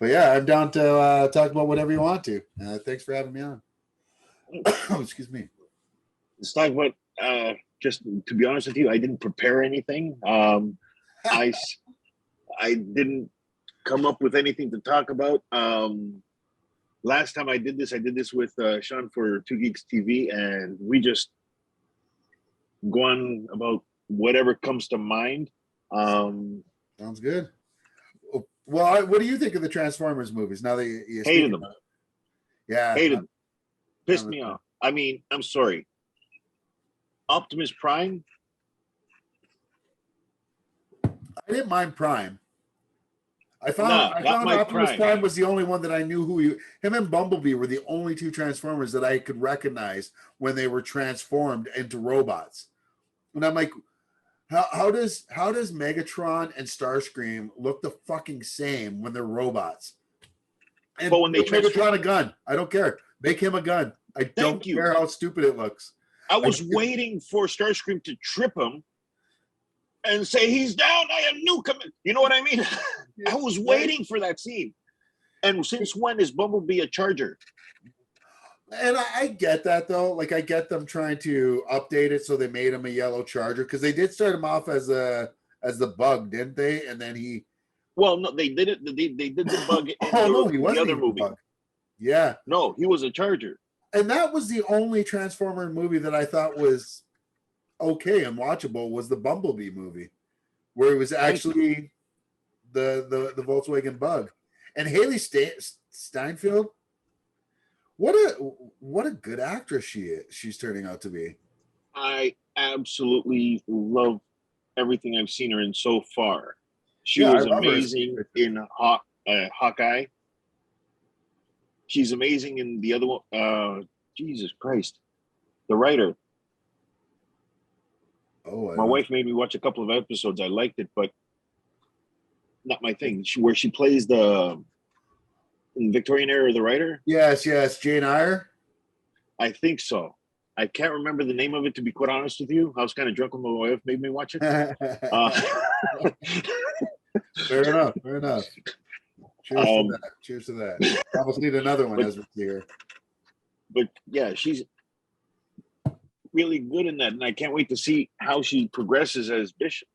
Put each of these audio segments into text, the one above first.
But yeah, I'm down to talk about whatever you want to. Thanks for having me on. Oh, excuse me. Let's talk about. Just to be honest with you, I didn't prepare anything. I I didn't come up with anything to talk about. Last time I did this with Sean for 2Geeks TV, and we just go on about whatever comes to mind. Sounds good. Well, what do you think of the Transformers movies now that you hated them? Yeah, Hated them. Pissed me off. I mean, I'm sorry. Optimus Prime. I didn't mind Prime. I found Optimus Prime was the only one that I knew him and Bumblebee were the only two Transformers that I could recognize when they were transformed into robots. And I'm like, how does Megatron and Starscream look the fucking same when they're robots? And but when they Megatron a gun, I don't care. Make him a gun. I don't care how stupid it looks. I was waiting for Starscream to trip him and say, he's down, I am Nukem. You know what I mean? I was waiting for that scene. And since when is Bumblebee a Charger? And I get that, though. Like, I get them trying to update it, so they made him a yellow Charger, because they did start him off as the Bug, didn't they? And then he... Well, no, they did it. They did the Bug in he wasn't the other movie. Bug. Yeah. No, he was a Charger. And that was the only Transformer movie that I thought was okay and watchable, was the Bumblebee movie, where it was actually the Volkswagen Bug. And Haley Steinfeld, what a good actress she's turning out to be. I absolutely love everything I've seen her in so far. She was amazing in Hawkeye. She's amazing in the other one. Jesus Christ, the writer. Oh, my wife made me watch a couple of episodes. I liked it, but not my thing. Where she plays in the Victorian era, the writer. Yes, Jane Eyre. I think so. I can't remember the name of it, to be quite honest with you. I was kind of drunk when my wife made me watch it. Fair enough. Cheers to that. I almost need another one as we see her. But yeah, she's really good in that, and I can't wait to see how she progresses as Bishop.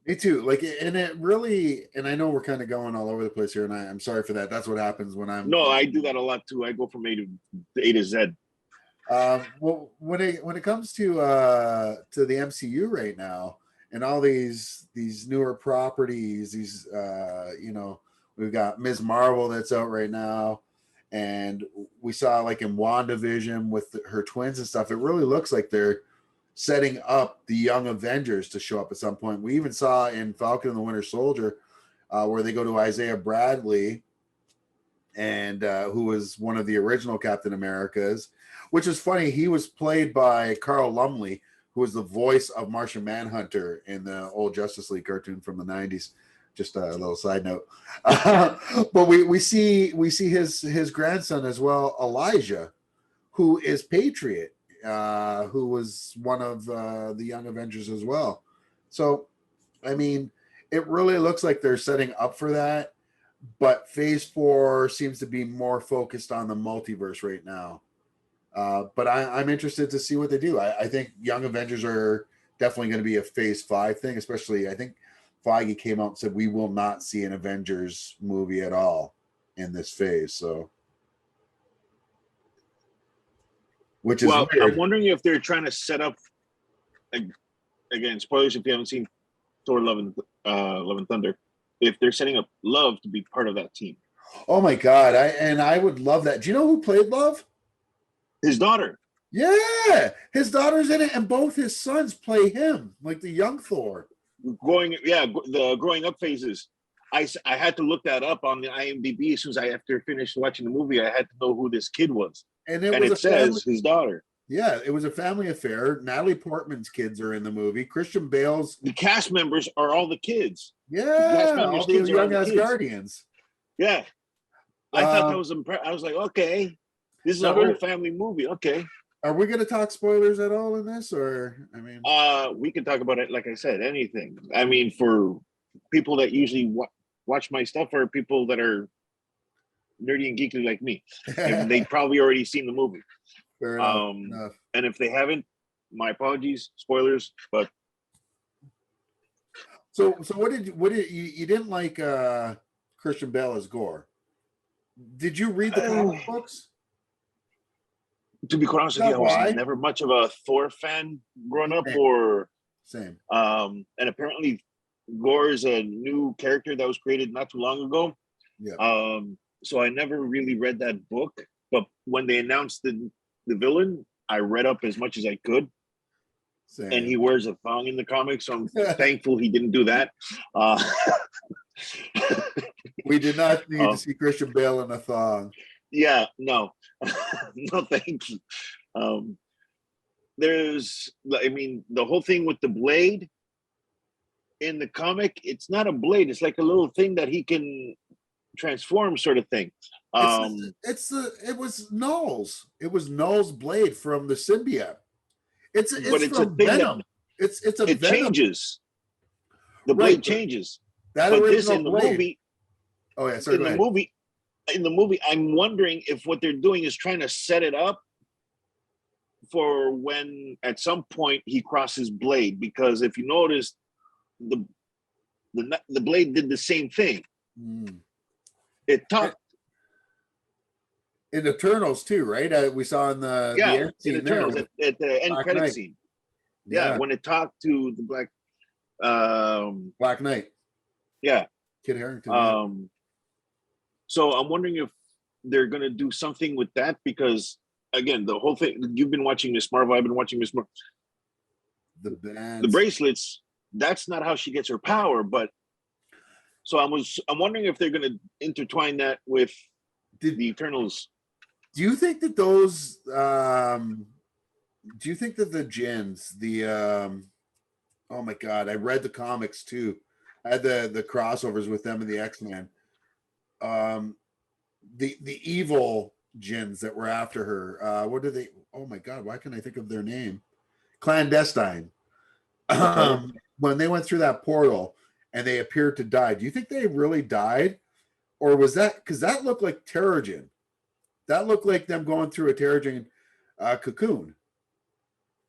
Me too. Like, and it really, and I know we're kind of going all over the place here, and I'm sorry for that. That's what happens when I'm. No, I do that a lot too. I go from A to Z. Well, when it comes to the MCU right now, and all these newer properties, we've got Ms. Marvel that's out right now, and we saw like in WandaVision with her twins and stuff. It really looks like they're setting up the Young Avengers to show up at some point. We even saw in Falcon and the Winter Soldier where they go to Isaiah Bradley, and who was one of the original Captain Americas, which is funny. He was played by Carl Lumley, who was the voice of Martian Manhunter in the old Justice League cartoon from the 90s. Just a little side note. But we see his grandson as well, Elijah, who is Patriot, who was one of the Young Avengers as well. So, I mean, it really looks like they're setting up for that. But Phase 4 seems to be more focused on the multiverse right now. But I'm interested to see what they do. I think Young Avengers are definitely going to be a Phase 5 thing, especially I think Feige came out and said we will not see an Avengers movie at all in this phase. So, which is weird. I'm wondering if they're trying to set up, again, spoilers if you haven't seen Thor: Love and Thunder, if they're setting up Love to be part of that team. Oh my God. I would love that. Do you know who played Love? His daughter. Yeah. His daughter's in it, and both his sons play him, like the young Thor. The growing up phases. I had to look that up on the IMDb as soon as after finished watching the movie. I had to know who this kid was. And it says his daughter. Yeah, it was a family affair. Natalie Portman's kids are in the movie. Christian Bale's. The cast members are all the kids. Yeah, all the young Asgardians. Yeah. I thought that was I was like, okay, this is a whole family movie. Okay. Are we going to talk spoilers at all in this, or I mean? We can talk about it. Like I said, anything. I mean, for people that usually watch my stuff are people that are nerdy and geekly like me, and they probably already seen the movie. Fair enough. And if they haven't, my apologies, spoilers. But so what did you didn't like Christian Bale as Gore? Did you read the comic books? To be quite honest with you, I was never much of a Thor fan growing up. Same. And apparently Gore is a new character that was created not too long ago. Yeah. So I never really read that book, but when they announced the villain, I read up as much as I could. Same. And he wears a thong in the comics, so I'm thankful he didn't do that. We did not need to see Christian Bale in a thong. Yeah, no. No, thank you. The whole thing with the blade in the comic, it's not a blade, it's like a little thing that he can transform, sort of thing. It was Null's. It was Null's blade from the symbiote. It's from Venom. It changes. The blade changes. That but this in the blade. movie. Oh yeah, sorry. In the movie, I'm wondering if what they're doing is trying to set it up for when at some point he crosses blade, because if you notice, the blade did the same thing. It talked in Eternals too, right? We saw in the end scene in Eternals at the end credit scene. Yeah, when it talked to the Black Knight. Yeah, Kid Harington. So I'm wondering if they're gonna do something with that, because again, the whole thing, you've been watching Miss Marvel, I've been watching Miss Marvel. The bracelets, that's not how she gets her power, but so I'm wondering if they're gonna intertwine that with the Eternals. Do you think that those do you think that the Jins, oh my god, I read the comics too. I had the crossovers with them and the X-Men. The evil Jins that were after her. What do they? Oh my god, why can't I think of their name? Clandestine. When they went through that portal and they appeared to die, do you think they really died, or was that because that looked like Terrigen? That looked like them going through a Terrigen cocoon,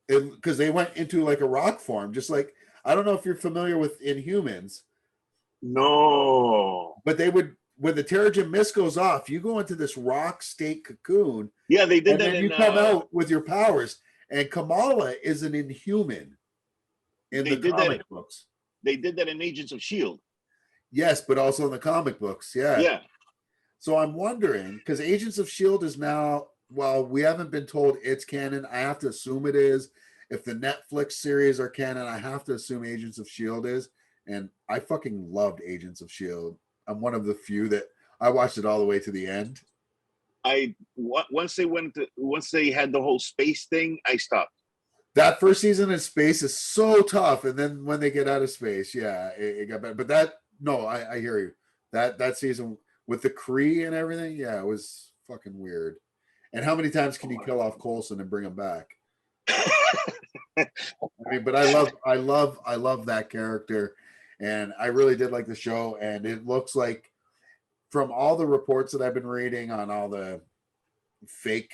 because they went into like a rock form, just like, I don't know if you're familiar with Inhumans. No, but they would, when the Terrigen mist goes off, you go into this rock state cocoon. Yeah, they did that. And then you come out with your powers. And Kamala is an Inhuman in the comic books. They did that in Agents of S.H.I.E.L.D. Yes, but also in the comic books. Yeah. Yeah. So I'm wondering, because Agents of S.H.I.E.L.D. is now, well, we haven't been told it's canon. I have to assume it is. If the Netflix series are canon, I have to assume Agents of S.H.I.E.L.D. is. And I fucking loved Agents of S.H.I.E.L.D. I'm one of the few that I watched it all the way to the end. Once they had the whole space thing, I stopped. That first season in space is so tough, and then when they get out of space, yeah, it got better. But I hear you. That season with the Kree and everything, yeah, it was fucking weird. And how many times can you kill off Coulson and bring him back? I mean, but I love that character, and I really did like the show. And it looks like, from all the reports that I've been reading on all the fake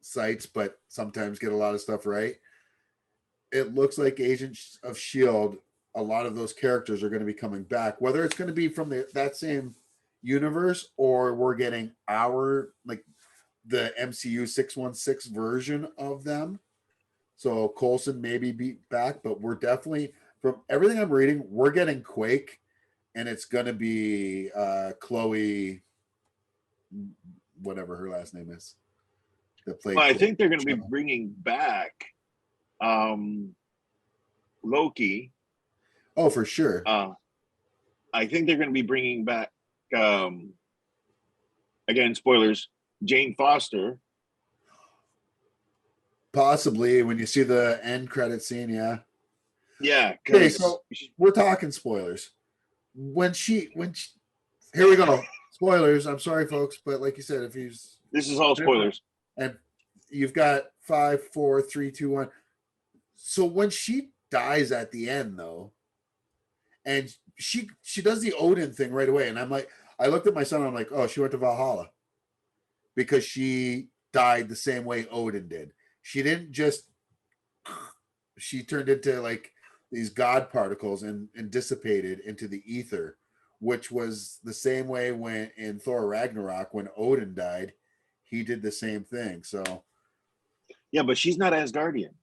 sites, but sometimes get a lot of stuff right, it looks like Agents of S.H.I.E.L.D., a lot of those characters are going to be coming back, whether it's going to be from that same universe, or we're getting the MCU 616 version of them. So Coulson maybe be back, but we're definitely, from everything I'm reading, we're getting Quake, and it's going to be Chloe, whatever her last name is. I think they're going to be bringing back Loki. Oh, for sure. I think they're going to be bringing back, again, spoilers, Jane Foster. Possibly, when you see the end credit scene, yeah. Yeah. Okay, so we're talking spoilers. When she, here we go. Spoilers. I'm sorry, folks, but like you said, this is all spoilers, and you've got 5, 4, 3, 2, 1. So when she dies at the end, though, and she does the Odin thing right away, and I'm like, I looked at my son, and I'm like, oh, she went to Valhalla because she died the same way Odin did. She didn't just, she turned into like these god particles and dissipated into the ether, which was the same way when in Thor Ragnarok when Odin died, he did the same thing. So Yeah, but she's not Asgardian.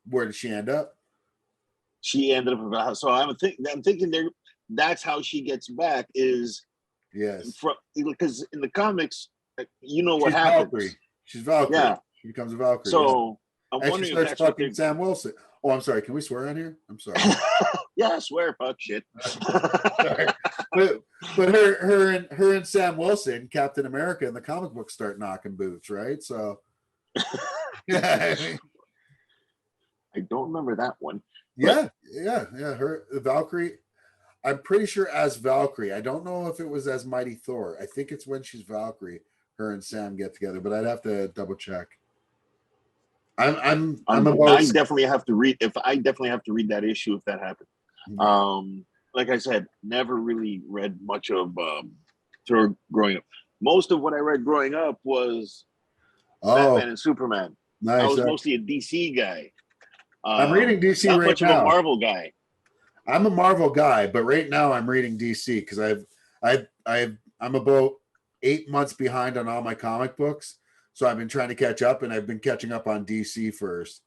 where did she end up? She ended up in Valhalla. So I'm thinking there. That's how she gets back is Yes, from, because in the comics, you know what she's happens. Valkyrie. She's Valkyrie. Yeah. She becomes a Valkyrie. So yeah. I'm And she wondering if starts that's what fucking they're. Sam Wilson. Oh, I'm sorry. Can we swear on here? I'm sorry. Yeah, I swear, fuck shit. Sorry. But her and Sam Wilson, Captain America, in the comic book start knocking boots, right? So yeah, I mean, I don't remember that one. yeah. Her Valkyrie. I'm pretty sure as Valkyrie. I don't know if it was as Mighty Thor. I think it's when she's Valkyrie. Her and Sam get together, but I'd have to double check. I'm about. I definitely have to read. If I definitely have to read that issue if that happens. Like I said, never really read much of Thor growing up. Most of what I read growing up was Batman and Superman. Nice. I was mostly a DC guy. I'm reading DC not right much now. of a Marvel guy. I'm a Marvel guy, but right now I'm reading DC because I'm about 8 months behind on all my comic books. So I've been trying to catch up, and I've been catching up on DC first.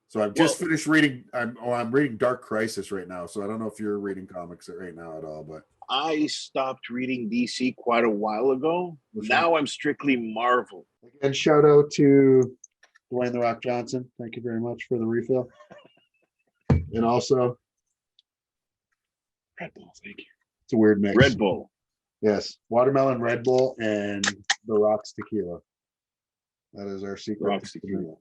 So I've just finished reading. I'm reading Dark Crisis right now. So I don't know if you're reading comics right now at all, but I stopped reading DC quite a while ago. Now I'm strictly Marvel. And shout out to Dwayne "The Rock" Johnson. Thank you very much for the refill. And also Red Bull, thank you. It's a weird mix. Red Bull. Yes, watermelon Red Bull and the Rock's tequila. That is our secret. Rock's tequila.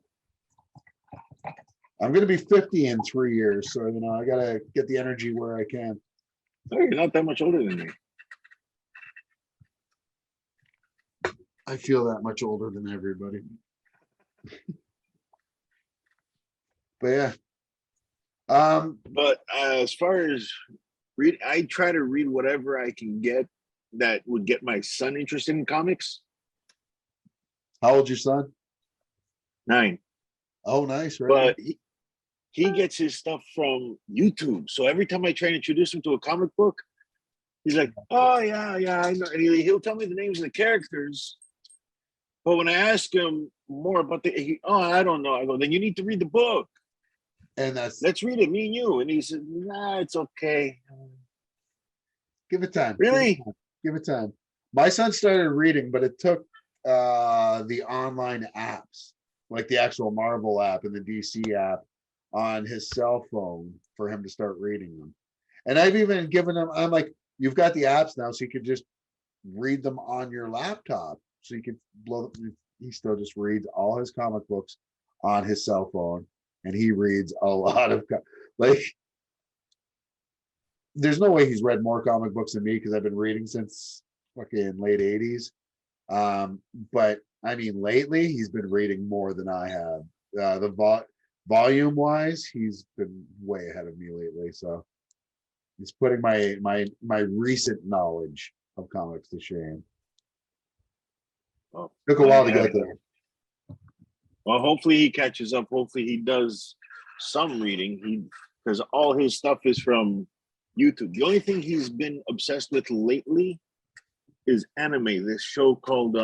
I'm going to be 50 in 3 years, so I got to get the energy where I can. Oh, you're not that much older than me. I feel that much older than everybody. But yeah. But as far as read, I try to read whatever I can get that would get my son interested in comics. How old's your son? 9. Oh, nice. But Right. he gets his stuff from YouTube. So every time I try to introduce him to a comic book, he's like, "Oh yeah, I know." And he'll tell me the names of the characters. But when I ask him more about I don't know. I go, then you need to read the book. And let's read it, me and you. And he said, "Nah, it's okay. Give it time." Really? Give it time. My son started reading, but it took the online apps, like the actual Marvel app and the DC app on his cell phone for him to start reading them. And I've even given him, I'm like, you've got the apps now, so you could just read them on your laptop. So you could he still just reads all his comic books on his cell phone, and he reads a lot of, there's no way he's read more comic books than me because I've been reading since fucking late 80s. But I mean, lately he's been reading more than I have. The volume wise, he's been way ahead of me lately. So he's putting my recent knowledge of comics to shame. Well, took a while to get there. Well, hopefully he catches up. Hopefully he does some reading. Because all his stuff is from YouTube. The only thing he's been obsessed with lately is anime. This show called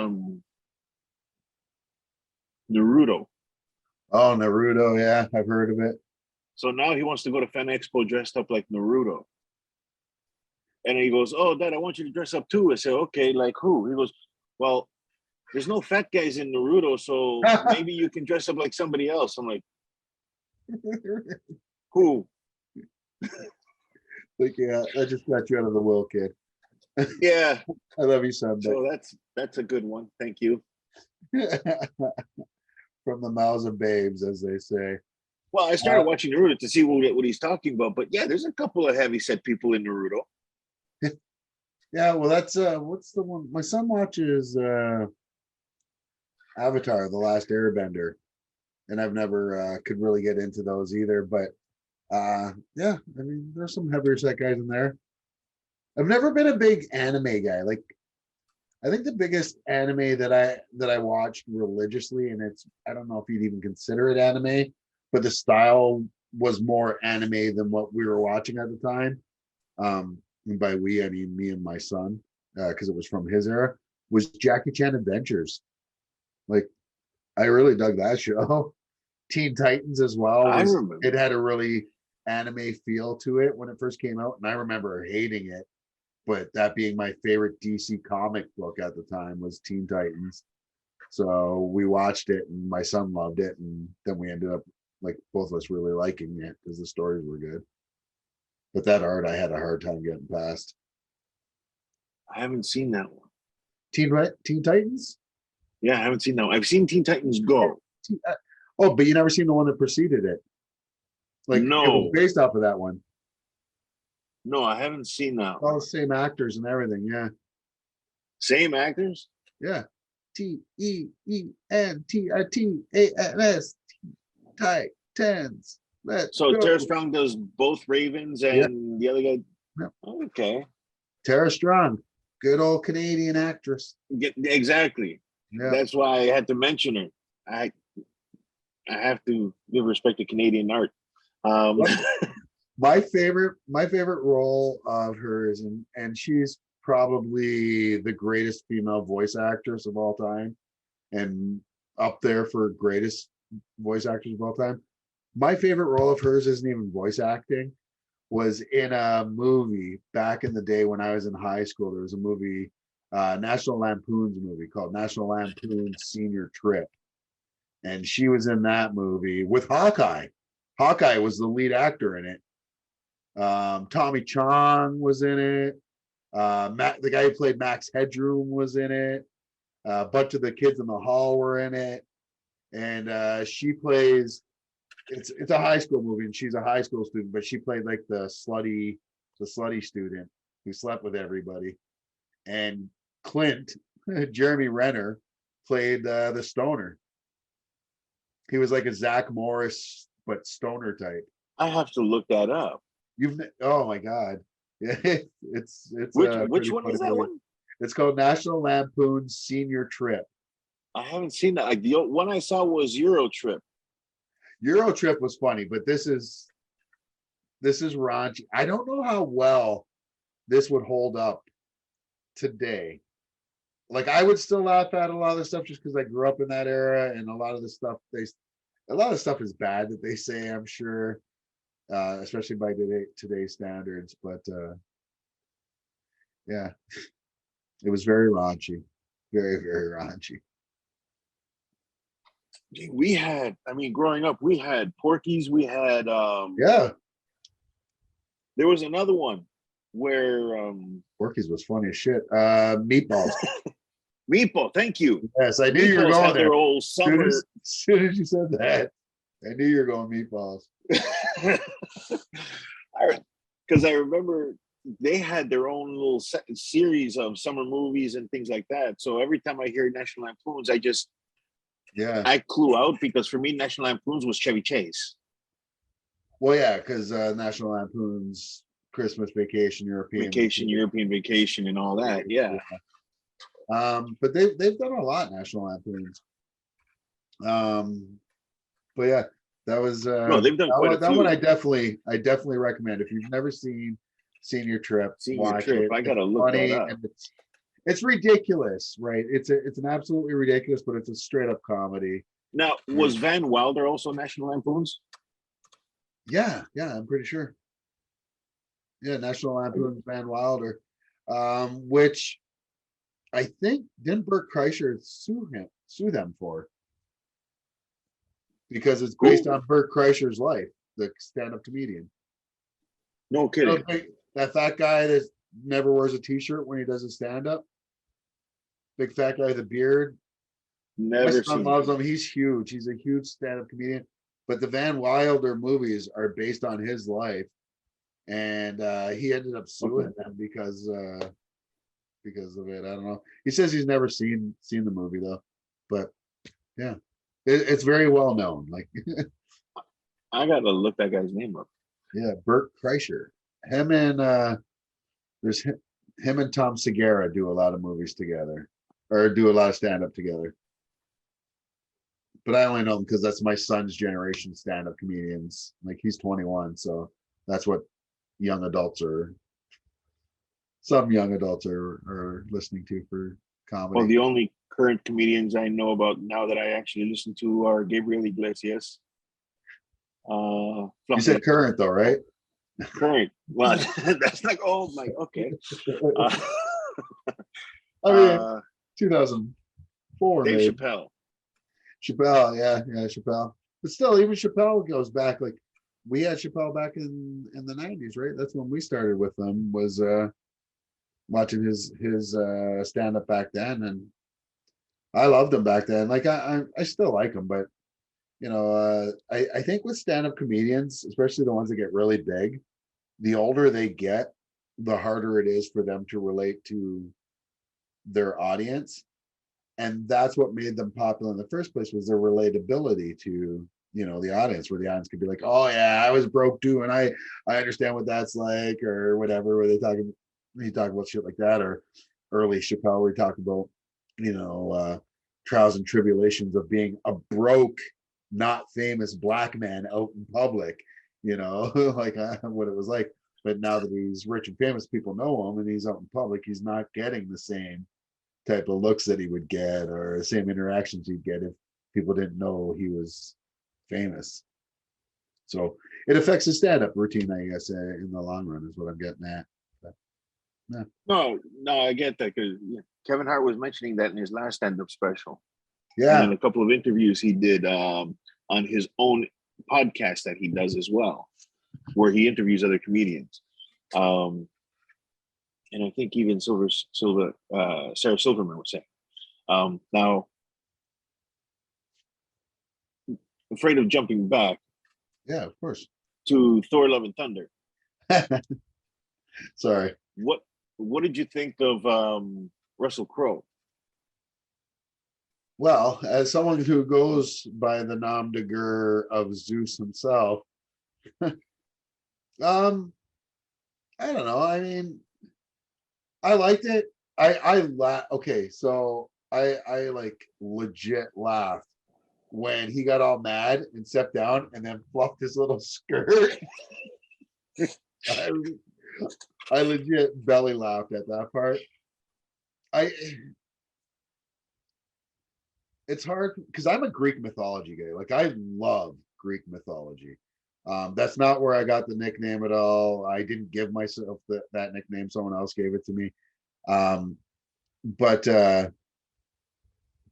Naruto. Oh, Naruto, yeah, I've heard of it. So now he wants to go to Fan Expo dressed up like Naruto. And he goes, "Oh, Dad, I want you to dress up too." I said, "Okay, like who?" He goes, "Well, there's no fat guys in Naruto, so maybe you can dress up like somebody else." I'm like, "Who?" Like, yeah, I just got you out of the will, kid. Yeah. I love you, son. So that's a good one. Thank you. From the mouths of babes, as they say. Well, I started watching Naruto to see what he's talking about, but yeah, there's a couple of heavy-set people in Naruto. Yeah, well, that's what's the one? My son watches Avatar: The Last Airbender, and I've never could really get into those either. But Yeah, I mean, there's some heavier set guys in there. I've never been a big anime guy. Like, I think the biggest anime that I watched religiously, and it's I don't know if you'd even consider it anime, but the style was more anime than what we were watching at the time. And by we, I mean me and my son, because it was from his era, was Jackie Chan Adventures. Like, I really dug that show. Teen Titans as well I was remember. it had a really anime feel to it when it first came out, and I remember hating it. But that being my favorite DC comic book at the time was Teen Titans. So we watched it, and my son loved it, and then we ended up like both of us really liking it because the stories were good. But that art, I had a hard time getting past. I haven't seen that one. Teen Titans. Yeah, I haven't seen that one. I've seen Teen Titans Go. Oh, but you never seen the one that preceded it. Like it was No, based off of that one. no, I haven't seen that All one. the same actors and everything. Yeah, Same actors? yeah. Tentans. Titans. Let's So go. Tara Strong does both Ravens and Yeah. the other guy. Yep. Okay. Tara Strong, good old Canadian actress. Exactly. Yeah. That's why I had to mention her. I have to give respect to Canadian art. My favorite role of hers, and she's probably the greatest female voice actress of all time, and up there for greatest voice actors of all time. My favorite role of hers isn't even voice acting. Was in a movie back in the day when I was in high school. There was a movie, National Lampoon's movie called National Lampoon's Senior Trip, and she was in that movie with Hawkeye. Hawkeye was the lead actor in it. Tommy Chong was in it. The guy who played Max Headroom was in it. A bunch of the kids in the hall were in it, and she plays. It's a high school movie, and she's a high school student, but she played like the slutty student who slept with everybody. And Clint, Jeremy Renner, played the stoner. He was like a Zach Morris but stoner type. I have to look that up. Oh my god, yeah, it's Which one is that movie. one? It's called National Lampoon's Senior Trip. I haven't seen that. The one I saw was Euro Trip. Euro Trip was funny, but this is raunchy. I don't know how well this would hold up today. Like I would still laugh at a lot of the stuff just because I grew up in that era, and a lot of the stuff is bad that they say, I'm sure, especially by today's standards. But yeah, it was very raunchy, very very raunchy. We had, I mean, growing up, we had Porky's. We had, Yeah, there was another one where Porky's was funny as shit. Meatballs. Meatball. Thank you. Yes, I knew you were Meatballs going had there. their old summer. As soon as you said that, I knew you were going meatballs. Because I remember they had their own little series of summer movies and things like that. So every time I hear National Lampoons, I clue out, because for me, National Lampoons was Chevy Chase. Well, yeah, because National Lampoon's Christmas Vacation, European Vacation, and all that. Yeah. But they've done a lot, National Lampoons. But yeah, that was No, they've done quite a that few. one. I definitely recommend. If you've never seen Senior Trip, watch it. I gotta look that up. And it's ridiculous, right? It's an absolutely ridiculous, but it's a straight up comedy. Now, was Van Wilder also National Lampoons? Yeah, I'm pretty sure. Yeah, National Lampoon's Van Wilder, which I think didn't Bert Kreischer sue them for, because it's based on Bert Kreischer's life, the stand-up comedian. No kidding. That fat guy that never wears a t-shirt when he does his stand-up. Big fat guy with a beard. Never My son seen loves him. him. He's huge. He's a huge stand-up comedian. But the Van Wilder movies are based on his life, and he ended up suing them because of it. I don't know. He says he's never seen the movie though, but yeah, it's very well known. Like I gotta look that guy's name up. Yeah, Bert Kreischer. Him and there's him and Tom Segura do a lot of movies together, or do a lot of stand up together. But I only know him because that's my son's generation stand up comedians. Like he's 21, so that's what young adults are. Some young adults are listening to for Well, comedy. the only current comedians I know about now that I actually listen to are Gabriel Iglesias. You said Fleming, current though, right? current. Well, that's like old. Like okay. Uh, I mean, uh, 2004 Dave maybe. Chappelle. Chappelle, yeah, Chappelle. But still, even Chappelle goes back. Like we had Chappelle back in the 90s, right? That's when we started with them. Was watching his stand up back then, and I loved him back then. Like I still like him, but I think with stand up comedians, especially the ones that get really big, the older they get, the harder it is for them to relate to their audience, and that's what made them popular in the first place, was their relatability to the audience, where the audience could be like, oh yeah, I was broke too, and I understand what that's like, or whatever, where you talk about shit like that. Or early Chappelle, we talk about trials and tribulations of being a broke, not famous black man out in public, like what it was like. But now that he's rich and famous, people know him, and he's out in public, he's not getting the same type of looks that he would get, or the same interactions he'd get if people didn't know he was famous. So it affects his stand-up routine, I guess, in the long run, is what I'm getting at. But, yeah. No, I get that because Kevin Hart was mentioning that in his last stand-up special, and Yeah. in a couple of interviews he did on his own podcast that he does as well, where he interviews other comedians. And I think even Sarah Silverman was saying. Now, afraid of jumping back Yeah, of course. to Thor: Love and Thunder. Sorry. What did you think of Russell Crowe? Well, as someone who goes by the nom de guerre of Zeus himself, um, I don't know. I mean, I liked it. Okay, so I like legit laughed when he got all mad and stepped down and then fluffed his little skirt. I, I legit belly laughed at that part. I It's hard because I'm a Greek mythology guy. Like I love Greek mythology. That's not where I got the nickname at all. I didn't give myself that nickname. Someone else gave it to me. But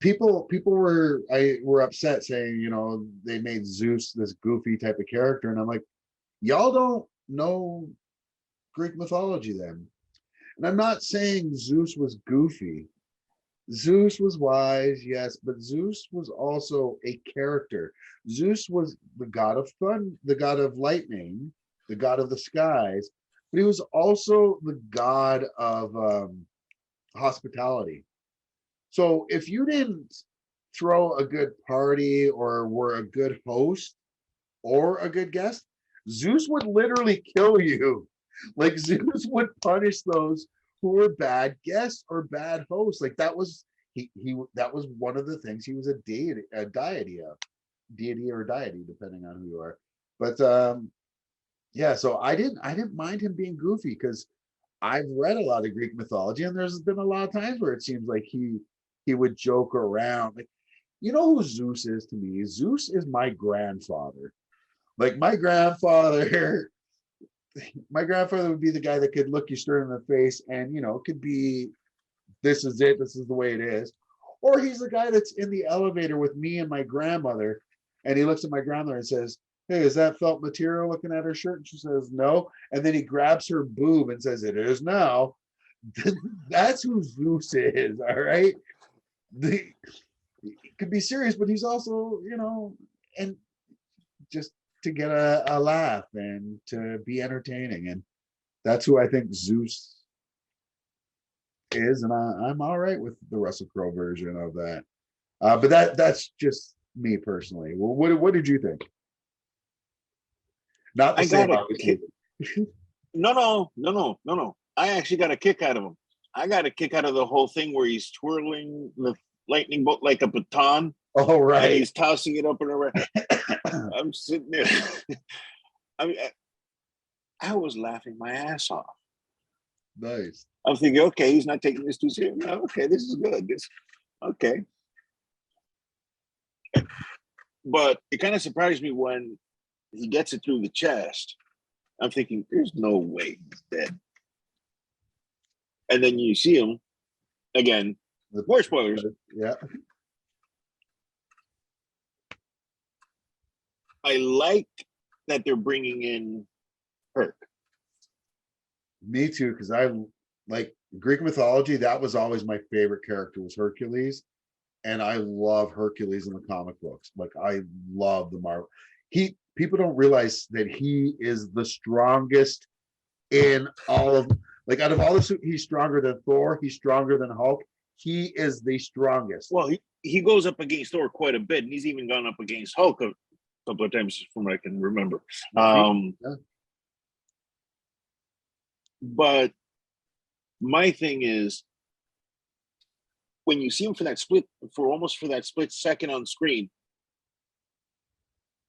people were upset, saying, they made Zeus this goofy type of character, and I'm like, y'all don't know Greek mythology then. And I'm not saying Zeus was goofy. Zeus was wise, yes, but Zeus was also a character. Zeus was the god of fun, the god of lightning, the god of the skies, but he was also the god of hospitality. So if you didn't throw a good party, or were a good host, or a good guest, Zeus would literally kill you. Like Zeus would punish those who were bad guests or bad hosts. Like that was he that was one of the things he was a deity or deity, depending on who you are. But yeah, so I didn't mind him being goofy, because I've read a lot of Greek mythology, and there's been a lot of times where it seems like he would joke around. Like, who Zeus is to me? Zeus is my grandfather. Like my grandfather would be the guy that could look you straight in the face, and could be, this is it, this is the way it is. Or he's the guy that's in the elevator with me and my grandmother, and he looks at my grandmother and says, hey, is that felt material, looking at her shirt? And she says, no. And then he grabs her boob and says, it is now. That's who Zeus is. All right. He could be serious, but he's also, and just to get a laugh and to be entertaining. And that's who I think Zeus is. And I'm all right with the Russell Crowe version of that. But that's just me personally. Well, what did you think? Not the I same, got a obviously. kick. No. I actually got a kick out of him. I got a kick out of the whole thing where he's twirling the lightning bolt like a baton. Oh, And right. he's tossing it up and around. I'm sitting there. I mean, I was laughing my ass off. Nice. I'm thinking, okay, he's not taking this too serious. No, okay, this is good. Okay. But it kind of surprised me when he gets it through the chest. I'm thinking, there's no way he's dead. And then you see him again. More spoilers. Yeah. I like that they're bringing in Herc. Me too, because I like Greek mythology. That was always my favorite character, was Hercules, and I love Hercules in the comic books. Like, I love the Marvel. People don't realize that he is the strongest in all of, like, out of all the, he's stronger than Thor. He's stronger than Hulk. He is the strongest. Well, he goes up against Thor quite a bit, and he's even gone up against Hulk a couple of times from what I can remember. Yeah. But my thing is, when you see him for that split second on screen,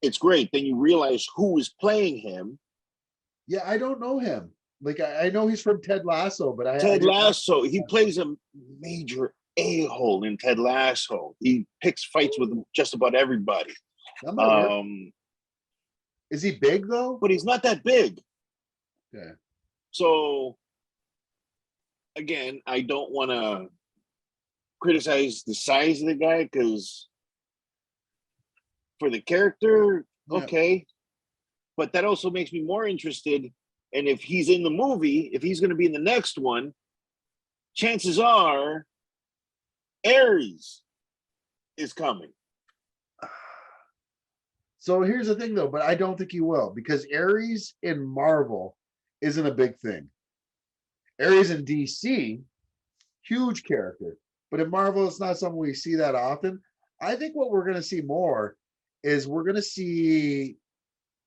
it's great. Then you realize who is playing him. Yeah, I don't know him. Like, I know he's from Ted Lasso, but Ted Lasso, he plays a major a-hole in Ted Lasso. He picks fights with just about everybody. Is he big though? But he's not that big. Yeah. So again, I don't want to criticize the size of the guy, because for the character, okay. But that also makes me more interested. And if he's in the movie, if he's going to be in the next one, chances are Ares is coming. So here's the thing though, but I don't think he will, because Ares in Marvel isn't a big thing. Ares in DC, huge character, but in Marvel, it's not something we see that often. I think what we're going to see more is we're going to see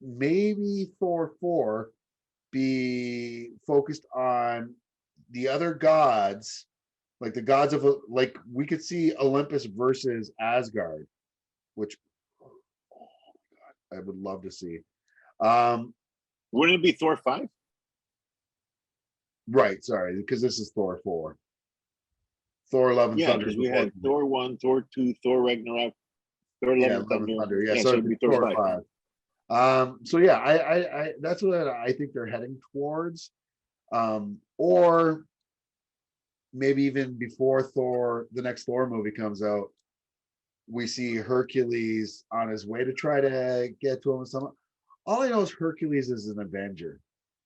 maybe Thor 4 be focused on the other gods, like the gods of, like, we could see Olympus versus Asgard, which, oh my God, I would love to see. Wouldn't it be Thor 5? Right, sorry, because this is Thor 4. Thor Love and Thunder. Yeah, because we had Thor 1, Thor 2, Thor Ragnarok, Thor Love and Thunder. Yeah, so it'd be Thor 5. So yeah, I that's what I think they're heading towards. Or maybe even before Thor, the next Thor movie comes out, we see Hercules on his way to try to get to him. All I know is Hercules is an Avenger.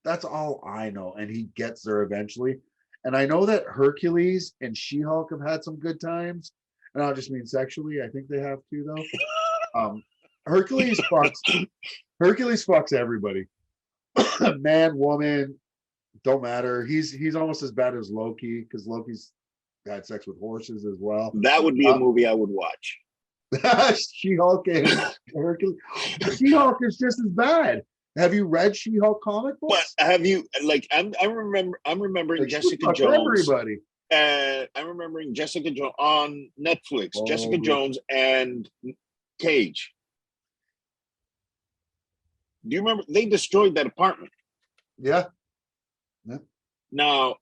That's all I know, and he gets there eventually. And I know that Hercules and She-Hulk have had some good times, and I don't just mean sexually. I think they have too, though. Hercules fucks everybody. Man, woman, don't matter. He's almost as bad as Loki, because Loki's had sex with horses as well. That would be a movie I would watch. She-Hulk and Hercules. She-Hulk is just as bad. Have you read She-Hulk comic books? But have you, like, I'm remembering Like, Jessica Jones. Everybody. And I'm remembering Jessica Jones on Netflix. Jessica Jones and Cage. Do you remember? They destroyed that apartment. Yeah. Now,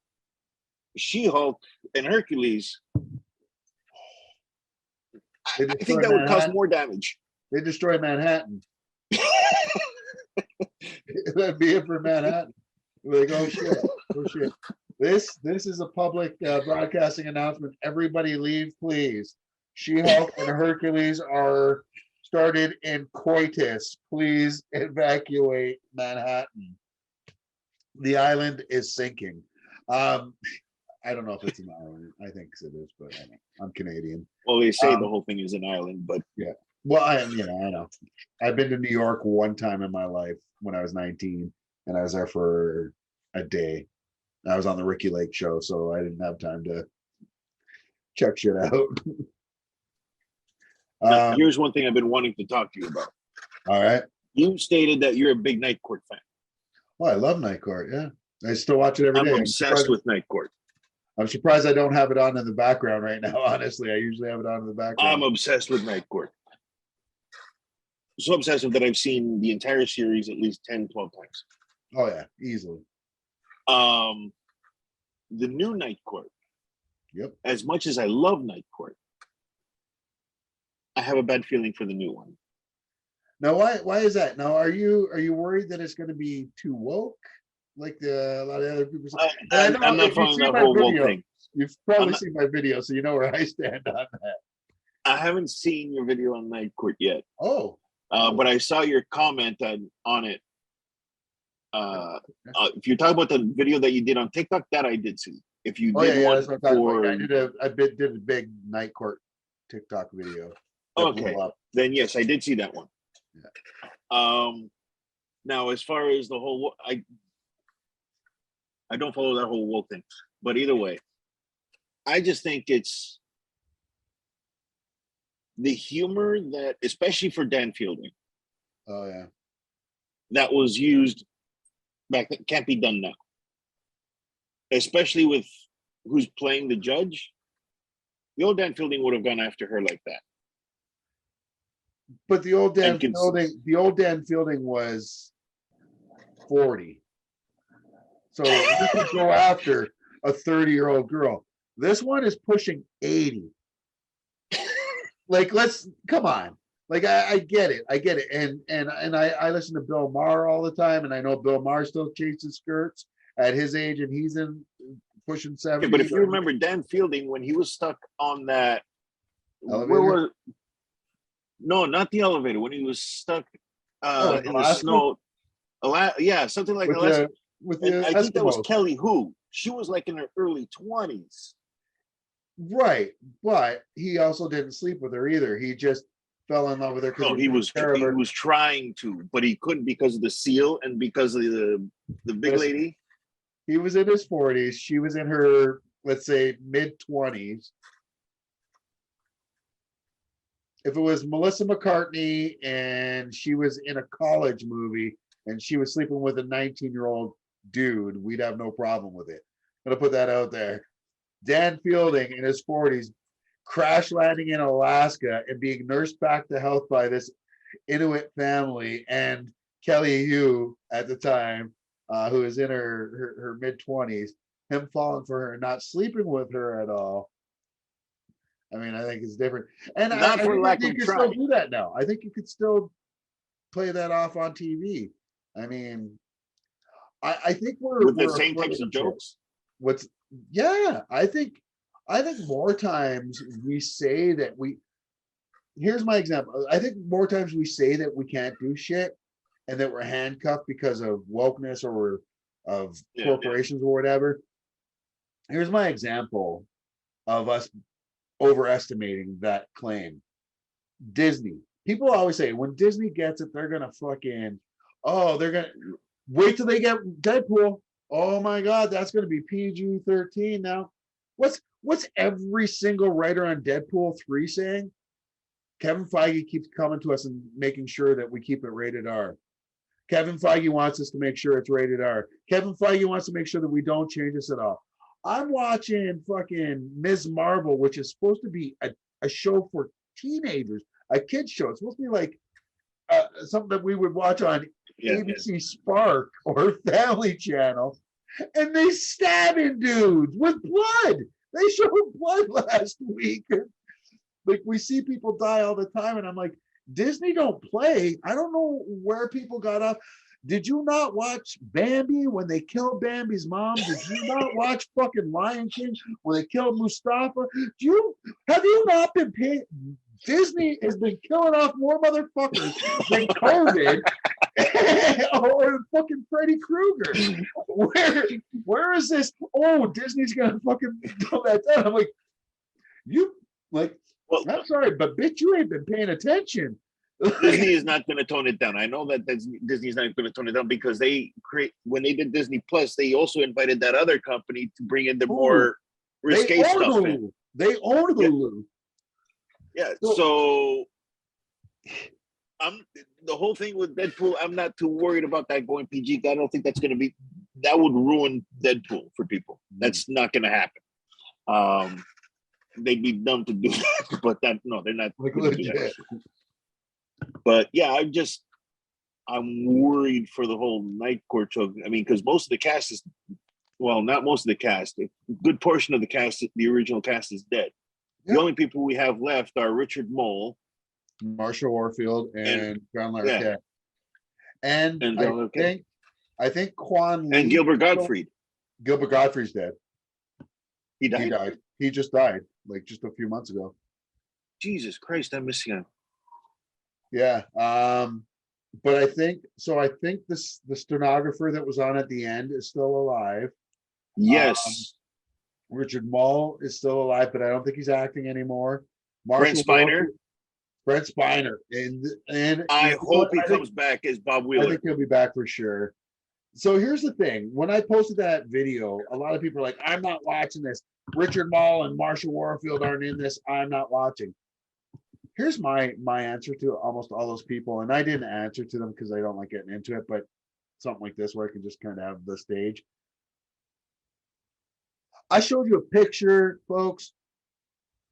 She-Hulk and Hercules, I think that would cause more damage. They destroy Manhattan. That'd be it for Manhattan. Like, oh shit. This is a public broadcasting announcement. Everybody leave, please. She-Hulk and Hercules are started in coitus. Please evacuate Manhattan. The island is sinking. I don't know if it's an island. I think it is, but I don't know. I'm Canadian. Well, they say the whole thing is an island, but yeah. Well, I know. I've been to New York one time in my life when I was 19, and I was there for a day. I was on the Ricky Lake show, so I didn't have time to check shit out. Here's one thing I've been wanting to talk to you about. All right. You stated that you're a big Night Court fan. Well, I love Night Court. Yeah, I still watch it every I'm day. obsessed with Night Court. I'm surprised I don't have it on in the background right now. Honestly, I usually have it on in the background. I'm obsessed with Night Court. So obsessed with that I've seen the entire series at least 10, 12 times. Oh yeah, easily. The new Night Court. Yep. As much as I love Night Court, I have a bad feeling for the new one. Now, why is that? Now, are you worried that it's going to be too woke, like a lot of other people say? I'm not following that whole woke thing. You've probably seen my video, so you know where I stand on that. I haven't seen your video on Night Court yet. Oh. But I saw your comment on it. If you talk about the video that you did on TikTok, that I did see. If you did one that's what I'm talking for, about. I did a big Night Court TikTok video. Okay, then yes, I did see that one. Yeah. Now, as far as the whole, I don't follow that whole woke thing, but either way, I just think it's the humor that, especially for Dan Fielding. Oh yeah. That was used back then can't be done now. Especially with who's playing the judge. The old Dan Fielding would have gone after her like that. But the old Dan Fielding was 40. So you could go after a 30-year-old girl. This one is pushing 80. Like, come on. Like, I get it. And I listen to Bill Maher all the time, and I know Bill Maher still chases skirts at his age, and he's pushing 70. Yeah, but if you remember Dan Fielding, when he was stuck on that elevator? No, not the elevator. When he was stuck in Alaska? the snow. Yeah, something like that. I think that was Kelly Who. She was like in her early 20s. Right, but he also didn't sleep with her either. He just fell in love with her. No, he was trying to, but he couldn't because of the seal and because of the big lady. He was in his 40s. She was in her, let's say, mid-20s. If it was Melissa McCartney and she was in a college movie and she was sleeping with a 19-year-old dude, we'd have no problem with it. I'm going to put that out there. Dan Fielding in his 40s, crash landing in Alaska and being nursed back to health by this Inuit family, and Kelly Hu at the time, who is in her mid-20s, him falling for her, not sleeping with her at all. I mean, I think it's different. And I think you could still do that now. I think you could still play that off on TV. I mean, I think we're with the same types of jokes. I think more times we say that here's my example. I think more times we say that we can't do shit and that we're handcuffed because of wokeness or of corporations or whatever. Here's my example of us overestimating that claim. Disney. People always say when Disney gets it, they're gonna they're gonna wait till they get Deadpool. Oh my God, that's gonna be PG-13 now. What's every single writer on Deadpool 3 saying? Kevin Feige keeps coming to us and making sure that we keep it rated R. Kevin Feige wants us to make sure it's rated R. Kevin Feige wants to make sure that we don't change this at all. I'm watching fucking Ms. Marvel, which is supposed to be a show for teenagers, a kid's show. It's supposed to be like something that we would watch on ABC Spark or Family Channel. And they stabbing dudes with blood. They showed blood last week. Like, we see people die all the time, and I'm like, Disney don't play. I don't know where people got off. Did you not watch Bambi when they killed Bambi's mom? Did you not watch fucking Lion King when they killed Mustafa? Have you not been paying? Disney has been killing off more motherfuckers than COVID or fucking Freddy Krueger. Where is this? Oh, Disney's gonna fucking dumb that down. I'm like, I'm sorry, but bitch, you ain't been paying attention. Disney is not going to tone it down. I know that Disney's not going to tone it down because when they did Disney Plus, they also invited that other company to bring in the more risque stuff in. They own Hulu. Yeah. So the whole thing with Deadpool, I'm not too worried about that going PG. I don't think that would ruin Deadpool for people. That's not going to happen. They'd be dumb to do that, but they're not. Like gonna do that. But yeah, I'm worried for the whole Night Court show. I mean, because most of the cast is, well, not most of the cast, a good portion of the cast, the original cast is dead. Yeah. The only people we have left are Richard Mole, Marsha Warfield, and John Larroquette. Yeah. And I think Quan Lee and Gilbert Gottfried. Gilbert Gottfried's dead. He died? He just died, like just a few months ago. Jesus Christ, I'm missing him. Yeah. But I think the stenographer that was on at the end is still alive. Yes. Richard Mole is still alive, but I don't think he's acting anymore. Brent Spiner. Brent Spiner. And I hope he comes back as Bob Wheeler. I think he'll be back for sure. So here's the thing. When I posted that video, a lot of people are like, I'm not watching this. Richard Mole and Marsha Warfield aren't in this. I'm not watching. Here's my answer to almost all those people, and I didn't answer to them because I don't like getting into it, but something like this where I can just kind of have the stage. I showed you a picture, folks,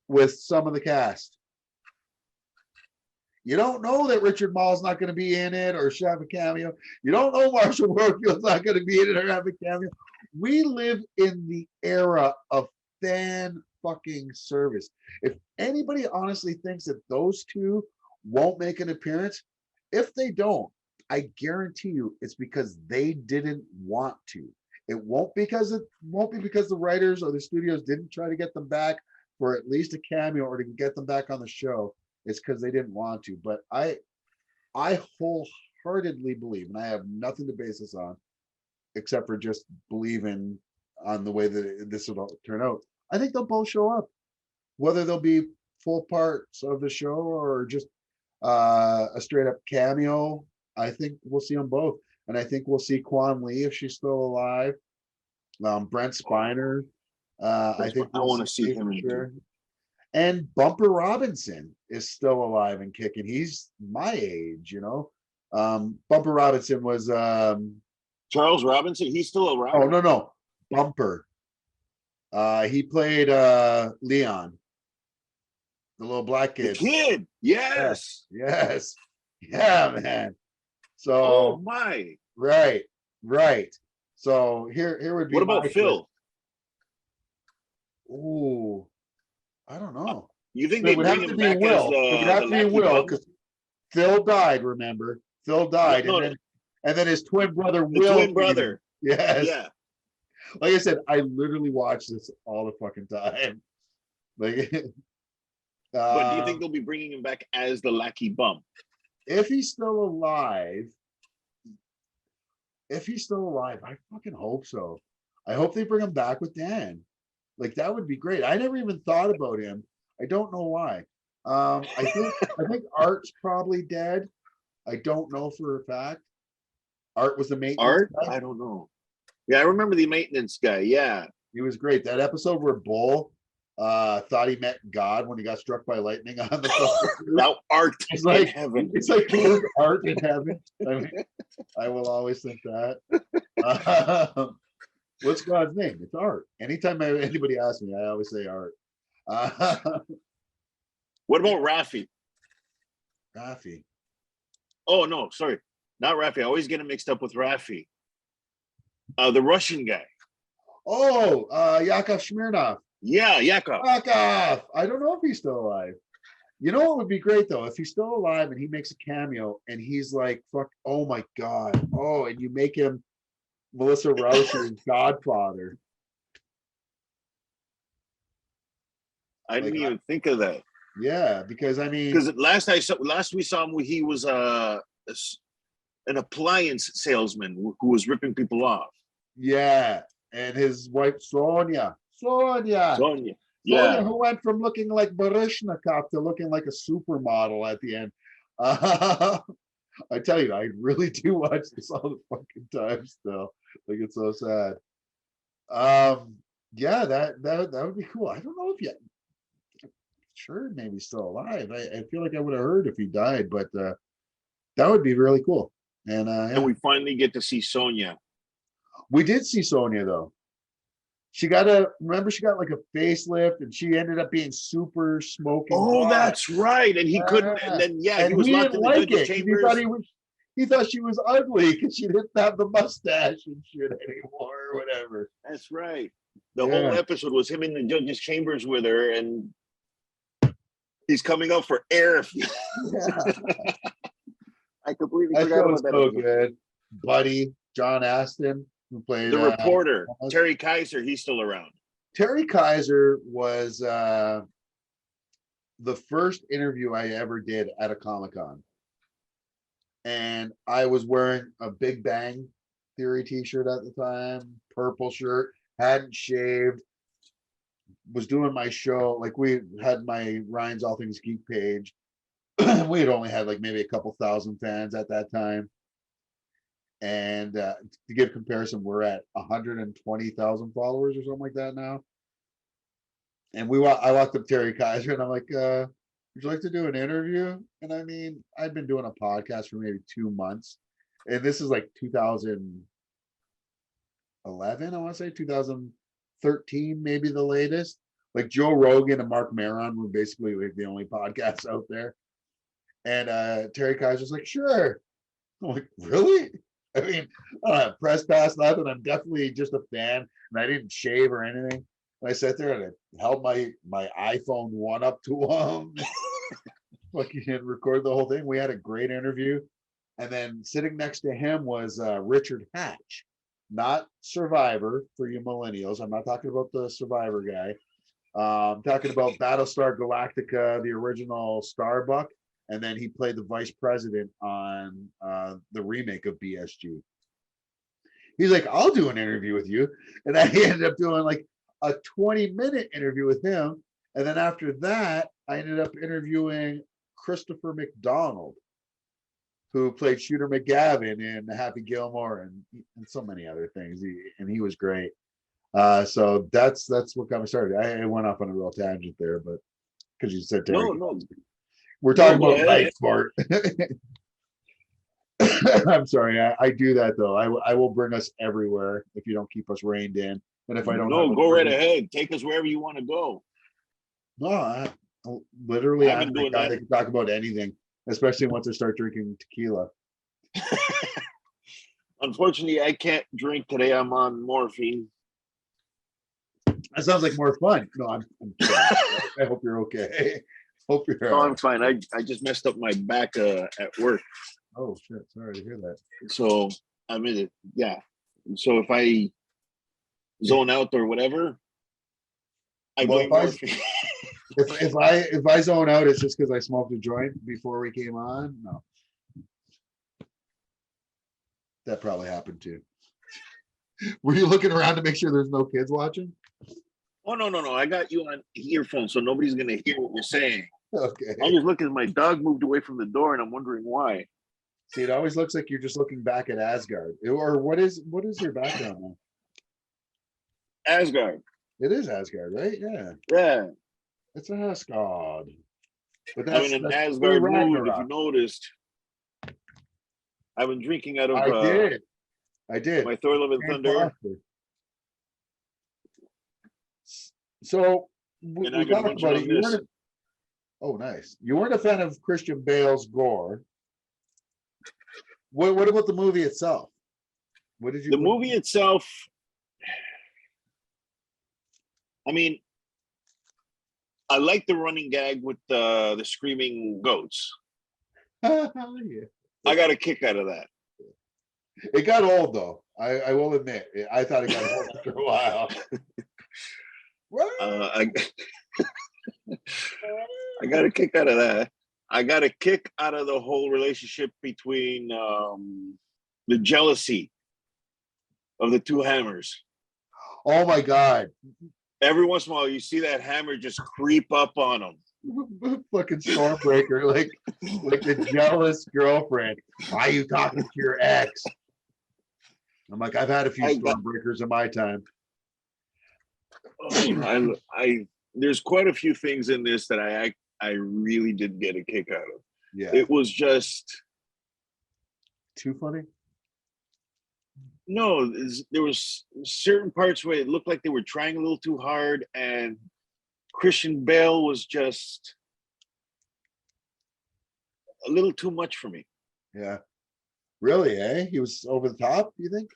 with some of the cast. You don't know that Richard Mole's not going to be in it or have a cameo. You don't know Marsha Warfield's not going to be in it or have a cameo. We live in the era of fan fucking service. If anybody honestly thinks that those two won't make an appearance, if they don't, I guarantee you it's because they didn't want to. It won't be because the writers or the studios didn't try to get them back for at least a cameo or to get them back on the show. It's because they didn't want to. But I wholeheartedly believe, and I have nothing to base this on except for just believing on the way that this will turn out. I think they'll both show up, whether they'll be full parts of the show or just a straight up cameo. I think we'll see them both, and I think we'll see Quan Lee if she's still alive. Brent Spiner. I think I want to see him. Sure. And Bumper Robinson is still alive and kicking. He's my age, you know. Bumper Robinson was Charles Robinson. He's still around. Oh no, Bumper. He played Leon, the little black kid. The kid, yes. Yeah, man. So, oh my, right. So here would be. What about Phil? Ooh, I don't know. You think it would have to be Will? It would have to be Will because Phil died. Remember, Phil died, and then his twin brother Will. Twin brother. Yes. Yeah. Like I said, I literally watch this all the fucking time. Like, but do you think they'll be bringing him back as the Lackey Bum? If he's still alive, I fucking hope so. I hope they bring him back with Dan. Like that would be great. I never even thought about him. I don't know why. I think Art's probably dead. I don't know for a fact. Art was the maintenance guy. I don't know. Yeah, I remember the maintenance guy. Yeah, he was great. That episode where Bull thought he met God when he got struck by lightning on the now Art it's like in heaven. It's like Art in heaven. I mean, I will always think that. What's God's name? It's Art. Anytime anybody asks me, I always say Art. What about Rafi? Rafi. Oh no, sorry, not Rafi. I always get him mixed up with Rafi. The Russian guy. Oh, Yakov Smirnov. Yeah, Yakov. I don't know if he's still alive. You know what would be great though? If he's still alive and he makes a cameo and he's like, fuck, oh my God. Oh, and you make him Melissa Rauscher's godfather. I didn't even think of that. Yeah, because I mean, because last we saw him, he was an appliance salesman who was ripping people off. Yeah, and his wife Sonia, yeah, who went from looking like Baryshnikov to looking like a supermodel at the end. I tell you, I really do watch this all the fucking time still. Like it's so sad. Yeah, that would be cool. I don't know if sure maybe still alive. I feel like I would have heard if he died, but That would be really cool. And And we finally get to see Sonya. we did see Sonya though. She got like a facelift, and she ended up being super smoking Oh, hot. that's right. And he couldn't. And then he was locked in the judge's chambers. He thought she was ugly because she didn't have the mustache and shit anymore, or whatever. That's right. The whole episode was him in the judge's chambers with her, and he's coming up for air. I completely forgot about that. So good. Buddy, John Aston, who played the reporter, Terry Kaiser, he's still around. Terry Kaiser was the first interview I ever did at a Comic-Con. And I was wearing a Big Bang Theory t-shirt at the time, purple shirt, hadn't shaved, was doing my show. Like, we had my Ryan's All Things Geek page. We had only had like maybe a couple thousand fans at that time. And to give comparison, we're at 120,000 followers or something like that now. And I walked up Terry Kaiser and I'm like, would you like to do an interview? And I mean, I've been doing a podcast for maybe 2 months. And this is like 2011, I want to say 2013, maybe the latest. Like Joe Rogan and Mark Maron were basically like the only podcasts out there. And Terry Kaiser's like, sure. I'm like, really? I mean, I don't have press pass, nothing. I'm definitely just a fan, and I didn't shave or anything. And I sat there and I held my iPhone 1 up to him, fucking record the whole thing. We had a great interview. And then sitting next to him was Richard Hatch, not Survivor for you millennials. I'm not talking about the Survivor guy. I'm talking about Battlestar Galactica, the original Starbuck. And then he played the vice president on the remake of BSG. He's like, I'll do an interview with you. And I ended up doing like a 20-minute interview with him. And then after that, I ended up interviewing Christopher McDonald, who played Shooter McGavin in Happy Gilmore and so many other things. He was great. So that's what got me started. I went off on a real tangent there, but because you said Terry. No. We're talking about life, Bart. I'm sorry. I do that though. I will bring us everywhere if you don't keep us reined in. And if I don't, go right ahead. Take us wherever you want to go. No, I'm the guy that can talk about anything, especially once I start drinking tequila. Unfortunately, I can't drink today. I'm on morphine. That sounds like more fun. No, I'm I hope you're okay. Hope you're no, I'm fine. I just messed up my back at work. Oh shit! Sorry to hear that. So I'm in it. Yeah. So if I zone out or whatever, if I zone out, it's just because I smoked a joint before we came on. No, that probably happened too. Were you looking around to make sure there's no kids watching? Oh no! I got you on earphones, so nobody's gonna hear what you're saying. Okay. I just look as my dog moved away from the door, and I'm wondering why. See, it always looks like you're just looking back at Asgard. Or what is your background now? Asgard. It is Asgard, right? Yeah. Yeah. It's Asgard. But I'm in an Asgard mood, if you noticed. I've been drinking out of I did. My Thor Love and Thunder. So we talked about it. Oh, nice. You weren't a fan of Christian Bale's gore. What about the movie itself? What did you? The movie itself. I mean, I like the running gag with the screaming goats. Yeah. I got a kick out of that. It got old though. I will admit. I thought it got old after a while. I got a kick out of that. I got a kick out of the whole relationship between the jealousy of the two hammers. Oh my God. Every once in a while, you see that hammer just creep up on them. Fucking Stormbreaker, like the jealous girlfriend. Why are you talking to your ex? I'm like, I've had a few Stormbreakers in my time. There's quite a few things in this that I really did get a kick out of. Yeah. It was just too funny? No, there was certain parts where it looked like they were trying a little too hard, and Christian Bale was just a little too much for me. Yeah. Really, eh? He was over the top, you think?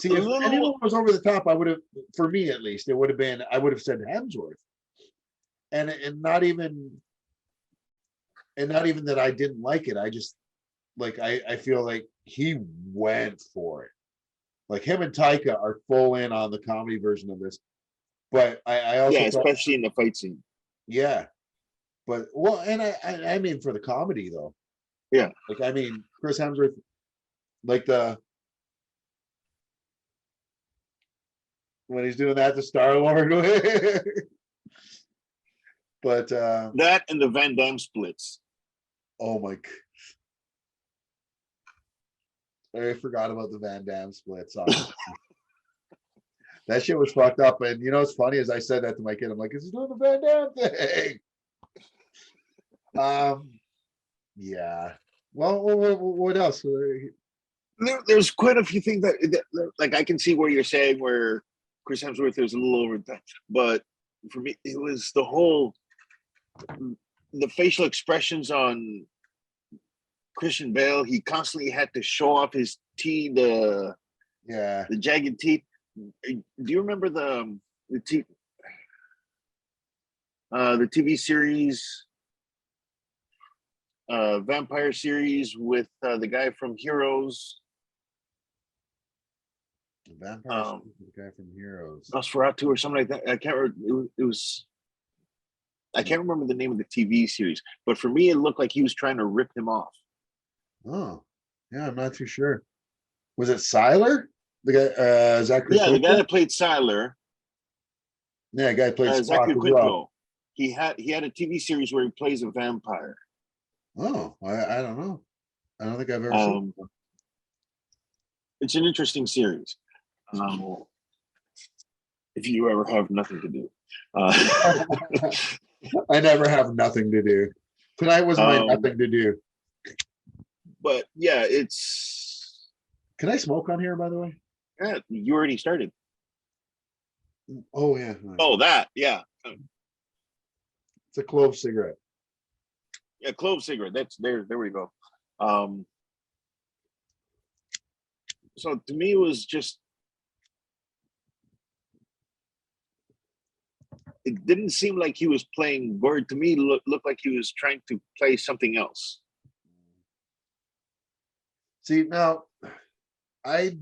See, if anyone was over the top, I would have, for me at least, it would have been, I would have said Hemsworth. And not even that I didn't like it. I just like I feel like he went for it. Like him and Taika are full in on the comedy version of this. But I also yeah, especially in the fight scene. Yeah. But well, and I mean for the comedy though. Yeah. Like I mean Chris Hemsworth, like when he's doing that to Star-Lord. But that and the Van Damme splits. Oh my! I forgot about the Van Damme splits. That shit was fucked up. And you know what's funny is I said that to my kid. I'm like, "Is he doing the Van Damme thing?" Yeah. Well, what else? There's quite a few things that like I can see where you're saying where Chris Hemsworth is a little over that, but for me, it was the facial expressions on Christian Bale. He constantly had to show off his teeth, the jagged teeth. Do you remember the TV series, vampire series with the guy from Heroes? The vampire the guy from Heroes. Nosferatu or something like that. I can't remember. It was. I can't remember the name of the TV series, but for me, it looked like he was trying to rip him off. Oh, yeah, I'm not too sure. Was it Siler? The guy, Zachary? Yeah, the guy that played Siler. Yeah, the guy played Zachary Spock as Quinto. well. He had a TV series where he plays a vampire. Oh, I don't know. I don't think I've ever seen it. It's an interesting series. If you ever have nothing to do. I never have nothing to do. Tonight was my nothing to do. But yeah, it's. Can I smoke on here, by the way? Yeah, you already started. Oh yeah. Oh, that yeah. It's a clove cigarette. Yeah, clove cigarette. That's there. There we go. So to me, it was just. It didn't seem like he was playing Gord. To me, looked like he was trying to play something else. See, now, I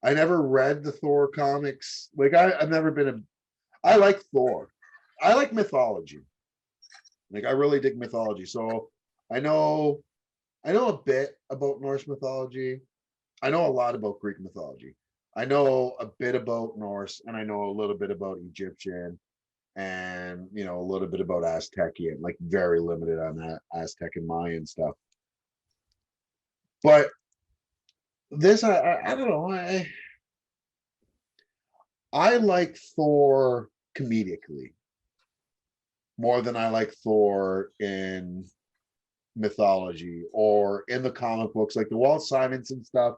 never read the Thor comics. Like, I've never been I like Thor. I like mythology. Like, I really dig mythology. So, I know a bit about Norse mythology. I know a lot about Greek mythology. I know a bit about Norse, and I know a little bit about Egyptian, and a little bit about Aztecian, like very limited on that Aztec and Mayan stuff. But this, I don't know. I like Thor comedically more than I like Thor in mythology or in the comic books, like the Walt Simonson stuff.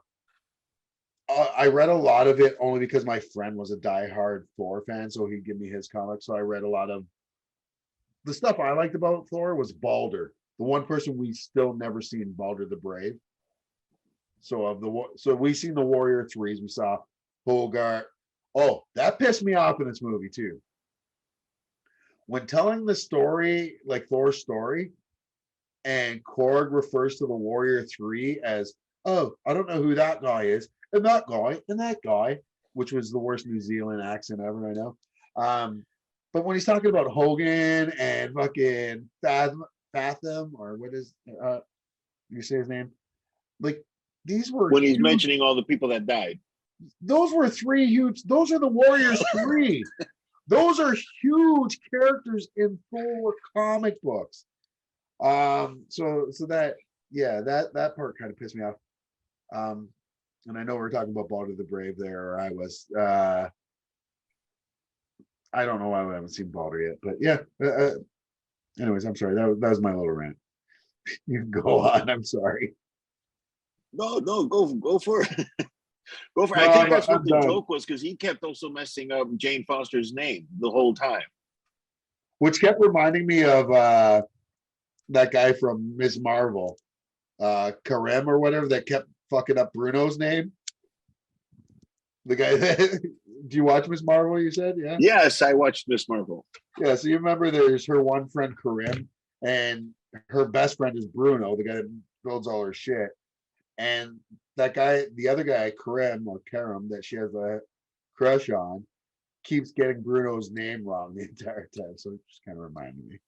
I read a lot of it only because my friend was a diehard Thor fan, so he'd give me his comics. So I read a lot of the stuff I liked about Thor was Balder, the one person we still never seen, Balder the Brave. So we seen the Warrior Threes. We saw Bogart. Oh, that pissed me off in this movie too. When telling the story, like Thor's story, and Korg refers to the Warrior Three as, "Oh, I don't know who that guy is, and that guy, and that guy," which was the worst New Zealand accent ever, I know. But when he's talking about Hogan and fucking Fathom, or what is you say his name? Like, these were when he's mentioning all the people that died. Those were three huge. Those are the Warriors Three. Those are huge characters in Thor comic books. So that part kind of pissed me off. And I know we're talking about Balder the Brave there, or I was. I don't know why we haven't seen Balder yet, but yeah. Anyways, I'm sorry. That was my little rant. You can go on. I'm sorry. No, go for it. Go for it. No, I think that's what I'm the done. joke was, because he kept also messing up Jane Foster's name the whole time. Which kept reminding me of that guy from Ms. Marvel, Karem or whatever, that kept fucking up Bruno's name. The guy that do you watch Ms. Marvel? You said, yeah. Yes, I watched Miss Marvel. Yeah, so you remember there's her one friend Karim, and her best friend is Bruno, the guy that builds all her shit. And that guy, the other guy, Karim or Karim, that she has a crush on, keeps getting Bruno's name wrong the entire time. So it just kind of reminded me.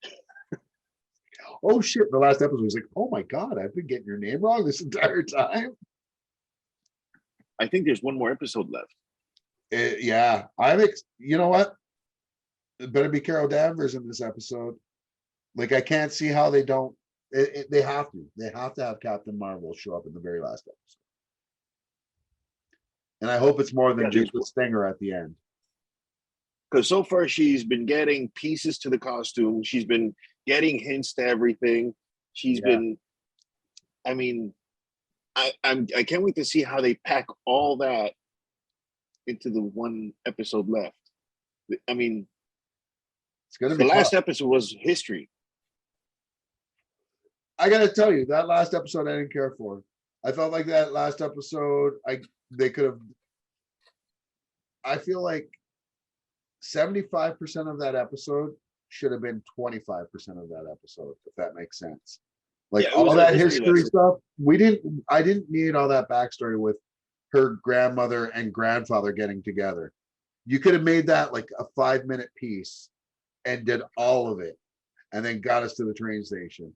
Oh shit! The last episode was like, oh my god, I've been getting your name wrong this entire time. I think there's one more episode left. Yeah, you know what? It better be Carol Danvers in this episode. Like, I can't see how they don't. They have to. They have to have Captain Marvel show up in the very last episode. And I hope it's more than just a stinger at the end. Because so far she's been getting pieces to the costume. She's been getting hints to everything. She's been. I mean, I can't wait to see how they pack all that into the one episode left. I mean, it's gonna be the last tough. episode was history. I gotta tell you, that last episode I didn't care for. I felt like that last episode, they could have. I feel like 75% of that episode should have been 25% of that episode, if that makes sense. Like, all that history stuff, I didn't need all that backstory with her grandmother and grandfather getting together. You could have made that like a 5-minute piece and did all of it and then got us to the train station.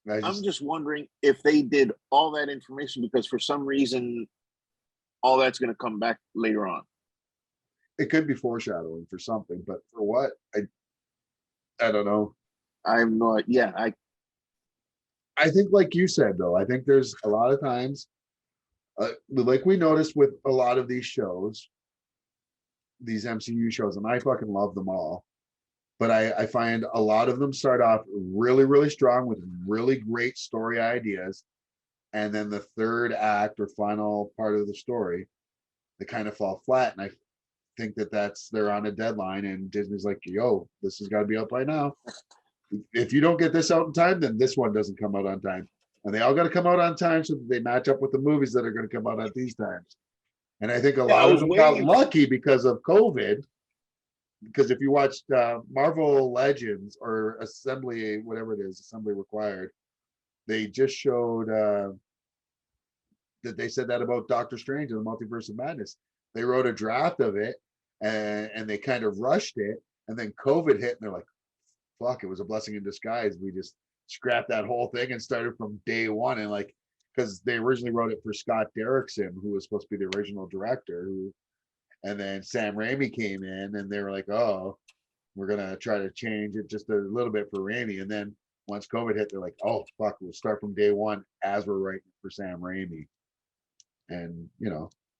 I'm just wondering if they did all that information because for some reason, all that's going to come back later on. It could be foreshadowing for something, but for what? I don't know. I'm not. Yeah, I think, like you said, though, I think there's a lot of times, like we noticed with a lot of these shows, these MCU shows, and I fucking love them all. But I find a lot of them start off really, really strong with really great story ideas. And then the third act or final part of the story, they kind of fall flat. And I think they're on a deadline and Disney's like, yo, this has got to be out by now. If you don't get this out in time, then this one doesn't come out on time. And they all got to come out on time so that they match up with the movies that are going to come out at these times. And I think a lot of them got lucky because of COVID. Because if you watched Marvel Legends or Assembly, whatever it is, Assembly Required, they just showed that they said that about Doctor Strange and the Multiverse of Madness. They wrote a draft of it and they kind of rushed it, and then COVID hit, and they're like, fuck, it was a blessing in disguise. We just scrapped that whole thing and started from day one. And like, because they originally wrote it for Scott Derrickson, who was supposed to be the original director, and then Sam Raimi came in and they were like, oh, we're going to try to change it just a little bit for Raimi. And then once COVID hit, they're like, oh, fuck, we'll start from day one as we're writing for Sam Raimi. And,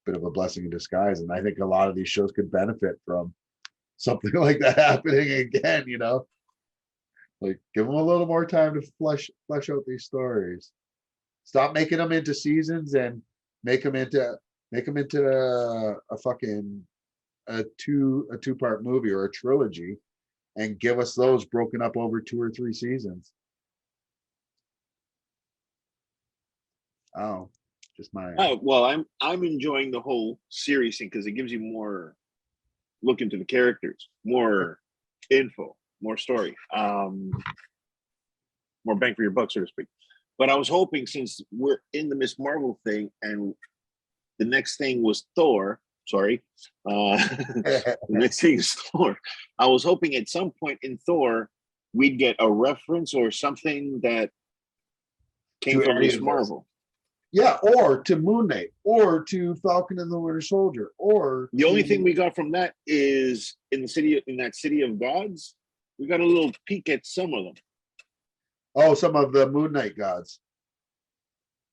bit of a blessing in disguise. And I think a lot of these shows could benefit from something like that happening again, Like, give them a little more time to flesh out these stories. Stop making them into seasons and make them into a fucking two-part movie or a trilogy, and give us those broken up over 2 or 3 seasons. Oh, just my. Oh well, I'm enjoying the whole series thing because it gives you more look into the characters, more info, more story, more bang for your buck, so to speak. But I was hoping, since we're in the Miss Marvel thing and the next thing was Thor, the next thing is Thor. I was hoping at some point in Thor, we'd get a reference or something that came from Miss Marvel. Yeah, or to Moon Knight, or to Falcon and the Winter Soldier, or the only thing we got from that is in that city of gods, we got a little peek at some of them. Oh, some of the Moon Knight gods.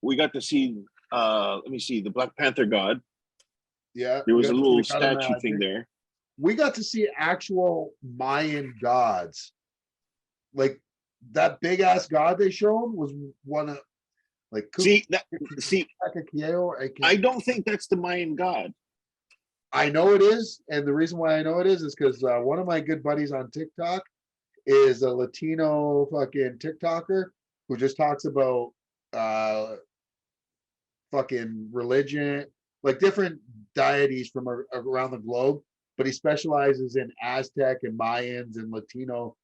We got to see, let me see, the Black Panther god. Yeah. There was a little statue thing there. We got to see actual Mayan gods. Like, that big ass god they showed was one of like See, I I don't think that's the Mayan god. I know it is, and the reason why I know it is because one of my good buddies on TikTok is a Latino fucking TikToker who just talks about fucking religion, like different deities from around the globe, but he specializes in Aztec and Mayans and Latino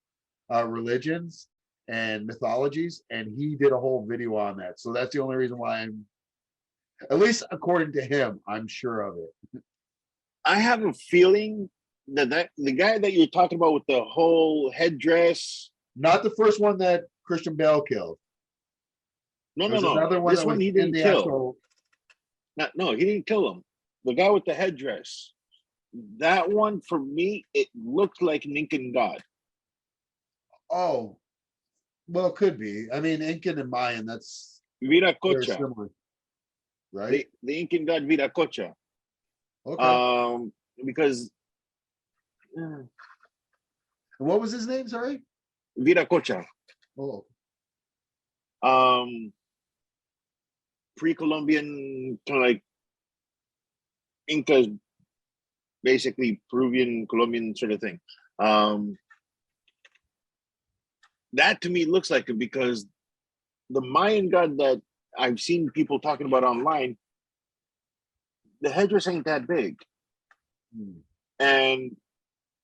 religions and mythologies, and he did a whole video on that. So that's the only reason why I'm, at least according to him, I'm sure of it. I have a feeling that the guy that you're talking about with the whole headdress. Not the first one that Christian Bale killed. No, There's no, no. another one This that one was he in didn't the kill. actual. No, he didn't kill him. The guy with the headdress. That one, for me, it looked like an Incan god. Oh, well, could be. I mean, Incan and Mayan, that's very Viracocha. similar, right? The Incan god Viracocha. Okay. Because And what was his name? Sorry. Viracocha. Oh, Pre-Columbian, kind of like Incas, basically Peruvian, Colombian sort of thing. That to me looks like it, because the Mayan god that I've seen people talking about online, the headdress ain't that big, and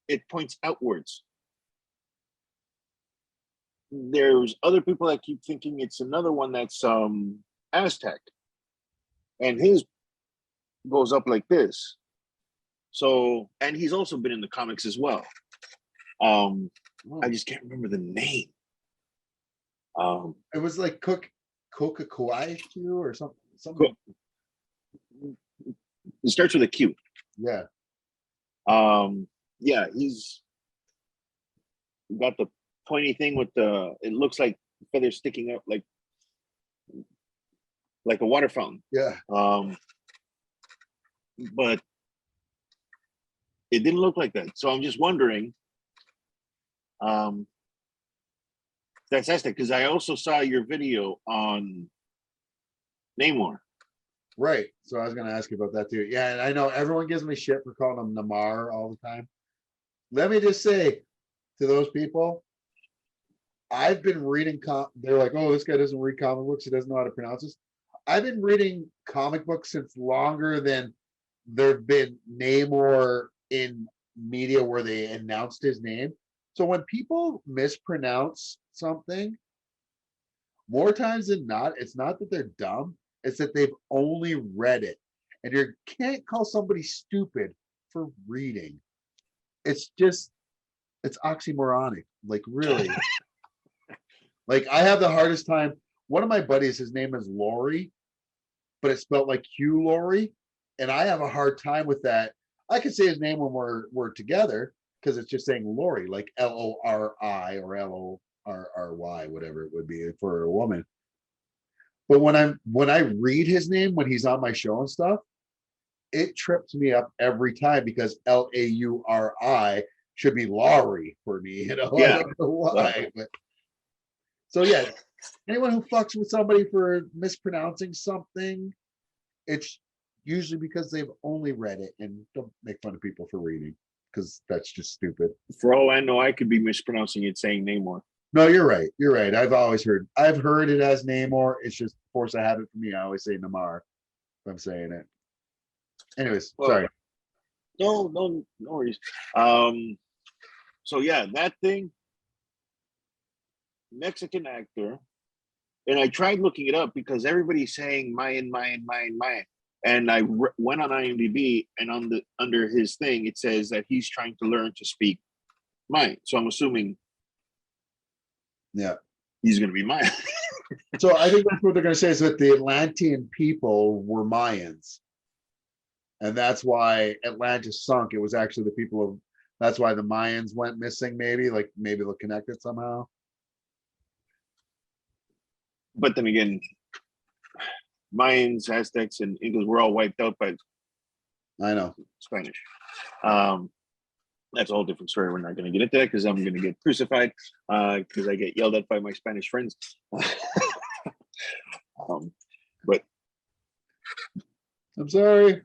it points outwards. There's other people that keep thinking it's another one that's Aztec, and his goes up like this. So, and he's also been in the comics as well. I just can't remember the name. it was like Coca Kawaii or something. It starts with a Q. Yeah. Yeah, he's got the pointy thing with the, it looks like feathers sticking up like a water fountain. Yeah. But it didn't look like that. So I'm just wondering, that's Aztec, because I also saw your video on Namor. Right. So I was going to ask you about that too. Yeah, and I know everyone gives me shit for calling him Namar all the time. Let me just say to those people, I've been reading. They're like, "Oh, this guy doesn't read comic books. He doesn't know how to pronounce this." I've been reading comic books since longer than there've been Namor in media where they announced his name. So when people mispronounce something, more times than not, it's not that they're dumb, it's that they've only read it. And you can't call somebody stupid for reading. It's just, it's oxymoronic. Like, really. Like, I have the hardest time. One of my buddies, his name is Laurie, but it's spelled like Hugh Laurie. And I have a hard time with that. I can say his name when we're together because it's just saying Laurie, like Lori or Lorry, whatever it would be for a woman. But when I read his name when he's on my show and stuff, it trips me up every time because Lauri should be Laurie for me. You know, Yeah. I don't know why. But so yeah, anyone who fucks with somebody for mispronouncing something, it's usually because they've only read it, and don't make fun of people for reading because that's just stupid. For all I know, I could be mispronouncing it, saying Namor. No, you're right. You're right. I've heard it as Namor. It's just force of habit for me. I always say Namar if I'm saying it. Anyways, Well, sorry. No worries. So yeah, that thing, Mexican actor, and I tried looking it up because everybody's saying Mayan, and I went on IMDb, and under his thing it says that he's trying to learn to speak Mayan. So I'm assuming, Yeah, he's going to be Mayan. So I think that's what they're going to say is that the Atlantean people were Mayans, and that's why Atlantis sunk. It was actually the people of. That's why the Mayans went missing. Maybe they'll connect it somehow. But then again, Mayans, Aztecs, and Incas were all wiped out by I know. Spanish. That's a whole different story. We're not going to get into that because I'm going to get crucified because I get yelled at by my Spanish friends. But I'm sorry.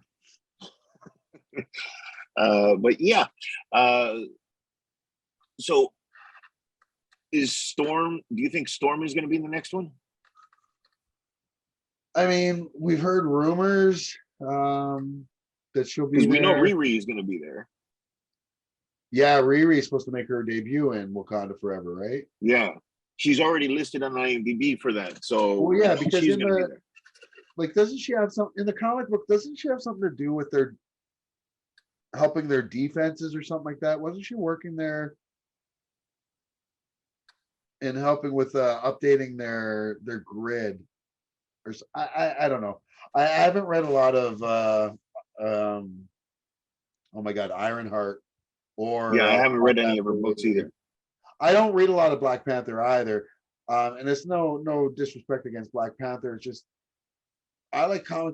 But yeah. So is Storm? Do you think Storm is going to be in the next one? I mean, we've heard rumors that she'll be Because there. we know Riri is going to be there. Yeah, Riri's supposed to make her debut in Wakanda Forever, right? Yeah, she's already listed on IMDb for that. So well, yeah, because she's in going to be the there. like, doesn't she have some in the comic book? Doesn't she have something to do with their helping their defenses or something like that? Wasn't she working there and helping with updating their grid? Or I don't know. I haven't read a lot of oh my god, Ironheart or Yeah, I haven't Black read any of her Panther. books either. I don't read a lot of Black Panther either. And it's no disrespect against Black Panther. It's just I like comic.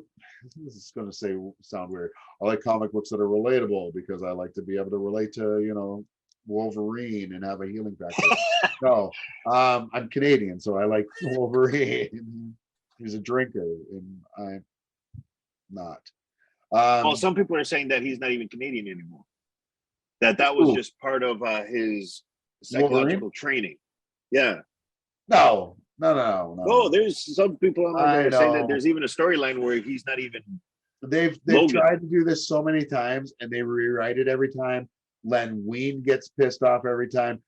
This is going to sound weird. I like comic books that are relatable because I like to be able to relate to Wolverine and have a healing factor. No, I'm Canadian, so I like Wolverine. He's a drinker, and I'm not. Well, some people are saying that he's not even Canadian anymore. That was just part of his psychological training. Yeah. No. Oh, there's some people on there that are saying that there's even a storyline where he's not even. They've tried to do this so many times, and they rewrite it every time. Len Wein gets pissed off every time.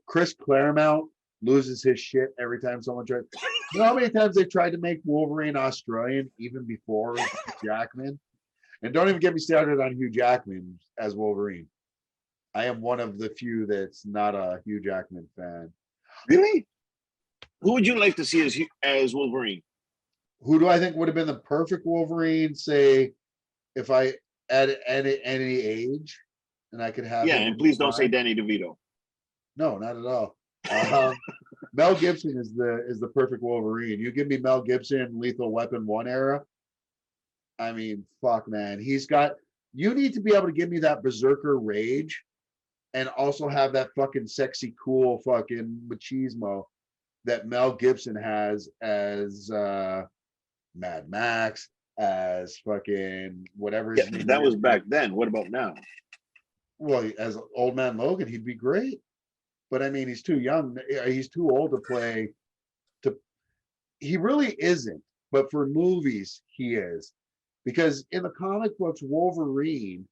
Chris Claremont loses his shit every time someone tries. You know how many times they tried to make Wolverine Australian even before Jackman? And don't even get me started on Hugh Jackman as Wolverine. I am one of the few that's not a Hugh Jackman fan. Really? Who would you like to see as Wolverine? Who do I think would have been the perfect Wolverine? Say, if I at any age, and I could have. Yeah, and please don't say Danny DeVito. No, not at all. Mel Gibson is the perfect Wolverine. You give me Mel Gibson, Lethal Weapon 1 era. I mean, fuck, man. You need to be able to give me that berserker rage and also have that fucking sexy, cool fucking machismo that Mel Gibson has as Mad Max, as fucking whatever his name. That was back then. What about now? Well, as Old Man Logan, he'd be great. But I mean, he's too young. He's too old to play. He really isn't. But for movies, he is. Because in the comic books, Wolverine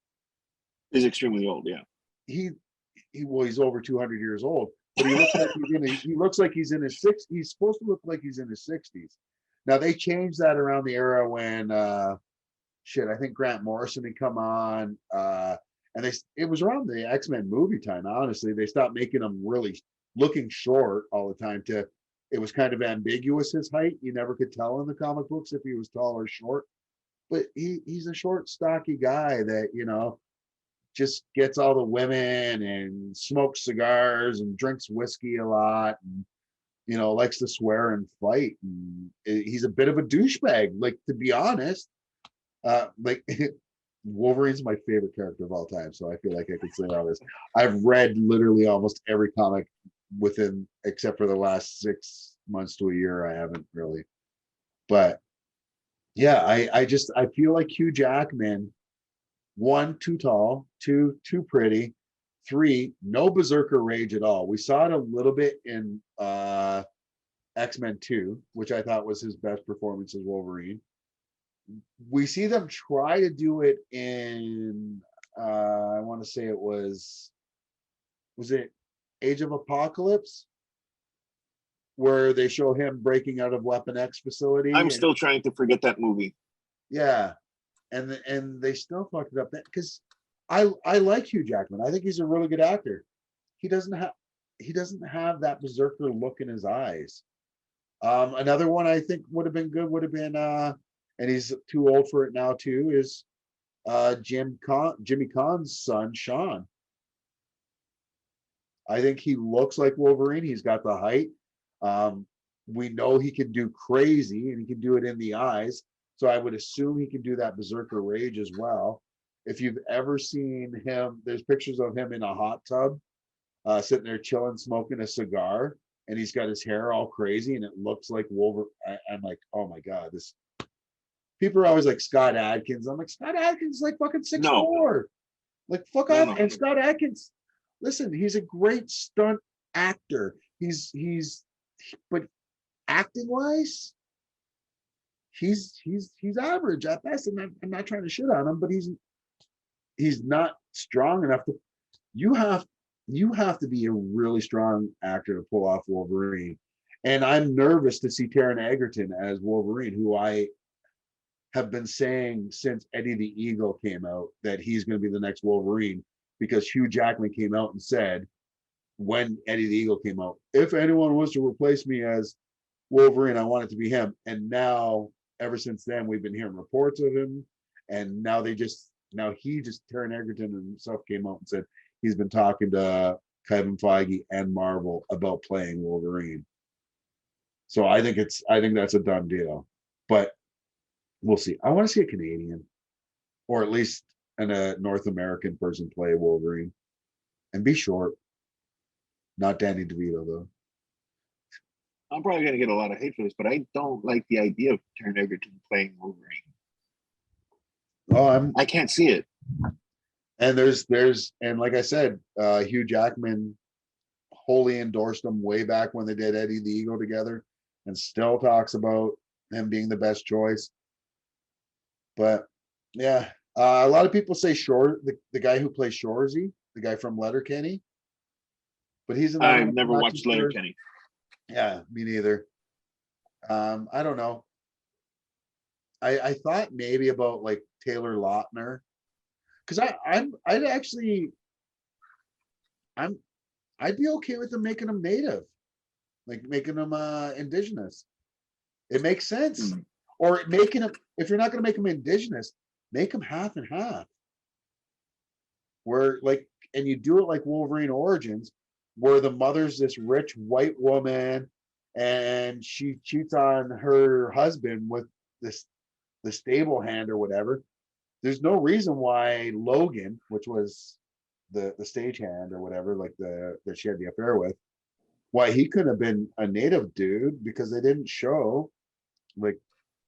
is extremely old. Yeah, he's over 200 years old, but he looks like he's in his 60s. He's supposed to look like he's in his 60s. Now they changed that around the era when I think Grant Morrison had come on, and it was around the X-Men movie time. Honestly, they stopped making him really looking short all the time. It was kind of ambiguous, his height. You never could tell in the comic books if he was tall or short. But he's a short, stocky guy that, just gets all the women and smokes cigars and drinks whiskey a lot and, likes to swear and fight. And he's a bit of a douchebag, like, to be honest. Wolverine's my favorite character of all time, so I feel like I could say all this. I've read literally almost every comic except for the last 6 months to a year. I haven't really. But yeah, I feel like Hugh Jackman, 1, too tall, 2, too pretty, 3, no berserker rage at all. We saw it a little bit in X-Men 2, which I thought was his best performance as Wolverine. We see them try to do it in I want to say it was it Age of Apocalypse, where they show him breaking out of Weapon X facility. I'm still trying to forget that movie. Yeah, and they still fucked it up because I like Hugh Jackman. I think he's a really good actor. He doesn't have that berserker look in his eyes. Another one I think would have been good would have been and he's too old for it now too, is Jimmy Kahn's son, Sean. I think he looks like Wolverine. He's got the height. We know he can do crazy and he can do it in the eyes. So I would assume he can do that berserker rage as well. if you've ever seen him, there's pictures of him in a hot tub, sitting there chilling, smoking a cigar, and he's got his hair all crazy, and it looks like Wolverine. I'm like, oh my god, this. People are always like Scott Adkins. I'm like, Scott Adkins is like fucking 6'4". Like fuck off. And Scott Adkins, listen, he's a great stunt actor. But acting wise, he's average at best. And I'm not trying to shit on him, but he's not strong enough to. You have to be a really strong actor to pull off Wolverine. And I'm nervous to see Taron Egerton as Wolverine, who I have been saying since Eddie the Eagle came out that he's going to be the next Wolverine, because Hugh Jackman came out and said when Eddie the Eagle came out, if anyone was to replace me as Wolverine, I want it to be him. And now, ever since then, we've been hearing reports of him, and now Taron Egerton himself came out and said he's been talking to Kevin Feige and Marvel about playing Wolverine. So I think that's a done deal, but we'll see. I want to see a Canadian, or at least a North American person play Wolverine, and be short. Not Danny DeVito though. I'm probably gonna get a lot of hate for this, but I don't like the idea of Taron Egerton playing Wolverine. Oh, I can't see it. And and like I said, Hugh Jackman wholly endorsed him way back when they did Eddie the Eagle together, and still talks about him being the best choice. But yeah, a lot of people say the guy who plays Shorzy, the guy from Letterkenny, but I've never watched Letterkenny. Yeah, me neither. I don't know. I thought maybe about like Taylor Lautner, because I'd be okay with them making him native, like making him indigenous. It makes sense. Or making him, if you're not going to make him indigenous, make him half and half. Where like, and you do it like Wolverine Origins, where the mother's this rich white woman, and she cheats on her husband with the stable hand or whatever. There's no reason why Logan, which was the stagehand or whatever, like that she had the affair with, why he couldn't have been a native dude, because they didn't show, like,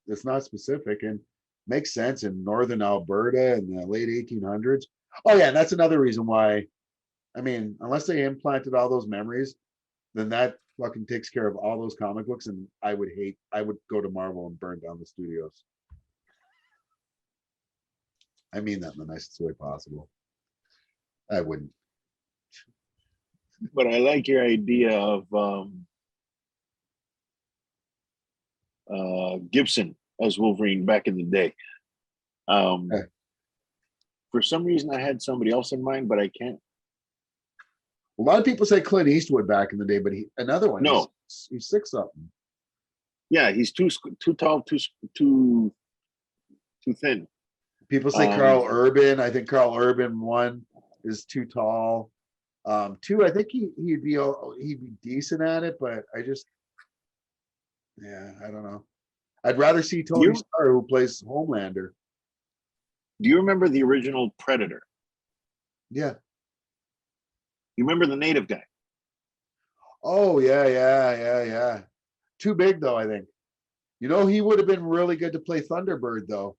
it's not specific, and makes sense in northern Alberta in the late 1800s. Oh yeah, and that's another reason why. I mean, unless they implanted all those memories, then that fucking takes care of all those comic books, and I would go to Marvel and burn down the studios. I mean that in the nicest way possible. I wouldn't. But I like your idea of Gibson as Wolverine back in the day. For some reason, I had somebody else in mind, but I can't. A lot of people say Clint Eastwood back in the day, but another one. No, he's 6'something. Yeah, he's too tall, too thin. People say Carl Urban. I think Carl Urban, 1, is too tall. 2, I think he'd be decent at it, but I don't know. I'd rather see Tony Starr, who plays Homelander. Do you remember the original Predator? Yeah. You remember the native guy? Oh yeah. Too big though, I think. You know, he would have been really good to play Thunderbird though.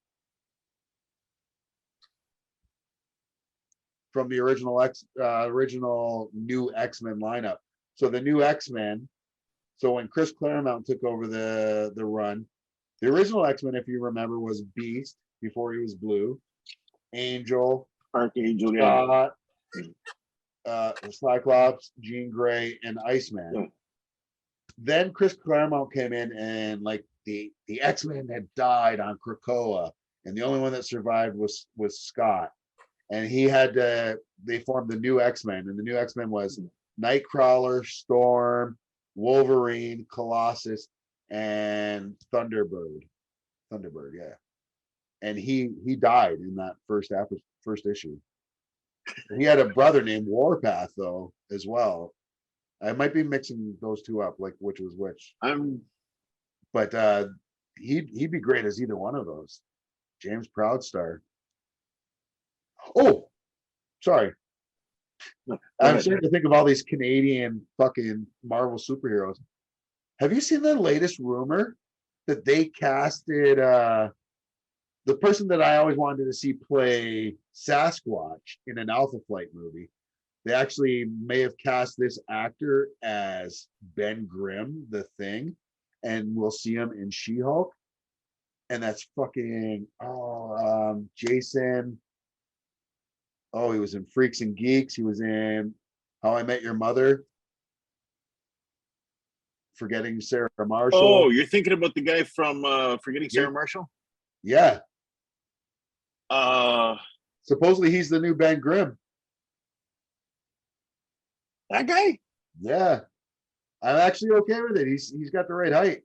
From the original new X-Men lineup. So the new X-Men. So when Chris Claremont took over the run, the original X-Men, if you remember, was Beast before he was blue, Angel, Archangel, Cyclops, Jean Grey, and Iceman. Yeah. Then Chris Claremont came in, and like the X-Men had died on Krakoa, and the only one that survived was Scott. And they formed the new X-Men, and the new X-Men was Nightcrawler, Storm, Wolverine, Colossus, and Thunderbird. Yeah. And he died in that first issue. He had a brother named Warpath though as well. I might be mixing those two up, like which was which. But he'd be great as either one of those. James Proudstar. Oh, sorry. No, go I'm ahead. starting to think of all these Canadian fucking Marvel superheroes. Have you seen the latest rumor that they casted the person that I always wanted to see play Sasquatch in an Alpha Flight movie? They actually may have cast this actor as Ben Grimm, the Thing, and we'll see him in She-Hulk. And that's fucking Jason. Oh, he was in Freaks and Geeks. He was in How I Met Your Mother. Forgetting Sarah Marshall. Oh, you're thinking about the guy from Forgetting Yeah. Sarah Marshall? Yeah. Uh, Supposedly he's the new Ben Grimm. that guy? Yeah. I'm actually okay with it. He's got the right height,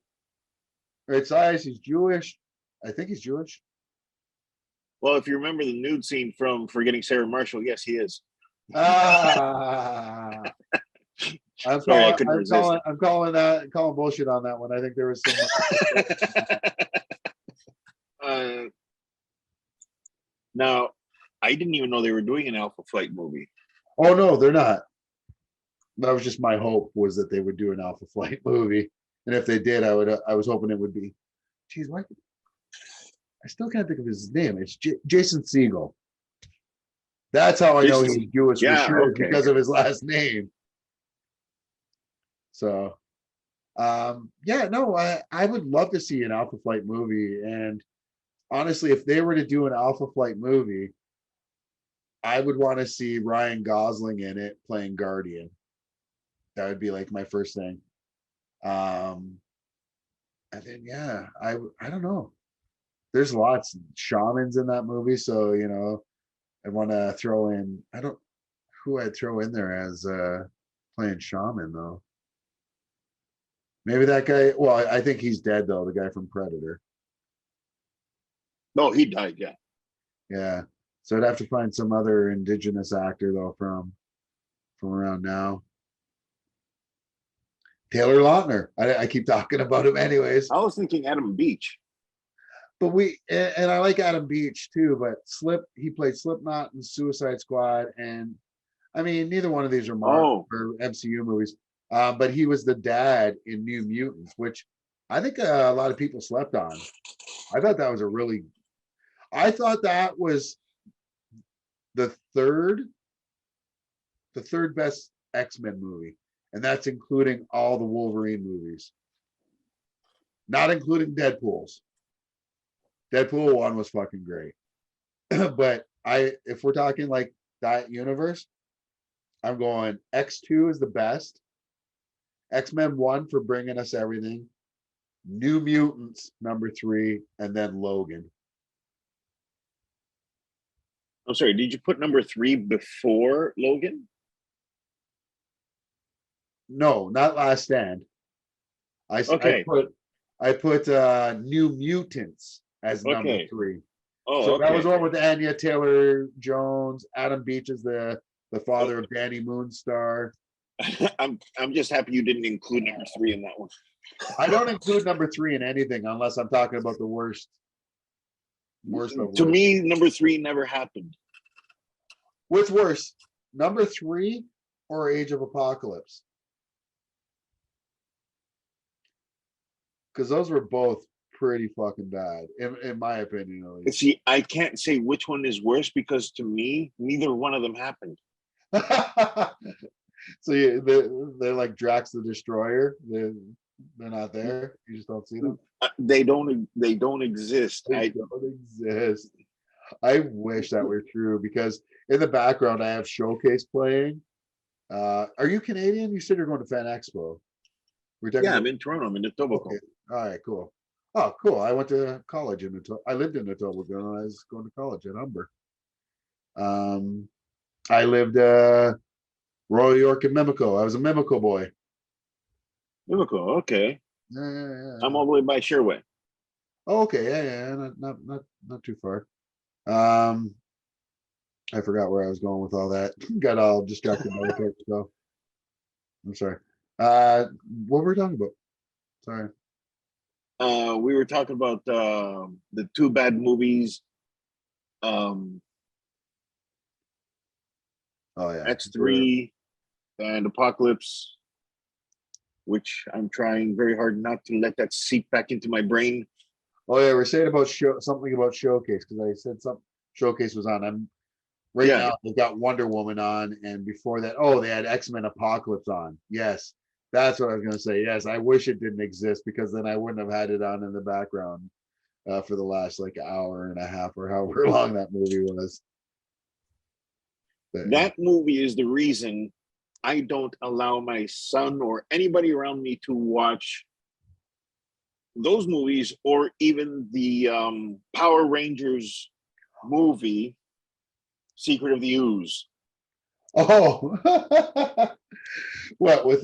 right size. He's Jewish. I think he's Jewish. Well, if you remember the nude scene from Forgetting Sarah Marshall, yes, he is. Ah. I'm Sorry, I calling. couldn't resist. I'm calling bullshit on that one. I think there was some. Now, I didn't even know they were doing an Alpha Flight movie. Oh no, they're not. That was just my hope, was that they would do an Alpha Flight movie, and if they did, I was hoping it would be. Geez, why? I still can't think of his name. It's Jason Segel. That's how I know he's Jewish for sure, because of his last name. So, yeah, no, I would love to see an Alpha Flight movie. And honestly, if they were to do an Alpha Flight movie, I would want to see Ryan Gosling in it playing Guardian. That would be like my first thing. And then yeah, I don't know. There's lots of shamans in that movie, so you know, I want to throw in. I don't who I'd throw in there as playing shaman though. Maybe that guy. Well, I think he's dead though. The guy from Predator. No, he died. Yeah. Yeah. So I'd have to find some other indigenous actor though from around now. Taylor Lautner. I keep talking about him anyways. I was thinking Adam Beach. But and I like Adam Beach too, but he played Slipknot and Suicide Squad, and I mean neither one of these are Marvel or MCU movies. But he was the dad in New Mutants, which I think a lot of people slept on. I thought that was the third best X-Men movie, and that's including all the Wolverine movies, not including Deadpool's. Deadpool 1 was fucking great. But if we're talking like that universe, I'm going X2 is the best. X-Men 1 for bringing us everything. New Mutants number 3, and then Logan. I'm sorry, did you put number 3 before Logan? No, not Last Stand. I put New Mutants as number 3. Oh, so that was one with Anya Taylor-Jones. Adam Beach is the father of Danny Moonstar. I'm just happy you didn't include number 3 in that one. I don't include number 3 in anything unless I'm talking about the worst. To me, number 3 never happened. What's worse, number 3 or Age of Apocalypse? Because those were both pretty fucking bad, in my opinion, at least. See, I can't say which one is worse because to me, neither one of them happened. So they're like Drax the Destroyer. They're not there. You just don't see them. They don't exist. They don't exist. I wish that were true, because in the background I have Showcase playing. Are you Canadian? You said you're going to Fan Expo. Yeah, I'm in Toronto. I'm in Etobicoke. Okay. All right, cool. Oh, cool. I went to college in Etobicoke. I lived in Etobicoke when I was going to college at Humber. I lived Royal York and Mimico. I was a Mimico boy. Mimico, okay. Yeah. I'm all the way by Sherway. Oh, okay, yeah. Not too far. I forgot where I was going with all that. Got all distracted by the Coke stuff. I'm sorry. What were we talking about? Sorry. We were talking about the 2 bad movies. Oh yeah. X3 and Apocalypse, which I'm trying very hard not to let that seep back into my brain. Oh yeah, we're saying about something about Showcase because I said some Showcase was on. I'm right Yeah. now. They've got Wonder Woman on, and before that, oh, they had X-Men Apocalypse on. Yes, that's what I was gonna say. Yes, I wish it didn't exist because then I wouldn't have had it on in the background for the last like hour and a half or however long that movie was. But, That movie is the reason I don't allow my son or anybody around me to watch those movies or even the Power Rangers movie, Secret of the Ooze. oh, what with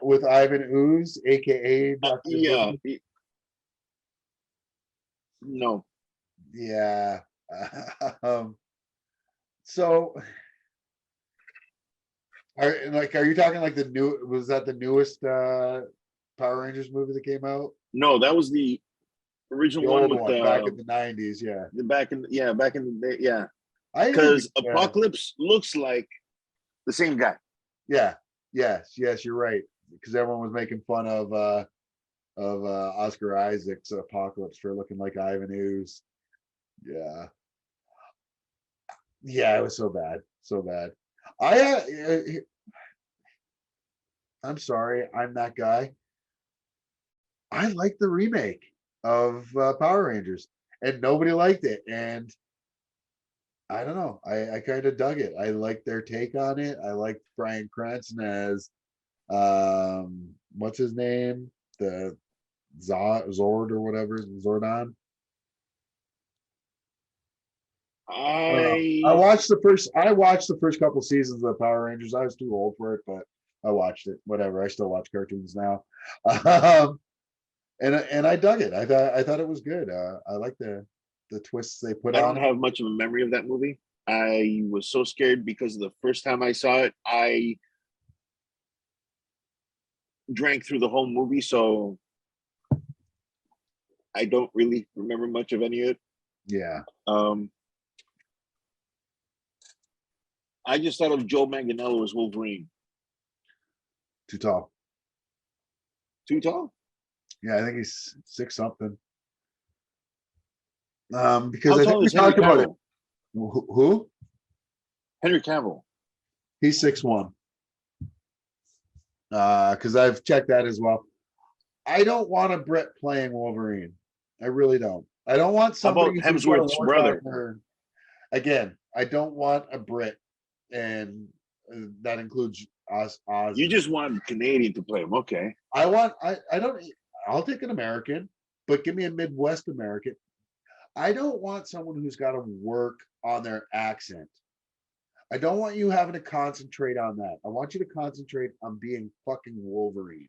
with Ivan Ooze, aka Dr. Yeah. Boogie? No. Yeah. um, so are you talking like the new, was that the newest Power Rangers movie that came out? No, that was the original The one old with one back in the 90s, yeah. back in the day, yeah. I even Because Apocalypse looks like the same guy. yeah, yes, you're right. Because everyone was making fun of Oscar Isaac's Apocalypse for looking like Ivan Ooze. Yeah. Yeah, it was so bad. So bad. I'm sorry, I'm that guy. I like the remake of Power Rangers, and nobody liked it. And I don't know, I kind of dug it. I liked their take on it. I liked Bryan Cranston as what's his name? The Zord or whatever, Zordon. I don't know. I watched the first couple seasons of Power Rangers. I was too old for it, but I watched it. Whatever. I still watch cartoons now. And I dug it. I thought it was good. I like the twists they put I on don't it. have much of a memory of that movie. I was so scared because the first time I saw it, I drank through the whole movie, so I don't really remember much of any of it. Yeah. I just thought of Joe Manganiello as Wolverine. Too tall. Too tall? Yeah, I think he's 6 something. Because How I think tall we is Henry talked about it. Cavill? Who? Henry Cavill. He's 6'1". Because I've checked that as well. I don't want a Brit playing Wolverine. I really don't. I don't want How about somebody who's going to Hemsworth's work on brother? their. Again, I don't want a Brit, and that includes us. You just want a Canadian to play him, okay? I want. I don't. I'll take an American, but give me a Midwest American. I don't want someone who's got to work on their accent. I don't want you having to concentrate on that. I want you to concentrate on being fucking Wolverine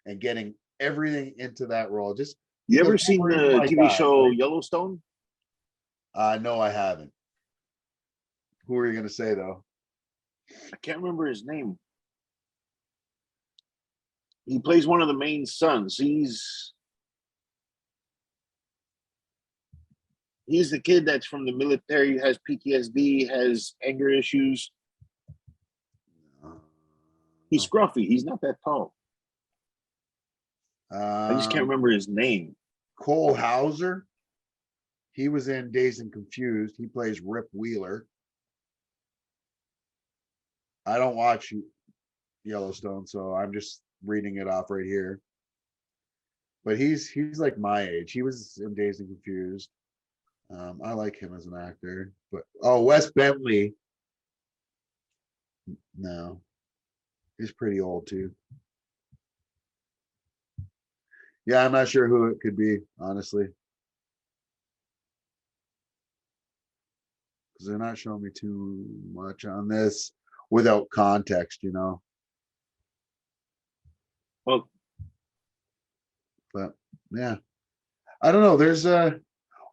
and getting everything into that role. Just You because ever seen Wolverine's the my TV guy, show right? Yellowstone? No, I haven't. Who are you going to say though? I can't remember his name. He plays one of the main sons. He's the kid that's from the military, has PTSD, has anger issues. He's scruffy. He's not that tall. I just can't remember his name. Cole Hauser. He was in Dazed and Confused. He plays Rip Wheeler. I don't watch Yellowstone, so I'm just reading it off right here. But he's like my age. He was in Dazed and Confused. I like him as an actor. But Wes Bentley. No, he's pretty old too. Yeah, I'm not sure who it could be, honestly. Because they're not showing me too much on this without context, you know. Well, but yeah, I don't know. There's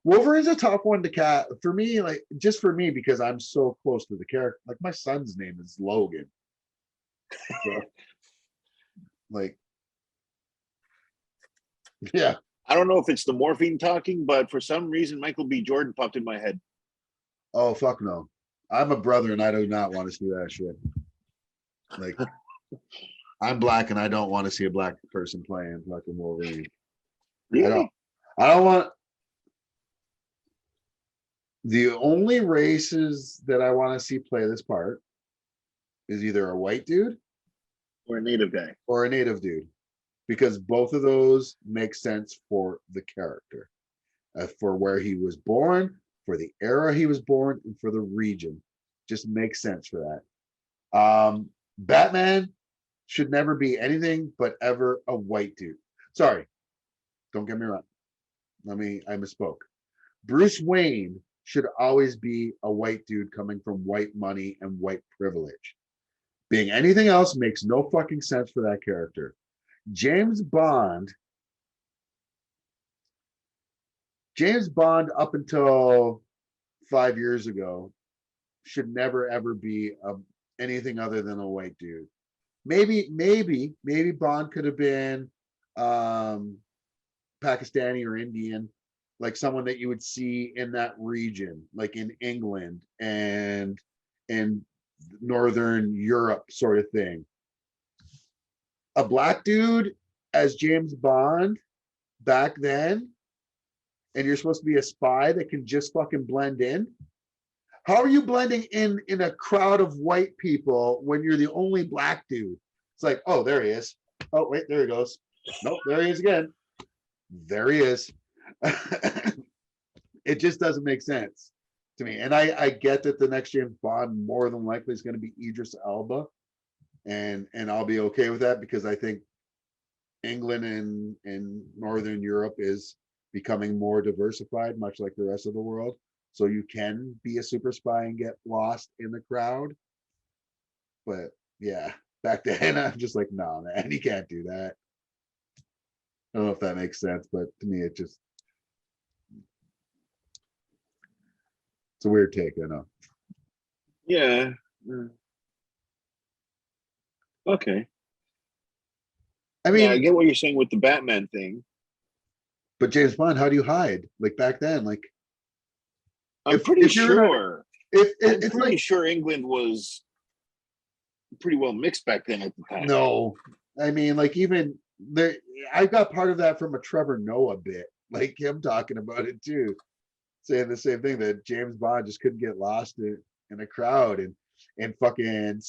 Wolverine's a tough one to cat for me, like just for me because I'm so close to the character. Like my son's name is Logan. So, like, yeah. I don't know if it's the morphine talking, but for some reason Michael B. Jordan popped in my head. Oh fuck no. I'm a brother and I do not want to see that shit. Like, I'm black and I don't want to see a black person playing fucking Wolverine. Really? I don't want. The only races that I want to see play this part is either a white dude Or a native guy. or a native dude, because both of those make sense for the character, for where he was born, for the era he was born, and for the region. Just makes sense for that. Batman should never be anything but ever a white dude. Sorry, don't get me wrong. I misspoke. Bruce Wayne should always be a white dude coming from white money and white privilege. Being anything else makes no fucking sense for that character. James Bond up until 5 years ago should never ever be anything other than a white dude. Maybe Bond could have been Pakistani or Indian, like someone that you would see in that region, like in England and Northern Europe sort of thing. A black dude as James Bond back then, and you're supposed to be a spy that can just fucking blend in. How are you blending in a crowd of white people when you're the only black dude? It's like, oh, there he is. Oh, wait, there he goes. Nope, there he is again. There he is. It just doesn't make sense to me. And I get that the next James Bond more than likely is going to be Idris Elba. And I'll be okay with that, because I think England and Northern Europe is becoming more diversified, much like the rest of the world. So you can be a super spy and get lost in the crowd. But yeah, back then I'm just like, no, man, you can't do that. I don't know if that makes sense, but to me, it's a weird take, I know. Yeah. Okay. I mean, yeah, I get what you're saying with the Batman thing. But James Bond, how do you hide? Like back then, like I'm pretty sure England was pretty well mixed back then at the time. No, I mean, like even there, I got part of that from a Trevor Noah bit, like him talking about it too, saying the same thing, that James Bond just couldn't get lost in a crowd, and fucking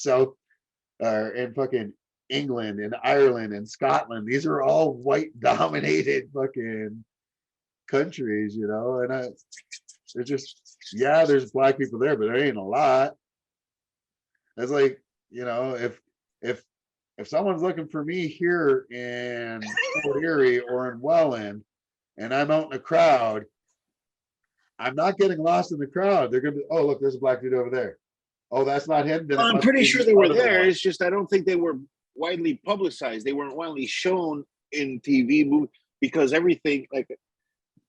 fucking England and Ireland and Scotland. These are all white dominated fucking countries, you know, and it's just, yeah, there's black people there, but there ain't a lot. It's like, you know, if someone's looking for me here in Fort Erie or in Welland, and I'm out in a crowd, I'm not getting lost in the crowd. They're gonna be, oh, look, there's a black dude over there. Oh, that's not him. Then I'm pretty sure they were there. It's just I don't think they were widely publicized. They weren't widely shown in TV movies, because everything, like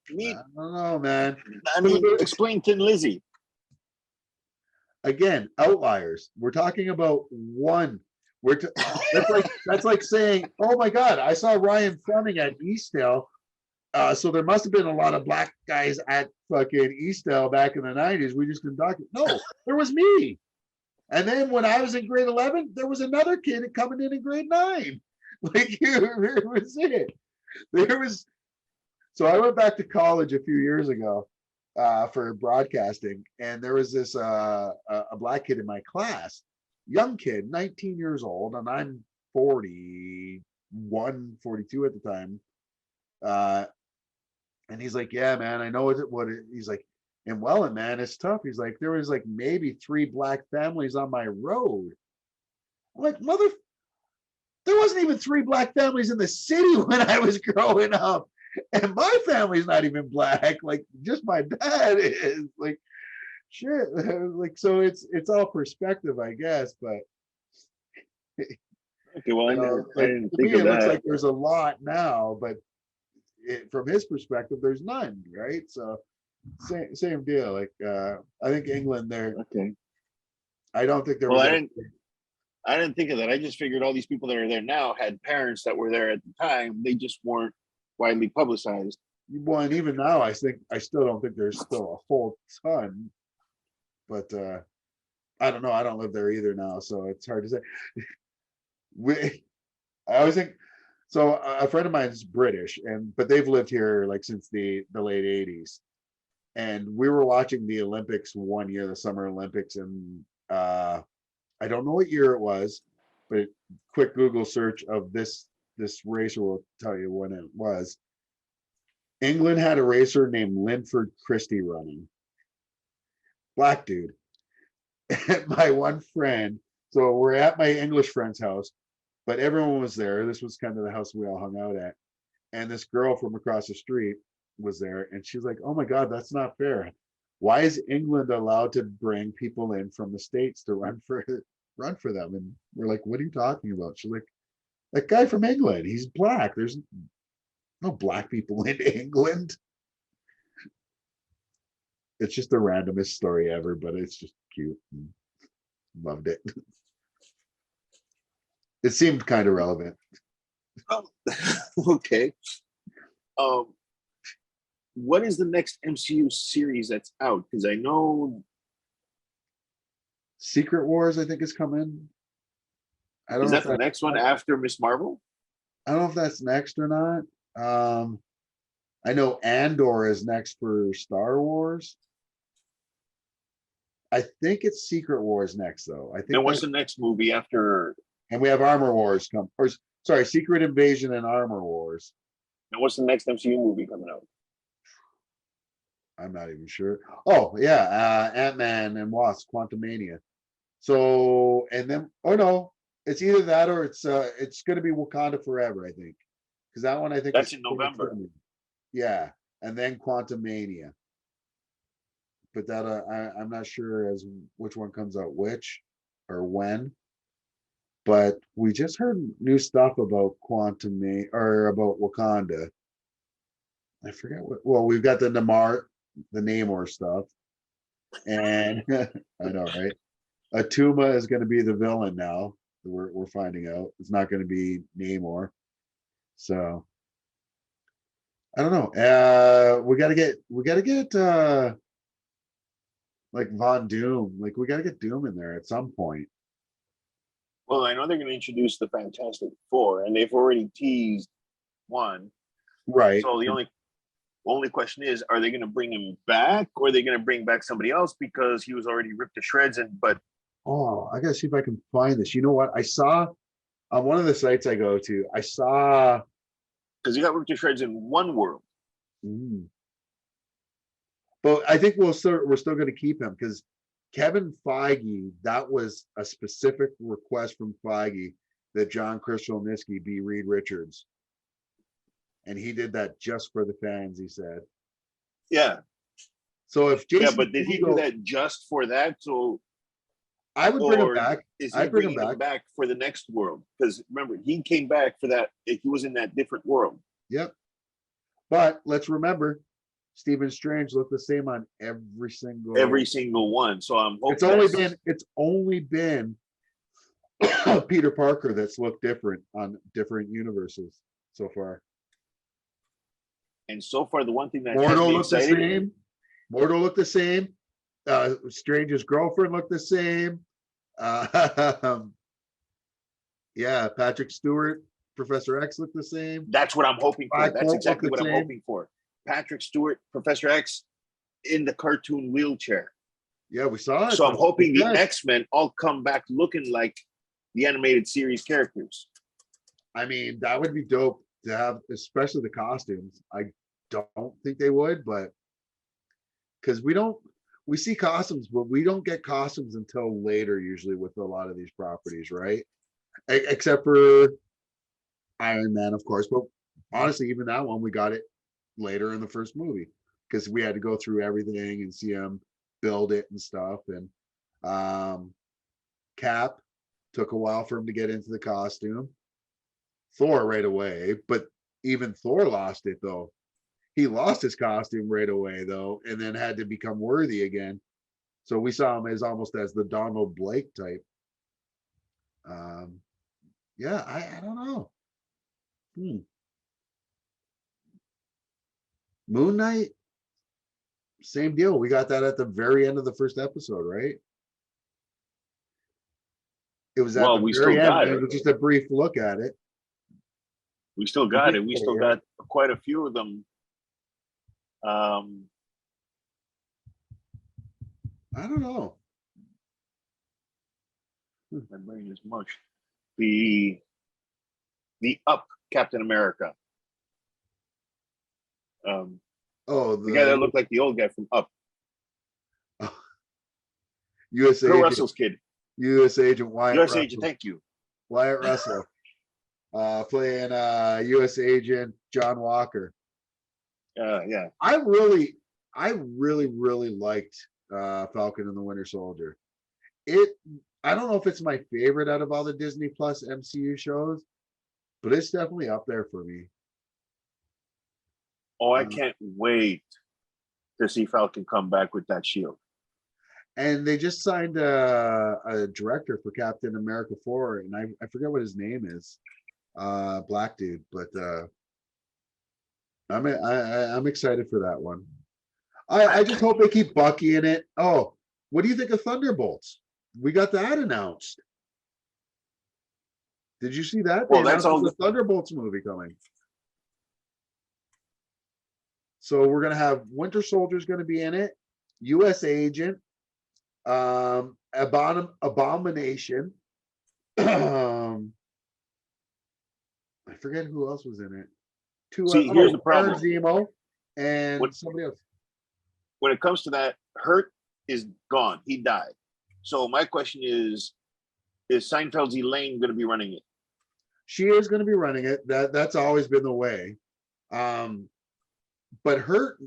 me. I don't know, man. I mean, explain Tin Lizzy. Again, outliers. We're talking about one. That's like saying, oh my God, I saw Ryan Fleming at Eastdale. So there must have been a lot of black guys at fucking Eastdale back in the 90s. We just didn't talk. No, there was me. And then when I was in grade 11, there was another kid coming in grade 9. Like, here was it. There was. So I went back to college a few years ago for broadcasting, and there was this a black kid in my class, young kid, 19 years old, and I'm 41, 42 at the time. And he's like, yeah, man, I know he's like, in Welland, man, it's tough. He's like, there was like maybe 3 black families on my road. I'm like, there wasn't even 3 black families in the city when I was growing up. And my family's not even black. Like, just my dad is. Like, shit. Like, so it's all perspective, I guess. But okay, well, you know, I didn't think of that. It looks like there's a lot now, but from his perspective, there's none, right? So same deal. Like, I think England there. Okay. I don't think there was. I didn't think of that. I just figured all these people that are there now had parents that were there at the time. They just weren't widely publicized. Well, and even now, I still don't think there's still a whole ton. But I don't know. I don't live there either now, so it's hard to say. We, I always think so. A friend of mine is British, but they've lived here like since the late '80s. And we were watching the Olympics one year, the Summer Olympics, and I don't know what year it was, but quick Google search of this racer will tell you when it was. England had a racer named Linford Christie running, black dude. And my one friend, so we're at my English friend's house, but everyone was there. This was kind of the house we all hung out at. And this girl from across the street was there, and she's like, "Oh my God, that's not fair. Why is England allowed to bring people in from the States to run for them?" And we're like, "What are you talking about?" She's like, "That guy from England, he's black. There's no black people in England." It's just the randomest story ever, but it's just cute. Loved it. It seemed kind of relevant. Oh, okay. Um, what is the next MCU series that's out? Because I know Secret Wars, I think, is coming. I don't is know that the next one after Miss Marvel? I don't know if that's next or not. I know Andor is next for Star Wars. I think it's Secret Wars next, though. I think. Then what's the next movie after? And we have Armor Wars come, or sorry, Secret Invasion and Armor Wars. And what's the next MCU movie coming out? I'm not even sure. Oh yeah, Ant-Man and Wasp: Quantumania. So and then no, it's either that or it's going to be Wakanda Forever, I think, because that one I think That's is in November. Yeah, and then Quantumania. But that I'm not sure as which one comes out which or when. But we just heard new stuff about or about Wakanda. I forget what. Well, we've got the Namor stuff, and I know, right? Atuma is going to be the villain now. We're finding out it's not going to be Namor. So I don't know. We got to get like Von Doom. Like we got to get Doom in there at some point. Well, I know they're going to introduce the Fantastic Four, and they've already teased one. Right. So the only question is, are they going to bring him back, or are they going to bring back somebody else because he was already ripped to shreds? But I gotta see if I can find this. You know what? I saw on one of the sites I go to. I saw because he got ripped to shreds in one world. But I think we're still going to keep him because Kevin Feige, that was a specific request from Feige that John Krasinski be Reed Richards. And he did that just for the fans, he said. Yeah. So if Jason but did he do that just for that? So I would bring him back. Is he bringing him back for the next world? Because remember, he came back for that. He was in that different world. Yep. But let's remember, Stephen Strange looked the same on every single one. So I'm hoping it's only been Peter Parker that's looked different on different universes so far. And so far, the one thing that Mordo looked the same. Mordo looked the same. Strange's girlfriend looked the same. Yeah, Patrick Stewart, Professor X looked the same. That's what I'm hoping for. That's exactly what I'm hoping for. Patrick Stewart, Professor X, in the cartoon wheelchair. Yeah, we saw it. So I'm hoping the X-Men all come back looking like the animated series characters. I mean, that would be dope to have, especially the costumes. I don't think they would, but because we see costumes, but we don't get costumes until later, usually with a lot of these properties, right? Except for Iron Man, of course. But honestly, even that one, we got it later in the first movie because we had to go through everything and see him build it and stuff. And Cap took a while for him to get into the costume. Thor right away, but even Thor lost it though. He lost his costume right away though, and then had to become worthy again. So we saw him as almost as the Donald Blake type. Yeah, I don't know. Moon Knight, same deal. We got that at the very end of the first episode, right? It was at Well, the we very still end. got It it. was just a brief look at it. We still got it. We still got quite a few of them. I don't know. My brain is mush. The Up Captain America. Oh, the guy that looked like the old guy from Up. U.S. Kurt agent, Russell's kid. U.S. agent Wyatt U.S. Russell. agent, thank you. Wyatt Russell, playing U.S. agent John Walker. Yeah. I really liked Falcon and the Winter Soldier. I don't know if it's my favorite out of all the Disney Plus MCU shows, but it's definitely up there for me. Oh, I can't wait to see Falcon come back with that shield. And they just signed a director for Captain America 4, and I forget what his name is, black dude, but I'm excited for that one. I just hope they keep Bucky in it. Oh, what do you think of Thunderbolts? We got that announced. Did you see that? Well, that's all the Thunderbolts movie coming. So we're gonna have Winter Soldier's gonna be in it, U.S. Agent, Abomination. I forget who else was in it. Here's the problem. Zemo and somebody else. When it comes to that, Hurt is gone. He died. So my question is Seinfeld's Elaine going to be running it? She is going to be running it. That's always been the way. But Hurt,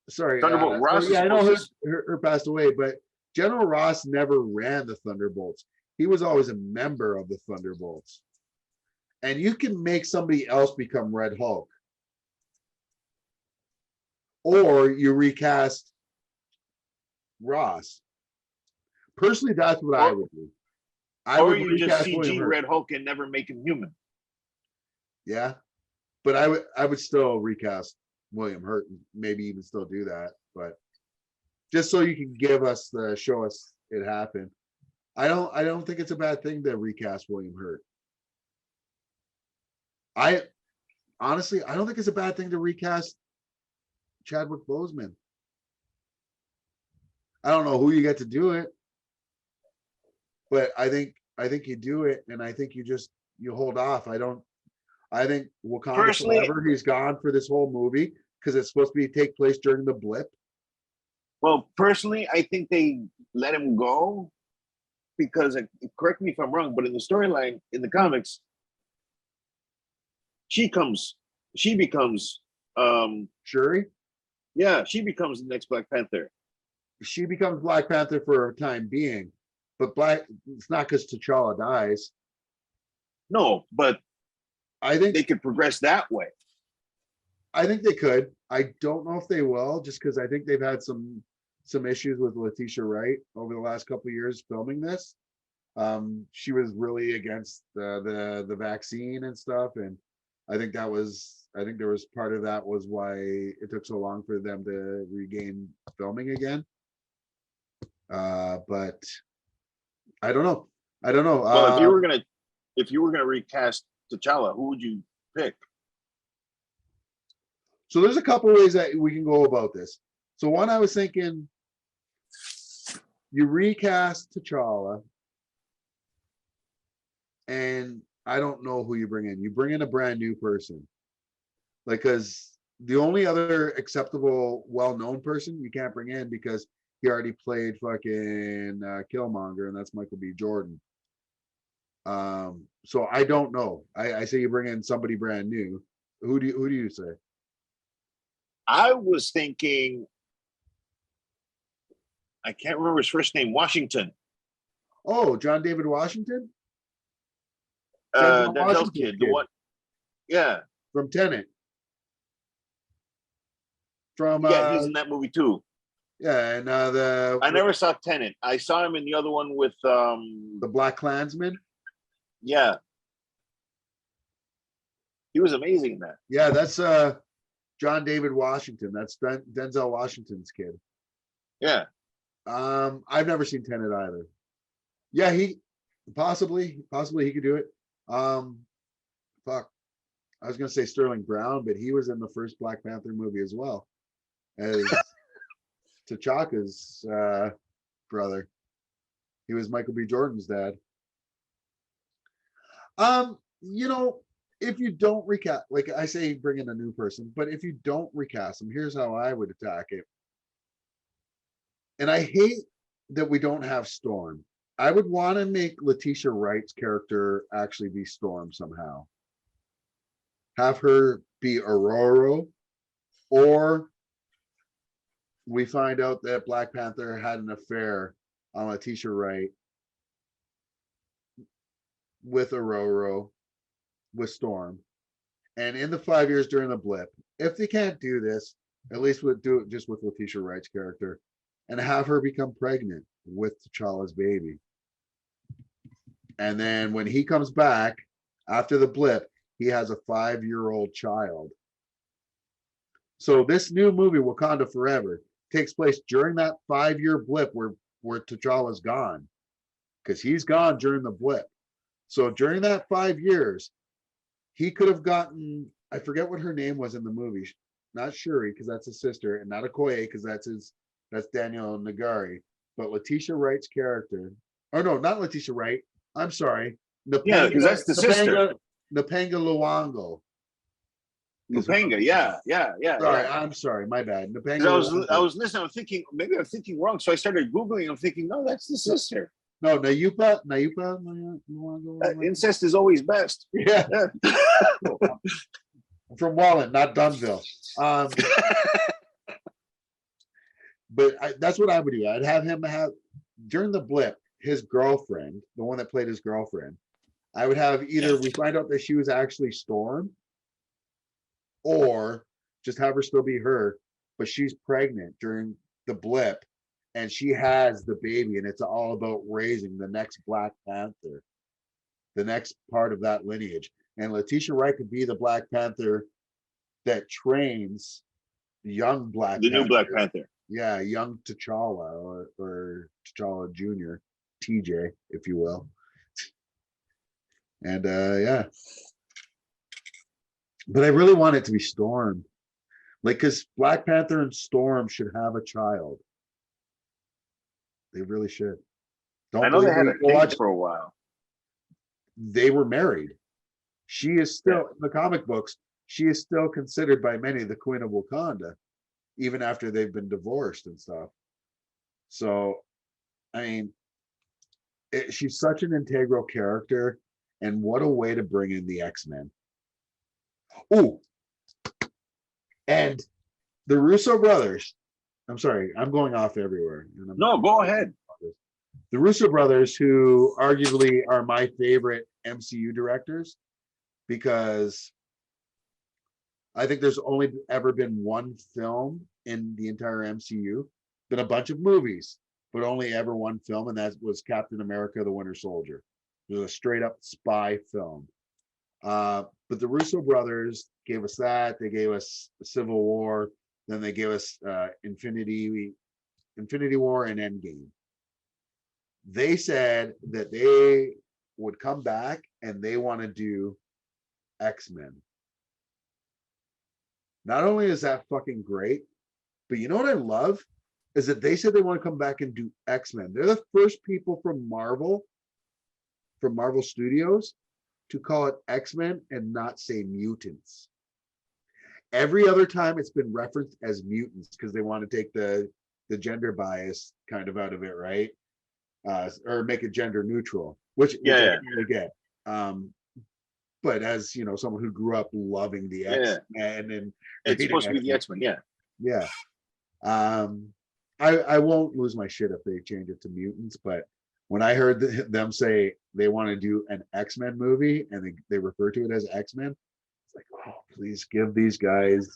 sorry, Thunderbolt Ross. I know her passed away, but General Ross never ran the Thunderbolts. He was always a member of the Thunderbolts. And you can make somebody else become Red Hulk. Or you recast Ross. Personally, that's what I would do. Or you just CG Red Hulk and never make him human. Yeah. But I would still recast William Hurt and maybe even still do that. But just so you can show us it happened. I don't think it's a bad thing to recast William Hurt. Honestly, I don't think it's a bad thing to recast Chadwick Boseman. I don't know who you get to do it, but I think you do it, and I think you hold off. I think Wakanda Forever, he's gone for this whole movie because it's supposed to take place during the blip. Well, personally, I think they let him go because, correct me if I'm wrong, but in the storyline in the comics, she becomes Shuri. Yeah, she becomes the next Black Panther. She becomes Black Panther for a time being, but it's not because T'Challa dies. No, but I think they could progress that way. I think they could. I don't know if they will, just because I think they've had some issues with Letitia Wright over the last couple of years filming this. She was really against the vaccine and stuff, and I think there was part of that was why it took so long for them to regain filming again. But I don't know. Well, if you were gonna recast T'Challa, who would you pick? So there's a couple ways that we can go about this. So one, I was thinking you recast T'Challa, and I don't know who you bring in. You bring in a brand new person. Like, because the only other acceptable, well-known person you can't bring in because he already played fucking Killmonger, and that's Michael B. Jordan. So I don't know. I say you bring in somebody brand new. Who do you say? I was thinking, I can't remember his first name. Washington. Oh, John David Washington. Denzel's kid. The one. Yeah. From Tenet. He's in that movie too. Yeah, and I never saw Tenet. I saw him in the other one with the Black Klansman. Yeah, he was amazing in that. Yeah, that's John David Washington. That's Denzel Washington's kid. Yeah. I've never seen Tenet either. Yeah, Possibly he could do it. Fuck. I was gonna say Sterling Brown, but he was in the first Black Panther movie as well as T'Chaka's brother. He was Michael B. Jordan's dad. You know, if you don't recast, like I say, bring in a new person, but if you don't recast them, here's how I would attack it. And I hate that we don't have Storm. I would want to make Letitia Wright's character actually be Storm somehow. Have her be Aurora, or we find out that Black Panther had an affair on Letitia Wright with Aurora, with Storm. And in the 5 years during the blip, if they can't do this, at least we'll do it just with Letitia Wright's character and have her become pregnant with T'Challa's baby. And then when he comes back after the blip, he has a 5-year-old child. So this new movie, Wakanda Forever, takes place during that 5-year blip where T'Challa's gone, because he's gone during the blip. So during that 5 years, he could have gotten, I forget what her name was in the movie, not Shuri, because that's his sister, and not Okoye, because that's Daniel Nagari, but Letitia Wright's character. Oh no, not Letitia Wright. I'm sorry. Yeah, because that's the sister. Napanga Luongo. Topanga, yeah. Sorry, I'm sorry, my bad. I was listening. I'm thinking maybe I'm thinking wrong, so I started googling. I'm thinking, no, that's the sister. No, Nayupa. Incest is always best. Yeah. From Wallen, not Dunville. But that's what I would do. I'd have him have during the blip his girlfriend, the one that played his girlfriend. I would have either we find out that she was actually Storm, or just have her still be her, but she's pregnant during the blip and she has the baby, and it's all about raising the next Black Panther, the next part of that lineage. And Letitia Wright could be the Black Panther that trains the young Black Panther. New Black Panther. Yeah, young T'Challa or T'Challa Jr., TJ, if you will. And yeah. But I really want it to be Storm. Like, because Black Panther and Storm should have a child. They really should. I know they had a thing for a while. They were married. She is still, in the comic books, she is still considered by many the Queen of Wakanda, even after they've been divorced and stuff. So, I mean, she's such an integral character, and what a way to bring in the X-Men. Oh, and the Russo brothers. I'm sorry, I'm going off everywhere. No, go ahead. The Russo brothers, who arguably are my favorite MCU directors, because I think there's only ever been one film in the entire MCU, been a bunch of movies, but only ever one film, and that was Captain America: The Winter Soldier. It was a straight up spy film. But the Russo brothers gave us that. They gave us Civil War. Then they gave us Infinity War and Endgame. They said that they would come back and they want to do X-Men. Not only is that fucking great, but you know what I love is that they said they want to come back and do X-Men. They're the first people from Marvel Studios, to call it X-Men and not say mutants. Every other time it's been referenced as mutants because they want to take the gender bias kind of out of it, right? Or make it gender neutral, which I really get. But as you know, someone who grew up loving the X-Men, and it's supposed to be the X-Men, yeah. I won't lose my shit if they change it to mutants, but when I heard them say they want to do an X-Men movie and they refer to it as X-Men, it's like, oh, please give these guys,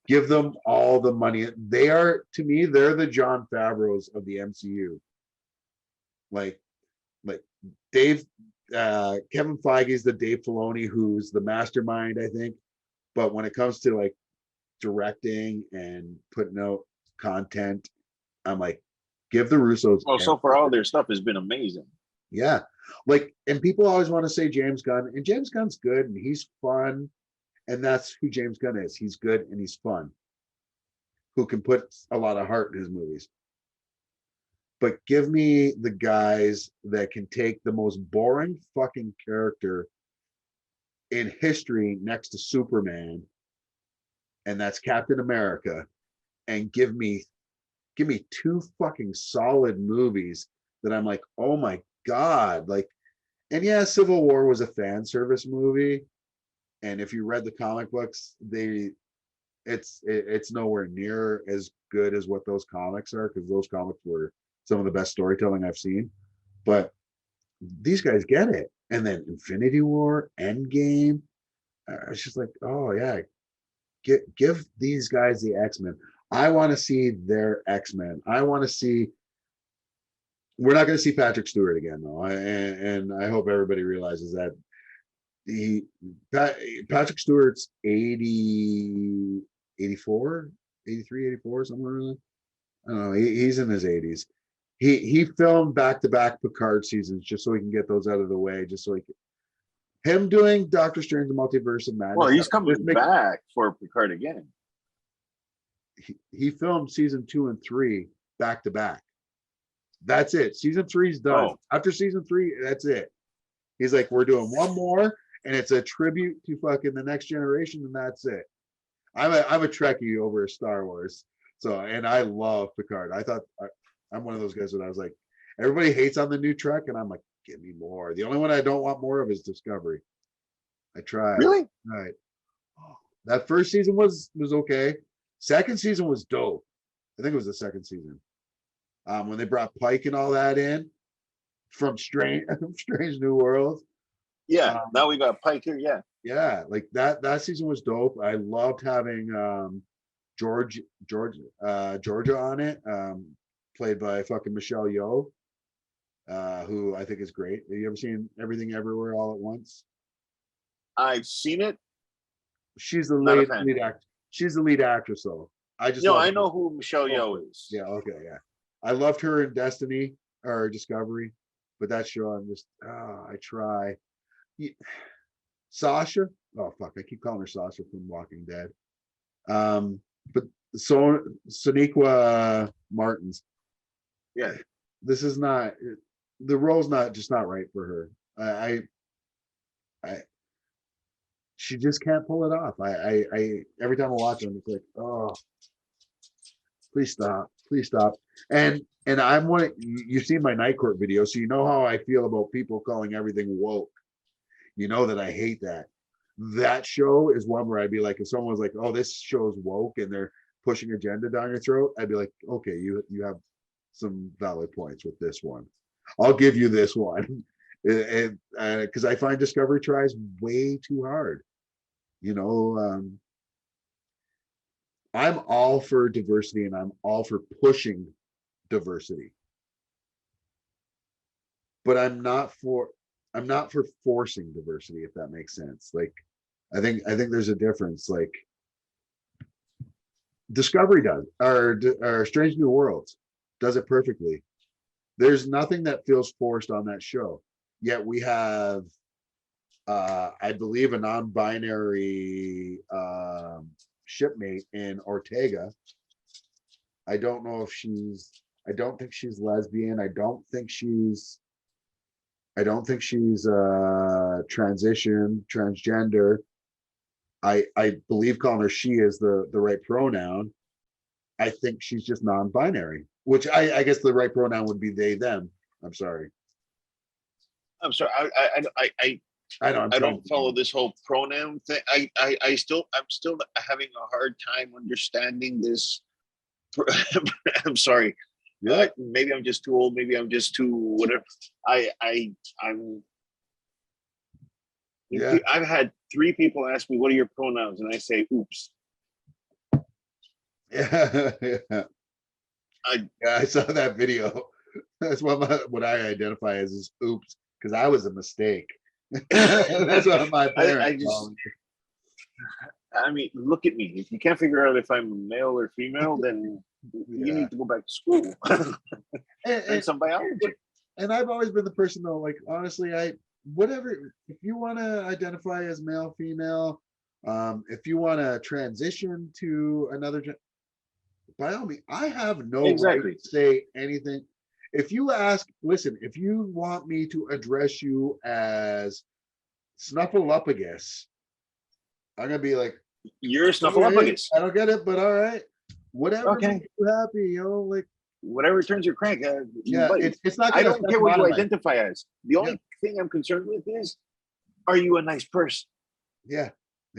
give them all the money. They are, to me, they're the Jon Favreau's of the MCU. Like Dave, Kevin Feige is the Dave Filoni, who's the mastermind, I think. But when it comes to like directing and putting out content, I'm like, give the Russos. Well, so far all their stuff has been amazing. Yeah, Like, and people always want to say James Gunn, and James Gunn's good and he's fun, and that's who James Gunn is. He's good and he's fun, who can put a lot of heart in his movies. But give me the guys that can take the most boring fucking character in history next to Superman, and that's Captain America, and give me two fucking solid movies that I'm like, oh my God. Like, and yeah, Civil War was a fan service movie. And if you read the comic books, it's nowhere near as good as what those comics are, because those comics were some of the best storytelling I've seen. But these guys get it. And then Infinity War, Endgame, it's just like, oh yeah, give these guys the X-Men. I want to see their X-Men. I want to see. We're not going to see Patrick Stewart again, though, and I hope everybody realizes that Patrick Stewart's 80, 84, 83, 84, somewhere around. I don't know. He's in his 80s. He filmed back-to-back Picard seasons just so he can get those out of the way, just so he can. Him doing Doctor Strange: The Multiverse of Madness. Well, he's coming back for Picard again. He filmed season 2 and 3 back to back. That's it. Season 3's done. Oh. After season 3, that's it. He's like, we're doing one more, and it's a tribute to fucking the next generation, and that's it. I'm a Trekkie over a Star Wars, so, and I love Picard. I'm one of those guys that I was like, everybody hates on the new Trek, and I'm like, give me more. The only one I don't want more of is Discovery. I tried. Really? Right. That first season was okay. Second season was dope. I think it was the second season. When they brought Pike and all that in from Strange New Worlds. Yeah, now we got Pike here. Yeah. Yeah, like that season was dope. I loved having Georgia on it, played by fucking Michelle Yeoh, who I think is great. Have you ever seen Everything Everywhere All at Once? I've seen it. She's the lead actor. She's the lead actress, though. I know who Michelle Yeoh is. Yeah, okay, yeah. I loved her in Destiny or Discovery, but that show I'm just I try. Sasha, oh fuck, I keep calling her Sasha from Walking Dead. But so Sonequa Martins. Yeah, this is not the role's not right for her. I she just can't pull it off. I every time I watch her, I'm just like, oh, please stop. And I'm one. You've seen my Night Court video, so you know how I feel about people calling everything woke. You know that I hate that. That show is one where I'd be like, if someone was like, oh, this show's woke and they're pushing agenda down your throat, I'd be like, okay, you have some valid points with this one. I'll give you this one. And because I find Discovery tries way too hard. You know, I'm all for diversity and I'm all for pushing diversity. But I'm not for forcing diversity, if that makes sense. Like, I think there's a difference. Like, Discovery does, or Strange New Worlds does it perfectly. There's nothing that feels forced on that show. Yet we have, I believe, a non-binary shipmate in Ortega. I don't know if I don't think she's lesbian. I don't think she's transgender. I believe calling her she is the right pronoun. I think she's just non-binary, which I guess the right pronoun would be they, them. I'm sorry. I don't follow this whole pronoun thing. I'm still having a hard time understanding this. I'm sorry. Yeah. Maybe I'm just too old. Maybe I'm just too whatever. Yeah. I've had 3 people ask me, "What are your pronouns?" And I say, "Oops." Yeah. I saw that video. That's what I identify as is oops, because I was a mistake. That's what my parents I mean, look at me. If you can't figure out if I'm male or female, then you need to go back to school and some biology. and I've always been the person though, like honestly, whatever, if you want to identify as male, female, if you want to transition to another, by all means, I have no right Exactly. to say anything. If you ask, listen, if you want me to address you as Snuffleupagus, I'm gonna be like, You're a all right, snuffleupagus. I don't get it, but all right, whatever Okay. makes you happy, like, Whatever turns your crank. yeah, But it's not I gonna don't affect care what my you life. identify as. The Yeah, only thing I'm concerned with is, are you a nice person? yeah,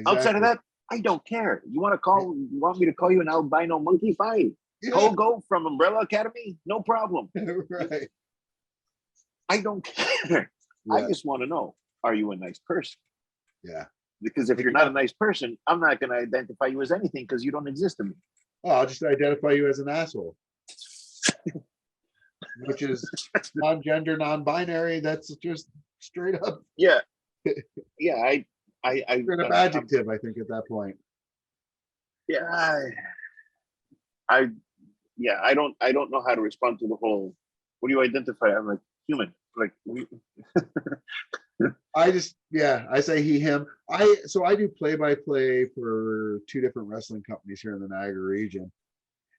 Outside of exactly. that, I don't care. You want me to call you an albino monkey? Fine. Yeah, Pogo from Umbrella Academy? No problem. right. I don't care. I Yeah, just want to know, are you a nice person? yeah, Because if you're not a exactly. nice person, I'm not going to identify you as anything because you don't exist to me. Oh, I'll just identify you as an asshole, which is non-gender, non-binary. That's just straight up, Yeah, yeah. straight up adjective, I think, at that point. Yeah, I, yeah. I don't know how to respond to the whole. What do you identify? I'm like human. Like, I just, yeah, I say he, him. So I do play-by-play for two different wrestling companies here in the Niagara region.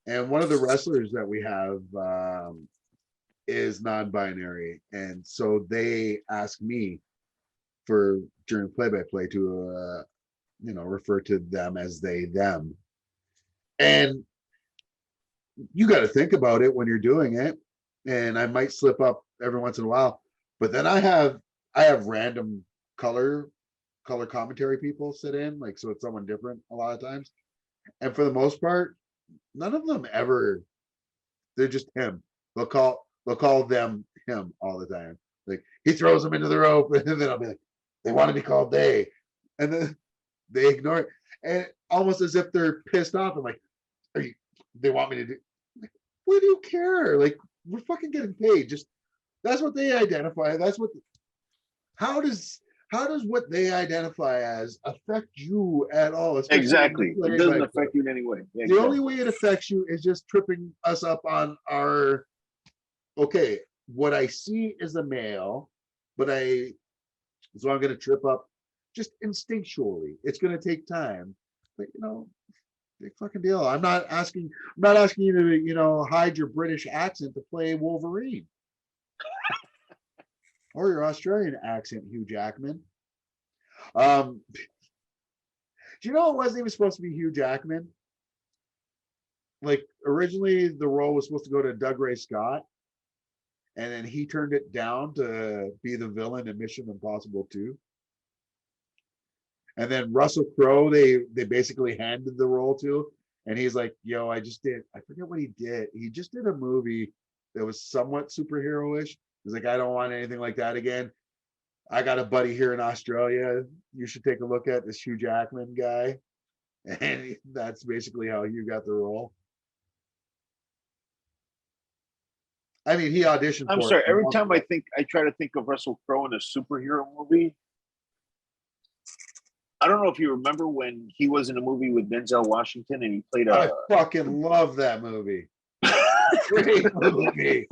And one of the wrestlers that we have is non-binary. And so they ask me for during play-by-play to, refer to them as they, them. And you got to think about it when you're doing it. And I might slip up every once in a while, but then I have random color commentary people sit in, like, so it's someone different a lot of times. And for the most part, none of them ever, they're just him. They'll call them him all the time. Like, he throws them into the rope, and then I'll be like, they want to be called they. And then they ignore it. And almost as if they're pissed off. I'm like, are you, they want me to do, like, what do you care? Like, we're fucking getting paid. Just, that's what they identify. That's what, how does what they identify as affect you at all, especially when you exactly. It play doesn't by play? affect you in any way. Yeah, The only exactly. way it affects you is just tripping us up on our, okay, what I see is a male, but so I'm going to trip up just instinctually. It's going to take time, but big fucking deal. I'm not asking you to, hide your British accent to play Wolverine or your Australian accent, Hugh Jackman. Do you know it wasn't even supposed to be Hugh Jackman? Like, originally the role was supposed to go to Doug Ray Scott, and then he turned it down to be the villain in Mission Impossible 2. And then Russell Crowe, they basically handed the role to, and he's like, "Yo, I forget what he did. He just did a movie that was somewhat superhero-ish. He's like, I don't want anything like that again. I got a buddy here in Australia. You should take a look at this Hugh Jackman guy." And that's basically how you got the role. I mean, he auditioned I'm for it sorry. a Every month time ago. I try to think of Russell Crowe in a superhero movie. I don't know if you remember when he was in a movie with Denzel Washington and he played I fucking love that movie. Great movie.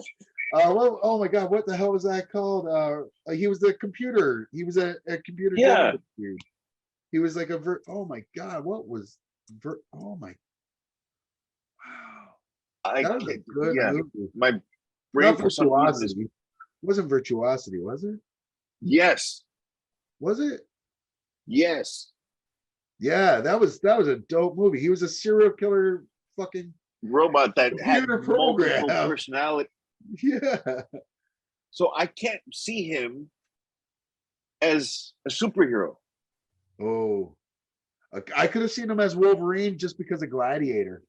Oh my god, what the hell was that called? He was the computer. He was a computer yeah. general dude. He was like oh my god, what was oh my wow. I That was a can't. good Yeah, movie. my brain Not for some reason is Virtuosity. It wasn't Virtuosity, was it? yes, Was it? yes. Yeah, that was a dope movie. He was a serial killer fucking Robot that had computer multiple program. personality. Yeah. So I can't see him as a superhero. Oh, I could have seen him as Wolverine just because of Gladiator.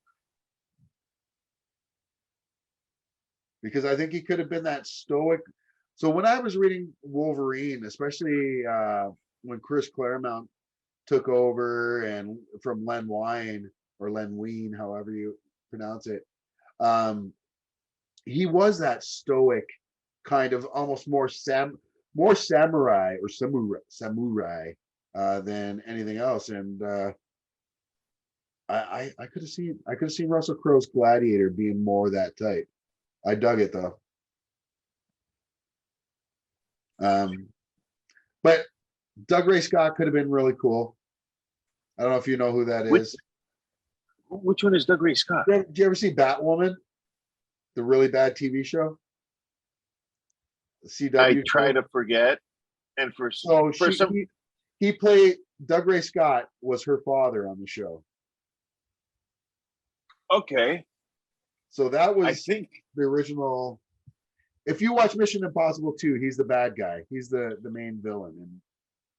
Because I think he could have been that stoic. So when I was reading Wolverine, especially when Chris Claremont took over and from Len Wein or Len Wein, however you pronounce it, he was that stoic kind of almost more samurai or samurai than anything else. And I could have seen Russell Crowe's Gladiator being more that type. I dug it though. But Doug Ray Scott could have been really cool. I don't know if you know who that is. Which one is Doug Ray Scott? Did you ever see Batwoman? The really bad TV show? The CW I try show? to forget. And he played Doug Ray Scott was her father on the show. Okay. So that was I think the original. If you watch Mission Impossible 2, he's the bad guy. He's the main villain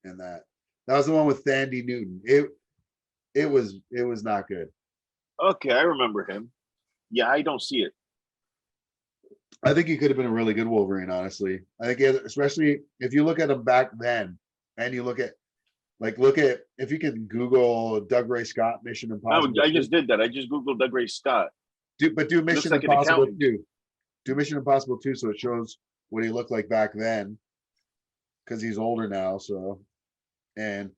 in that. That was the one with Thandie Newton. It was not good. Okay, I remember him. Yeah, I don't see it. I think he could have been a really good Wolverine, honestly. I think, especially if you look at him back then, and you look at if you can Google Doug Ray Scott Mission Impossible. I just did that. I just Googled Doug Ray Scott. Do Mission Impossible 2. Do Mission Impossible 2 so it shows what he looked like back then, because he's older now. So, and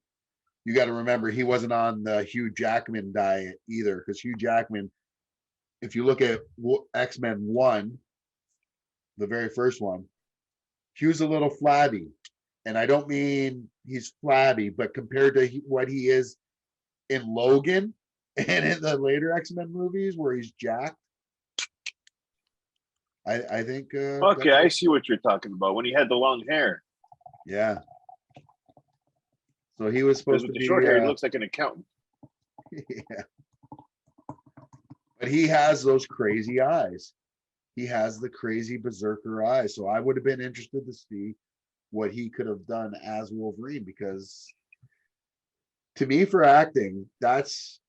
you got to remember he wasn't on the Hugh Jackman diet either, because Hugh Jackman, if you look at X-Men 1, the very first one, Hugh's a little flabby. And I don't mean he's flabby, but compared to what he is in Logan and in the later X-Men movies where he's jacked, I think. Okay, I see what you're talking about. When he had the long hair. Yeah. So he was supposed to be. The short hair, he looks like an accountant. Yeah. But he has those crazy eyes. He has the crazy berserker eyes. So I would have been interested to see what he could have done as Wolverine, because to me, for acting, that's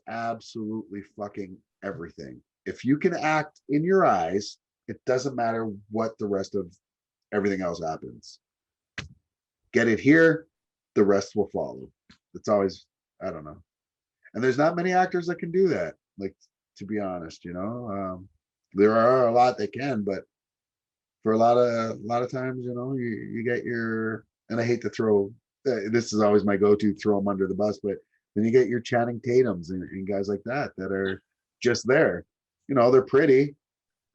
absolutely fucking everything. If you can act in your eyes, it doesn't matter what the rest of everything else happens. Get it here, the rest will follow. It's always, I don't know. And there's not many actors that can do that. Like, to be honest, there are a lot that can, but for a lot of times, you get your, and I hate to throw, this is always my go-to, throw them under the bus, but then you get your Channing Tatums and guys like that are just there. They're pretty,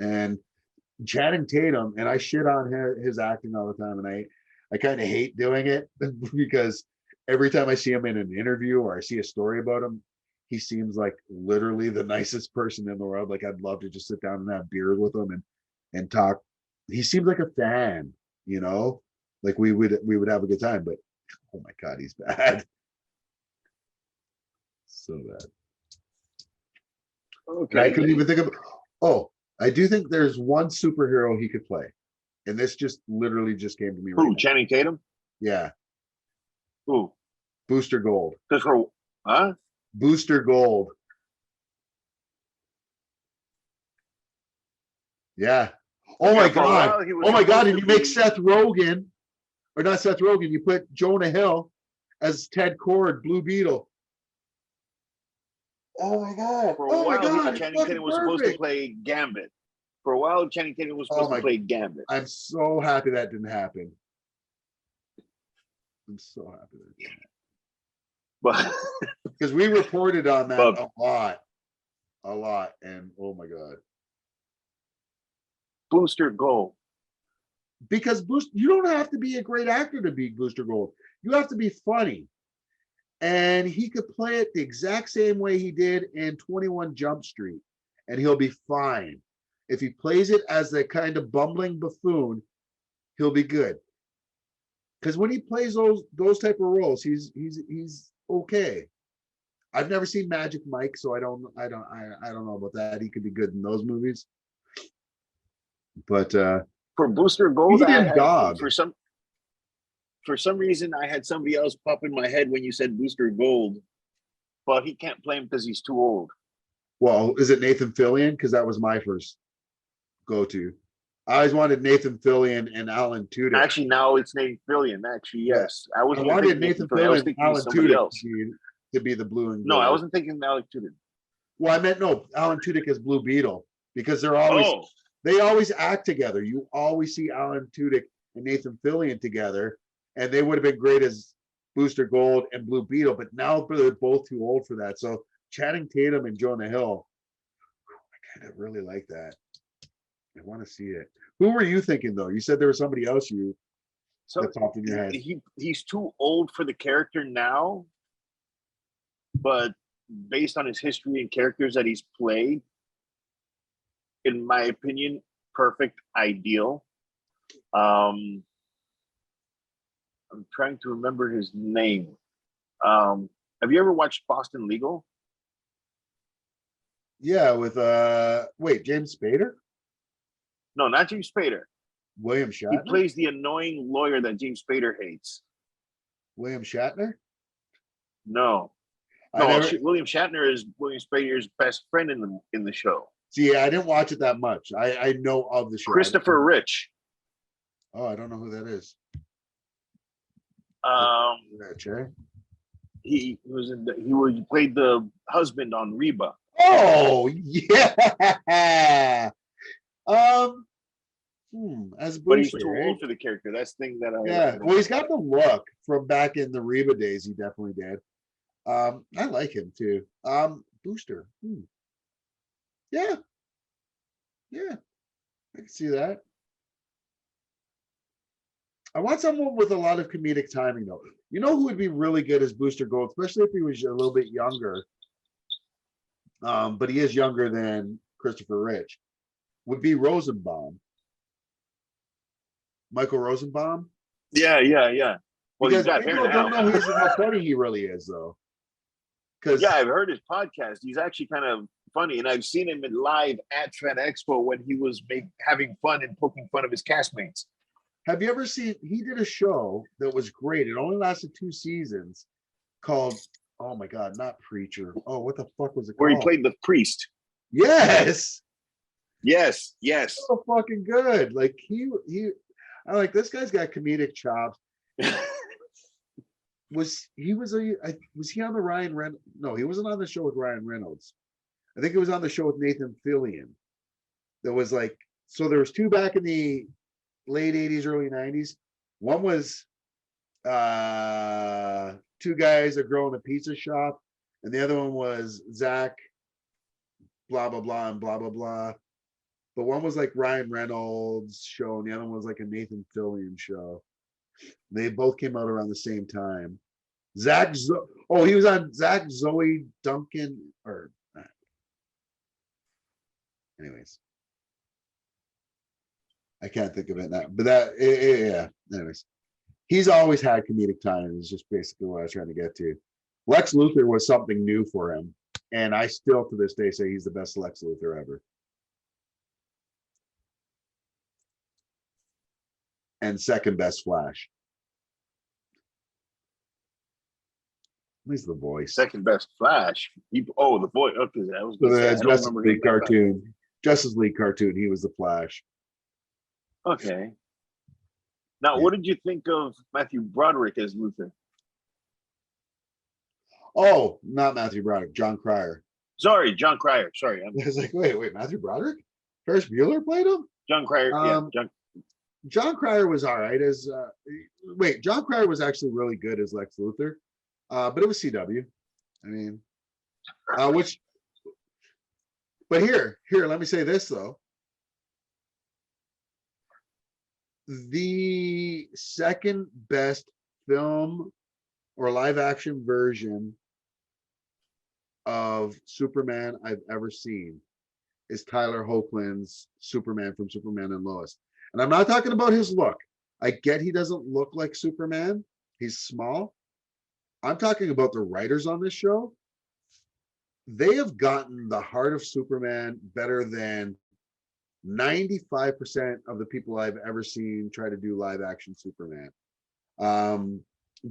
and Channing Tatum, and I shit on his acting all the time, and I kind of hate doing it because every time I see him in an interview or I see a story about him, he seems like literally the nicest person in the world. Like, I'd love to just sit down and have beers with him and talk. He seems like a fan, like we would have a good time, but oh my God, he's bad. So bad. Okay. And I couldn't even think of, I do think there's one superhero he could play. And this just literally just came to me right now. Channing Tatum? Yeah. Who? Booster Gold. Huh? Booster Gold. Yeah. Oh my God. Oh my God. And you make Seth Rogen, or not Seth Rogen, you put Jonah Hill as Ted Kord, Blue Beetle. Oh my God. For a while, Channing Tatum was supposed to play Gambit. For a while, Channing Tatum was supposed to play Gambit. I'm so happy that didn't happen. I'm so happy that didn't happen. But because we reported on that a lot, and oh my God. Booster Gold. Because you don't have to be a great actor to be Booster Gold. You have to be funny. And he could play it the exact same way he did in 21 Jump Street, and he'll be fine. If he plays it as the kind of bumbling buffoon, he'll be good. Because when he plays those type of roles, he's okay. I've never seen Magic Mike, so I don't know about that. He could be good in those movies. But for Booster Gold, for some reason I had somebody else pop in my head when you said Booster Gold, but he can't play him because he's too old. Well, is it Nathan Fillion? Because that was my first go-to. I always wanted Nathan Fillion and Alan Tudyk. Actually, now it's Nathan Fillion. Actually, yes. I wanted Nathan Fillion and Alan Tudyk to be the blue and gold. No, I wasn't thinking Alan Tudyk. Well, I meant Alan Tudyk as Blue Beetle, because they always act together. You always see Alan Tudyk and Nathan Fillion together, and they would have been great as Booster Gold and Blue Beetle, but now they're both too old for that. So Channing Tatum and Jonah Hill, I kind of really like that. I want to see it. Who were you thinking though? You said there was somebody else So that popped in your head. he's too old for the character now, but based on his history and characters that he's played, in my opinion, perfect, ideal. I'm trying to remember his name. Have you ever watched Boston Legal? Yeah, with wait, James Spader? No, not James Spader. William He Shatner? plays the annoying lawyer that James Spader hates. William Shatner? No, William Shatner is William Spader's best friend in the show. See, I didn't watch it that much. I know of the show. Christopher Rich. Oh, I don't know who that is. Rich, eh? He played the husband on Reba. Oh yeah. As Booster, But he's too right? old for the character. That's the thing that Yeah. Well, he's got the look from back in the Reba days. He definitely did. I like him too. Booster. Yeah. Yeah. I can see that. I want someone with a lot of comedic timing though. You know who would be really good as Booster Gold, especially if he was a little bit younger. But he is younger than Christopher Rich. Would be Rosenbaum. Michael Rosenbaum. Yeah. Well, Because he's got hair people don't now. know how funny he really is, though. Because Yeah, I've heard his podcast. He's actually kind of funny, and I've seen him in live at Fan Expo when he was having fun and poking fun of his castmates. have you ever seen? He did a show that was great. It only lasted 2 seasons. Called, oh my god, not Preacher. Oh, what the fuck was it Where called? he played the priest. Yes. Yes. So fucking good. Like I like this guy's got comedic chops. Was he on the Ryan Reynolds? No, he wasn't on the show with Ryan Reynolds. I think it was on the show with Nathan Fillion. There was like, so there was 2 back in the late 80s, early 90s. One was 2 guys, a girl in a pizza shop, and the other one was Zach, blah blah blah and blah blah blah. But one was like Ryan Reynolds show, and the other one was like a Nathan Fillion show. They both came out around the same time. He was on Zach Zoe Duncan, or anyways, I can't think of it now. But yeah. Anyways, he's always had comedic timing. Is just basically what I was trying to get to. Lex Luthor was something new for him, and I still to this day say he's the best Lex Luthor ever. And second best Flash. At least the voice. Second best Flash. The voice. Okay, that was the Justice League cartoon. Justice League cartoon. He was the Flash. Okay. Now, what did you think of Matthew Broderick as Luthor? Oh, not Matthew Broderick. John Cryer. Sorry, John Cryer. Sorry, I was like, wait, Matthew Broderick? Ferris Bueller played him? John Cryer. John Cryer was all right as. John Cryer was actually really good as Lex Luthor, but it was CW. I mean, But here, let me say this though. The second best film or live action version of Superman I've ever seen is Tyler Hoechlin's Superman from Superman and Lois. And I'm not talking about his look. I get he doesn't look like Superman. He's small. I'm talking about the writers on this show. They have gotten the heart of Superman better than 95% of the people I've ever seen try to do live action Superman.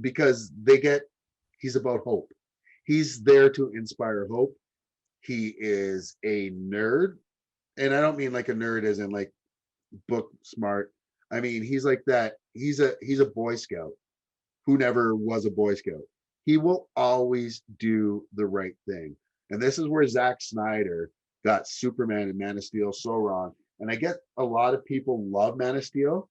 Because he's about hope. He's there to inspire hope. He is a nerd. And I don't mean like a nerd as in like book smart. I mean, he's like that. He's a Boy Scout who never was a Boy Scout. He will always do the right thing. And this is where Zack Snyder got Superman and Man of Steel so wrong. And I get a lot of people love Man of Steel,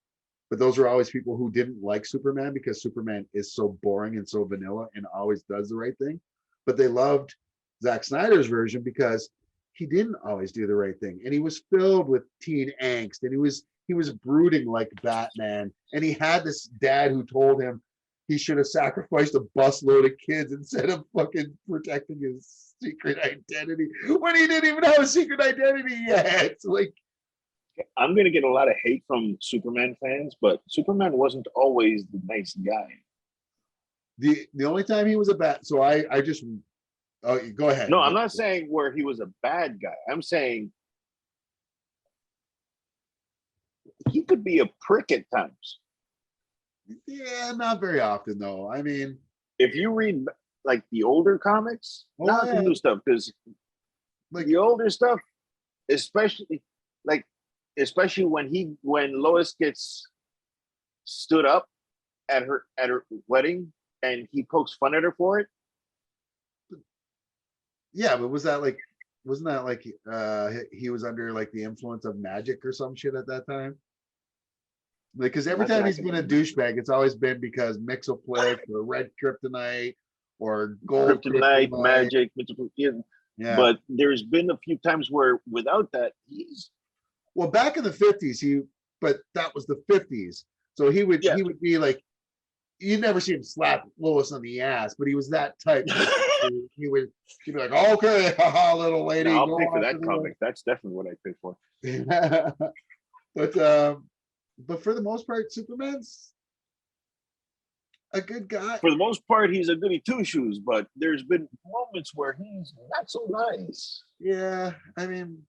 but those are always people who didn't like Superman because Superman is so boring and so vanilla and always does the right thing. But they loved Zack Snyder's version because he didn't always do the right thing, and he was filled with teen angst, and he was brooding like Batman, and he had this dad who told him he should have sacrificed a busload of kids instead of fucking protecting his secret identity when he didn't even have a secret identity yet. Like, I'm gonna get a lot of hate from Superman fans, but Superman wasn't always the nice guy. the only time he was a bat, so I just go ahead. No, I'm not saying where he was a bad guy. I'm saying he could be a prick at times. Yeah, not very often though. I mean, if you read like the older comics, not the new stuff, because like the older stuff, especially when Lois gets stood up at her wedding and he pokes fun at her for it. Yeah, but wasn't that like he was under like the influence of magic or some shit at that time? Because every time he's been a douchebag, it's always been because Mixoplex or red kryptonite or gold kryptonite, magic. Yeah. But there's been a few times where without that, well, back in the 50s, but that was the 50s. So he would be like, you never see him slap Lois on the ass, but he was that type. He'd be like, okay, haha, little lady. No, I'll pay for that comic. That's definitely what I pay for. But for the most part, Superman's a good guy. For the most part, he's a goody two shoes, but there's been moments where he's not so nice. Yeah, I mean,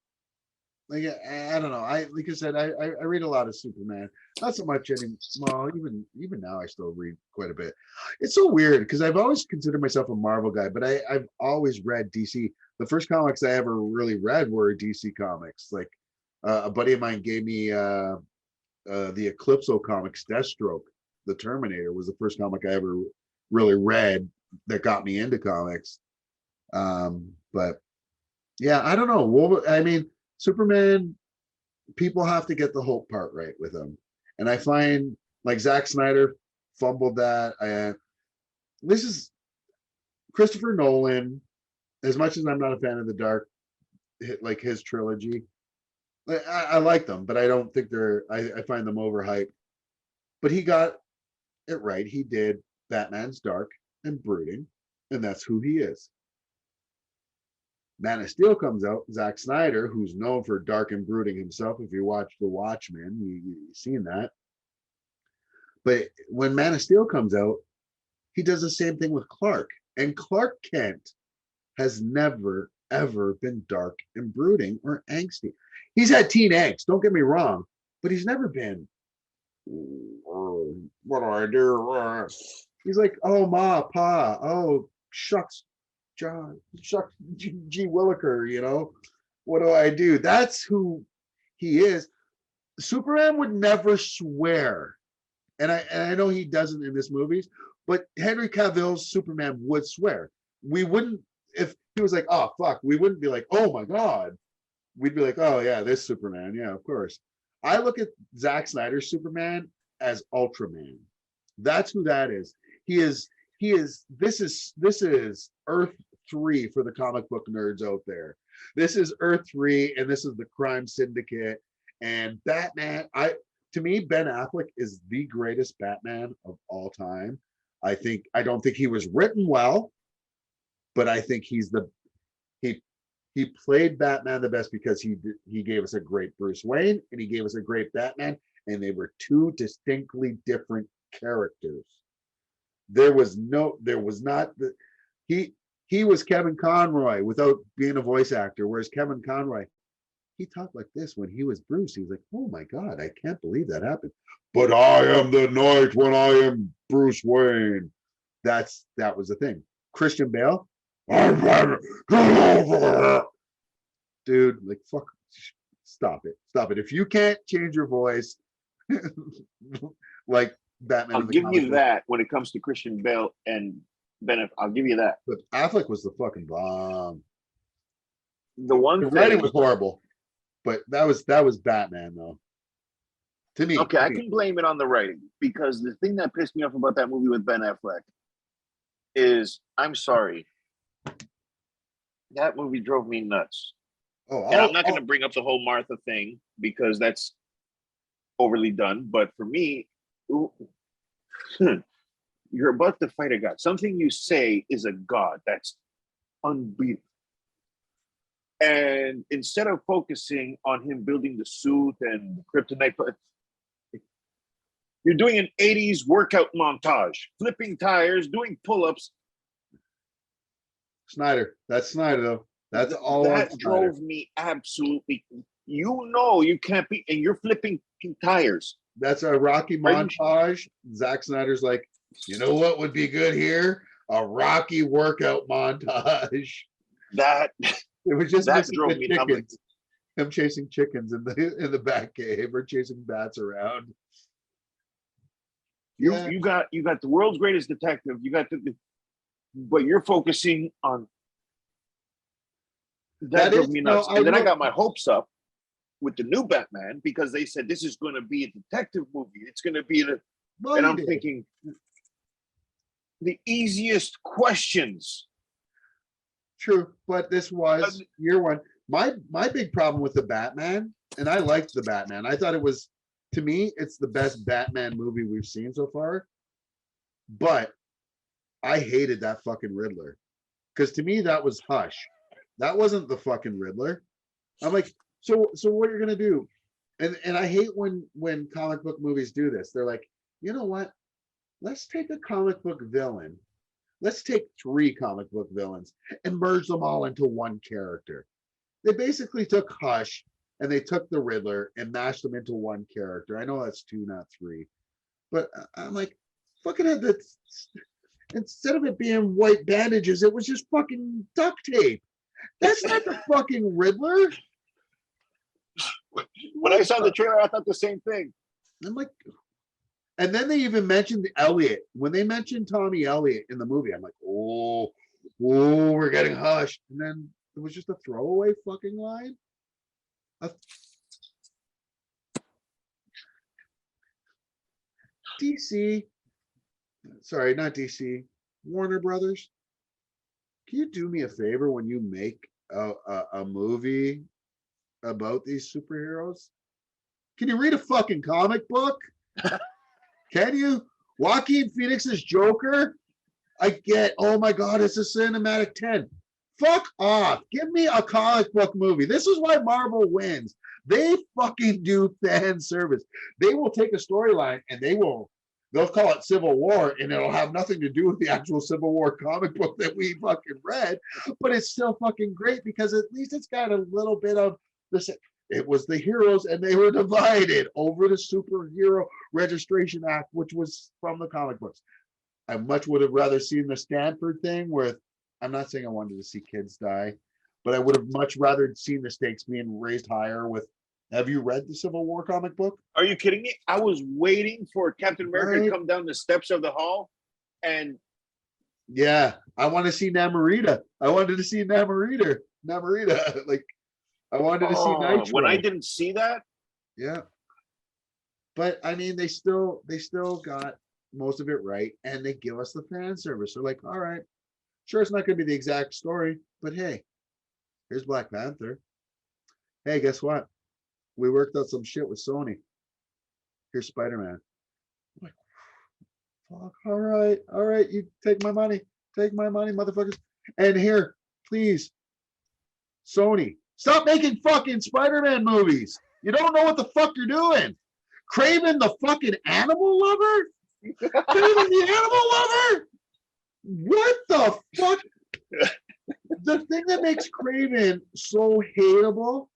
like I don't know. Like I said, I read a lot of Superman. Not so much anymore. Well, even now, I still read quite a bit. It's so weird because I've always considered myself a Marvel guy, but I've always read DC. The first comics I ever really read were DC comics. Like a buddy of mine gave me the Eclipso comics, Deathstroke, the Terminator, was the first comic I ever really read that got me into comics. But yeah, I don't know. Well, I mean, Superman, people have to get the Hope part right with him. And I find like Zack Snyder fumbled that. This is Christopher Nolan, as much as I'm not a fan of the Dark, like his trilogy, I like them, but I don't think I find them overhyped. But he got it right. He did Batman's dark and brooding, and that's who he is. Man of Steel comes out, Zack Snyder, who's known for dark and brooding himself. If you watch The Watchmen, you've seen that. But when Man of Steel comes out, he does the same thing with Clark. And Clark Kent has never, ever been dark and brooding or angsty. He's had teen angst, don't get me wrong, but he's never been, what do I do? He's like, oh, ma, pa, oh, shucks, John, shucks, G. Williker, you know, what do I do? That's who he is. Superman would never swear. And I know he doesn't in this movies, but Henry Cavill's Superman would swear. We wouldn't, if he was like, oh, fuck, we wouldn't be like, oh my God. We'd be like, oh yeah, this Superman. Yeah, of course. I look at Zack Snyder's Superman as Ultraman. That's who that is. This is Earth 3 for the comic book nerds out there. This is Earth 3, and this is the crime syndicate. And Batman, to me, Ben Affleck is the greatest Batman of all time. I don't think he was written well, but I think he played Batman the best because he gave us a great Bruce Wayne and he gave us a great Batman, and they were two distinctly different characters. He was Kevin Conroy without being a voice actor, whereas Kevin Conroy, he talked like this when he was Bruce. He was like, oh my God, I can't believe that happened. But I am the knight when I am Bruce Wayne. That was the thing. Christian Bale, dude, like, fuck, stop it. If you can't change your voice, like Batman, I'll give you that when it comes to Christian Bale and Ben. I'll give you that. But Affleck was the fucking bomb. The writing was horrible, but that was Batman though. To me, okay, I can blame it on the writing, because the thing that pissed me off about that movie with Ben Affleck is, I'm sorry, that movie drove me nuts. And I'm not going to bring up the whole Martha thing because that's overly done. But for me, you're about to fight a god. Something you say is a god. That's unbeatable. And instead of focusing on him building the suit and the kryptonite, you're doing an 80s workout montage, flipping tires, doing pull-ups. Snyder. That's Snyder, though. That's all. That drove me absolutely. You can't be, and you're flipping tires. That's a Rocky montage. Zack Snyder's like, you know what would be good here? A Rocky workout montage. That it was just that drove me chickens. Him chasing chickens in the back cave or chasing bats around. You got the world's greatest detective. You got but you're focusing on that drove me nuts. And then I got my hopes up with the new Batman because they said this is going to be a detective movie. It's going to be and I'm thinking the easiest questions. True, but this was year one. My big problem with the Batman, and I liked the Batman. I thought it was, to me, it's the best Batman movie we've seen so far. But I hated that fucking Riddler. Because to me, that was Hush. That wasn't the fucking Riddler. I'm like, so what you're gonna do? And I hate when comic book movies do this. They're like, you know what? Let's take a comic book villain. Let's take 3 comic book villains and merge them all into one character. They basically took Hush and they took the Riddler and mashed them into one character. I know that's 2, not 3. But I'm like, fucking had that. Instead of it being white bandages, it was just fucking duct tape. That's not the fucking Riddler. When I saw the trailer, I thought the same thing. I'm like, and then they even mentioned Elliot. When they mentioned Tommy Elliot in the movie, I'm like, oh, we're getting Hush. And then it was just a throwaway fucking line. DC, sorry, not DC, Warner Brothers. Can you do me a favor when you make a movie about these superheroes? Can you read a fucking comic book? Can you? Joaquin Phoenix's Joker? I get, oh my God, it's a cinematic 10. Fuck off. Give me a comic book movie. This is why Marvel wins. They fucking do fan service. They will take a storyline and they'll call it Civil War and it'll have nothing to do with the actual Civil War comic book that we fucking read, but it's still fucking great because at least it's got a little bit of this. It was the heroes and they were divided over the Superhero Registration Act, which was from the comic books. I much would have rather seen the Stanford thing where, I'm not saying I wanted to see kids die, but I would have much rather seen the stakes being raised higher with, have you read the Civil War comic book? Are you kidding me? I was waiting for Captain America to come down the steps of the hall and... Yeah, I want to see Namorita. I wanted to see Namorita. Like, I wanted to see Nitro. When I didn't see that? Yeah. But, I mean, they still got most of it right, and they give us the fan service. They're like, all right, sure, it's not going to be the exact story, but hey, here's Black Panther. Hey, guess what? We worked out some shit with Sony. Here's Spider-Man. I'm like, fuck, all right, you take my money, motherfuckers. And here, please, Sony, stop making fucking Spider-Man movies. You don't know what the fuck you're doing. Kraven the fucking animal lover? Kraven the animal lover? What the fuck? The thing that makes Kraven so hateable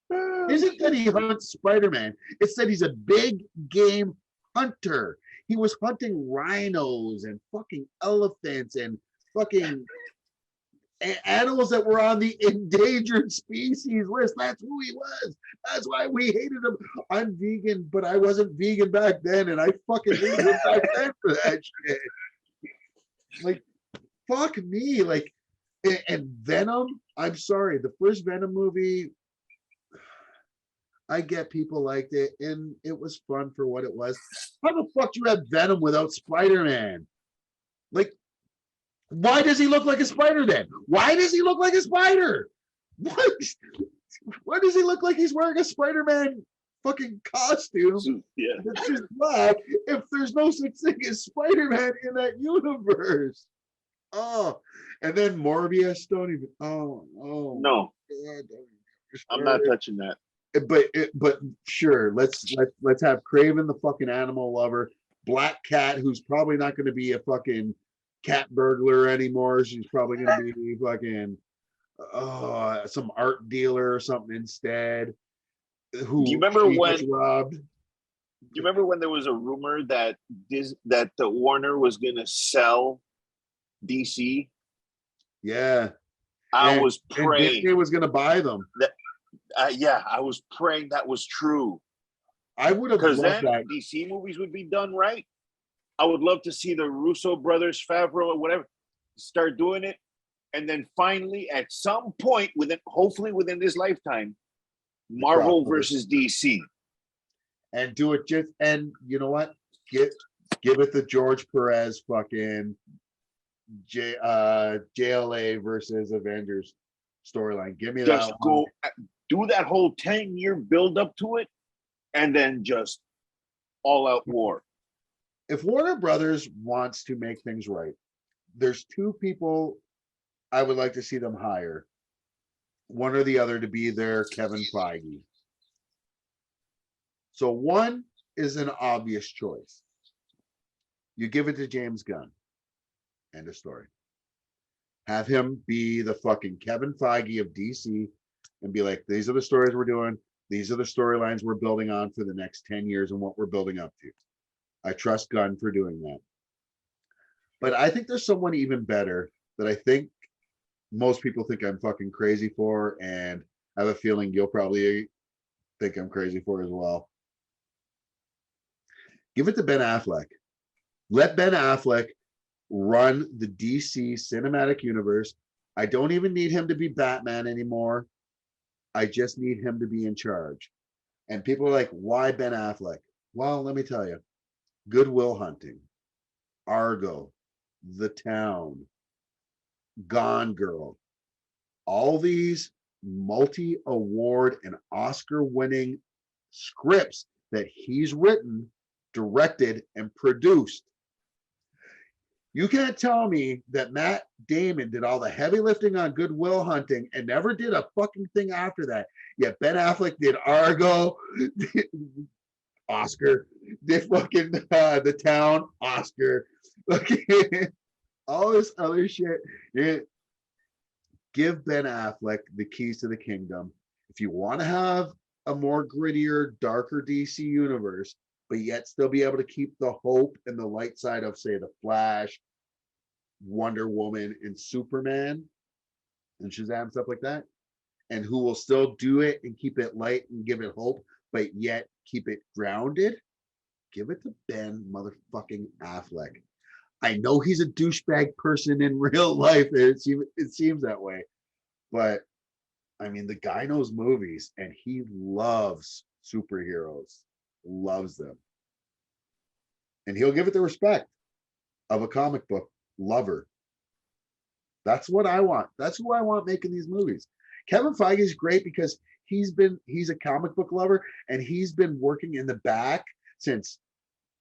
isn't that he hunts Spider-Man. It's that he's a big game hunter. He was hunting rhinos and fucking elephants and fucking animals that were on the endangered species list. That's who he was. That's why we hated him. I'm vegan, but I wasn't vegan back then, and I fucking hated him back then for that shit. Like, fuck me. Like, and Venom, I'm sorry, the first Venom movie, I get people liked it, and it was fun for what it was. How the fuck do you have Venom without Spider-Man? Like, why does he look like a spider then? Why does he look like a spider? What? Why does he look like he's wearing a Spider-Man fucking costume? Yeah. It's just black. If there's no such thing as Spider-Man in that universe. Oh, and then Morbius. Don't even. Oh. No, God, I'm not touching that. But sure, let's have Craven the fucking animal lover, Black Cat, who's probably not going to be a fucking cat burglar anymore. She's probably going to be fucking some art dealer or something instead. Who Do you remember when gets robbed? Do you remember when there was a rumor that the Warner was going to sell DC? Yeah, I was and praying Disney was going to buy them. yeah, I was praying that was true. I would have Because loved then that. DC movies would be done right. I would love to see the Russo brothers, Favreau, or whatever, start doing it, and then finally, at some point, hopefully within this lifetime, Marvel versus DC, and do it just. And you know what? Give it the George Perez fucking JLA versus Avengers storyline. Give me just that one. do that whole 10-year build up to it, and then just all out war. If Warner Brothers wants to make things right, there's two people I would like to see them hire, one or the other, to be their Kevin Feige. So one is an obvious choice. You give it to James Gunn. End of story. Have him be the fucking Kevin Feige of DC and be like, these are the stories we're doing. These are the storylines we're building on for the next 10 years and what we're building up to. I trust Gunn for doing that. But I think there's someone even better that I think most people think I'm fucking crazy for, and I have a feeling you'll probably think I'm crazy for as well. Give it to Ben Affleck. Let Ben Affleck run the DC cinematic universe. I don't even need him to be Batman anymore. I just need him to be in charge. And people are like, why Ben Affleck? Well, let me tell you. Good Will Hunting, Argo, The Town, Gone Girl, all these multi-award and Oscar-winning scripts that he's written, directed, and produced. You can't tell me that Matt Damon did all the heavy lifting on Good Will Hunting and never did a fucking thing after that. Yet Ben Affleck did Argo, Oscar, did fucking The Town, Oscar, all this other shit. Give Ben Affleck the keys to the kingdom. If you want to have a more grittier, darker DC universe, but yet still be able to keep the hope and the light side of, say, the Flash, Wonder Woman, and Superman, and Shazam, stuff like that, and who will still do it and keep it light and give it hope, but yet keep it grounded, give it to Ben motherfucking Affleck. I know he's a douchebag person in real life. It seems that way. But, I mean, the guy knows movies, and he loves superheroes. Loves them. And he'll give it the respect of a comic book lover. That's what I want. That's who I want making these movies. Kevin Feige is great because he's a comic book lover, and he's been working in the back since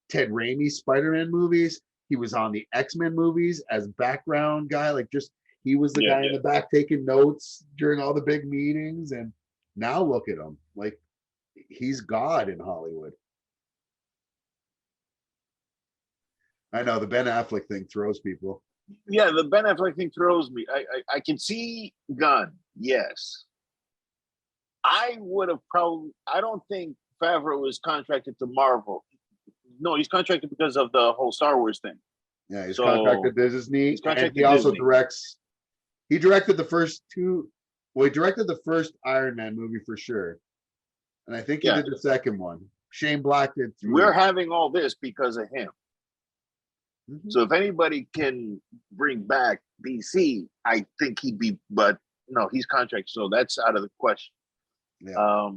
Ted Raimi's Spider-Man movies. He was on the X-Men movies as background guy, like just he was the guy in the back taking notes during all the big meetings. And now look at him, like he's God in Hollywood. I know the Ben Affleck thing throws people. Yeah, the Ben Affleck thing throws me. I can see Gunn, yes. I would have probably. I don't think Favreau is contracted to Marvel. No, he's contracted because of the whole Star Wars thing. Yeah, he's contracted to Disney. He's contracted and he also Disney. directs. He directed the first two. Well, he directed the first Iron Man movie for sure, and I think he did the second one. Shane Black did 3. We're having all this because of him. Mm-hmm. So if anybody can bring back DC, I think he'd be. But no, he's contracted, so that's out of the question. Yeah.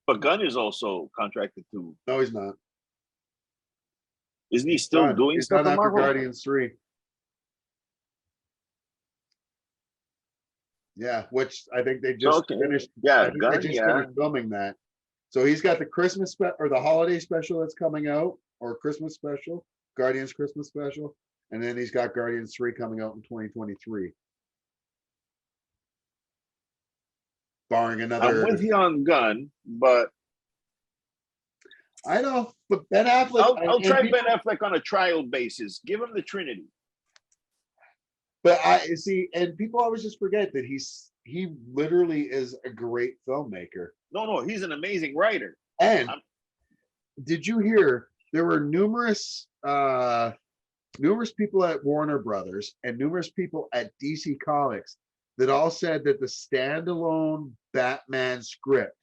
But Gunn is also contracted to. No, he's not. Isn't he still doing he's stuff done in after Marvel? Guardians 3. Yeah, which I think they So just okay, finished. yeah, I think they Gun, just yeah. finished filming that. So he's got the Christmas or the holiday special that's coming out, or Christmas special, Guardians Christmas special, and then he's got Guardians 3 coming out in 2023, barring I'm another. with you on Gun, but I know, but Ben Affleck I'll and try Ben people, Affleck on a trial basis. Give him the Trinity. but I see, and people always just forget that he literally is a great filmmaker. No, he's an amazing writer. And did you hear there were numerous people at Warner Brothers and numerous people at DC Comics that all said that the standalone Batman script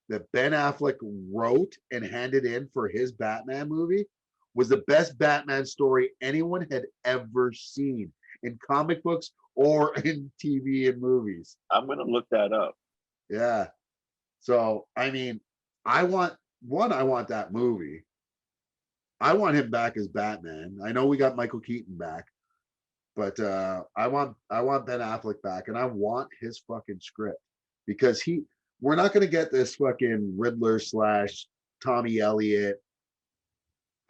that Ben Affleck wrote and handed in for his Batman movie was the best Batman story anyone had ever seen in comic books or in TV and movies. I'm gonna look that up. Yeah. So, I mean, I want that movie. I want him back as Batman. I know we got Michael Keaton back, but I want Ben Affleck back, and I want his fucking script because we're not going to get this fucking Riddler / Tommy Elliott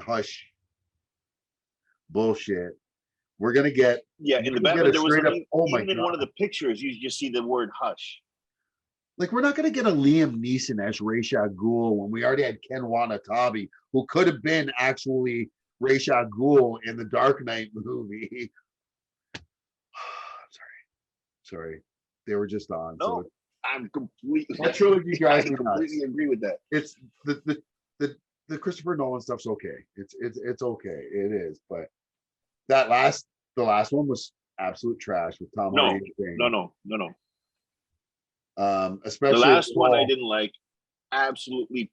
hush bullshit. We're going to get In the Batman there was even in one of the pictures you just see the word hush. Like, we're not going to get a Liam Neeson as Ra's al Ghul when we already had Ken Watanabe, who could have been actually Ra's al Ghul in the Dark Knight movie. Sorry, they were just on. No, so I'm completely. That trilogy drives me completely nuts. Agree with that. It's the Christopher Nolan stuff's okay. It's okay. It is, but the last one was absolute trash with Tom Hardy. No. Especially the last one I didn't like. Absolutely.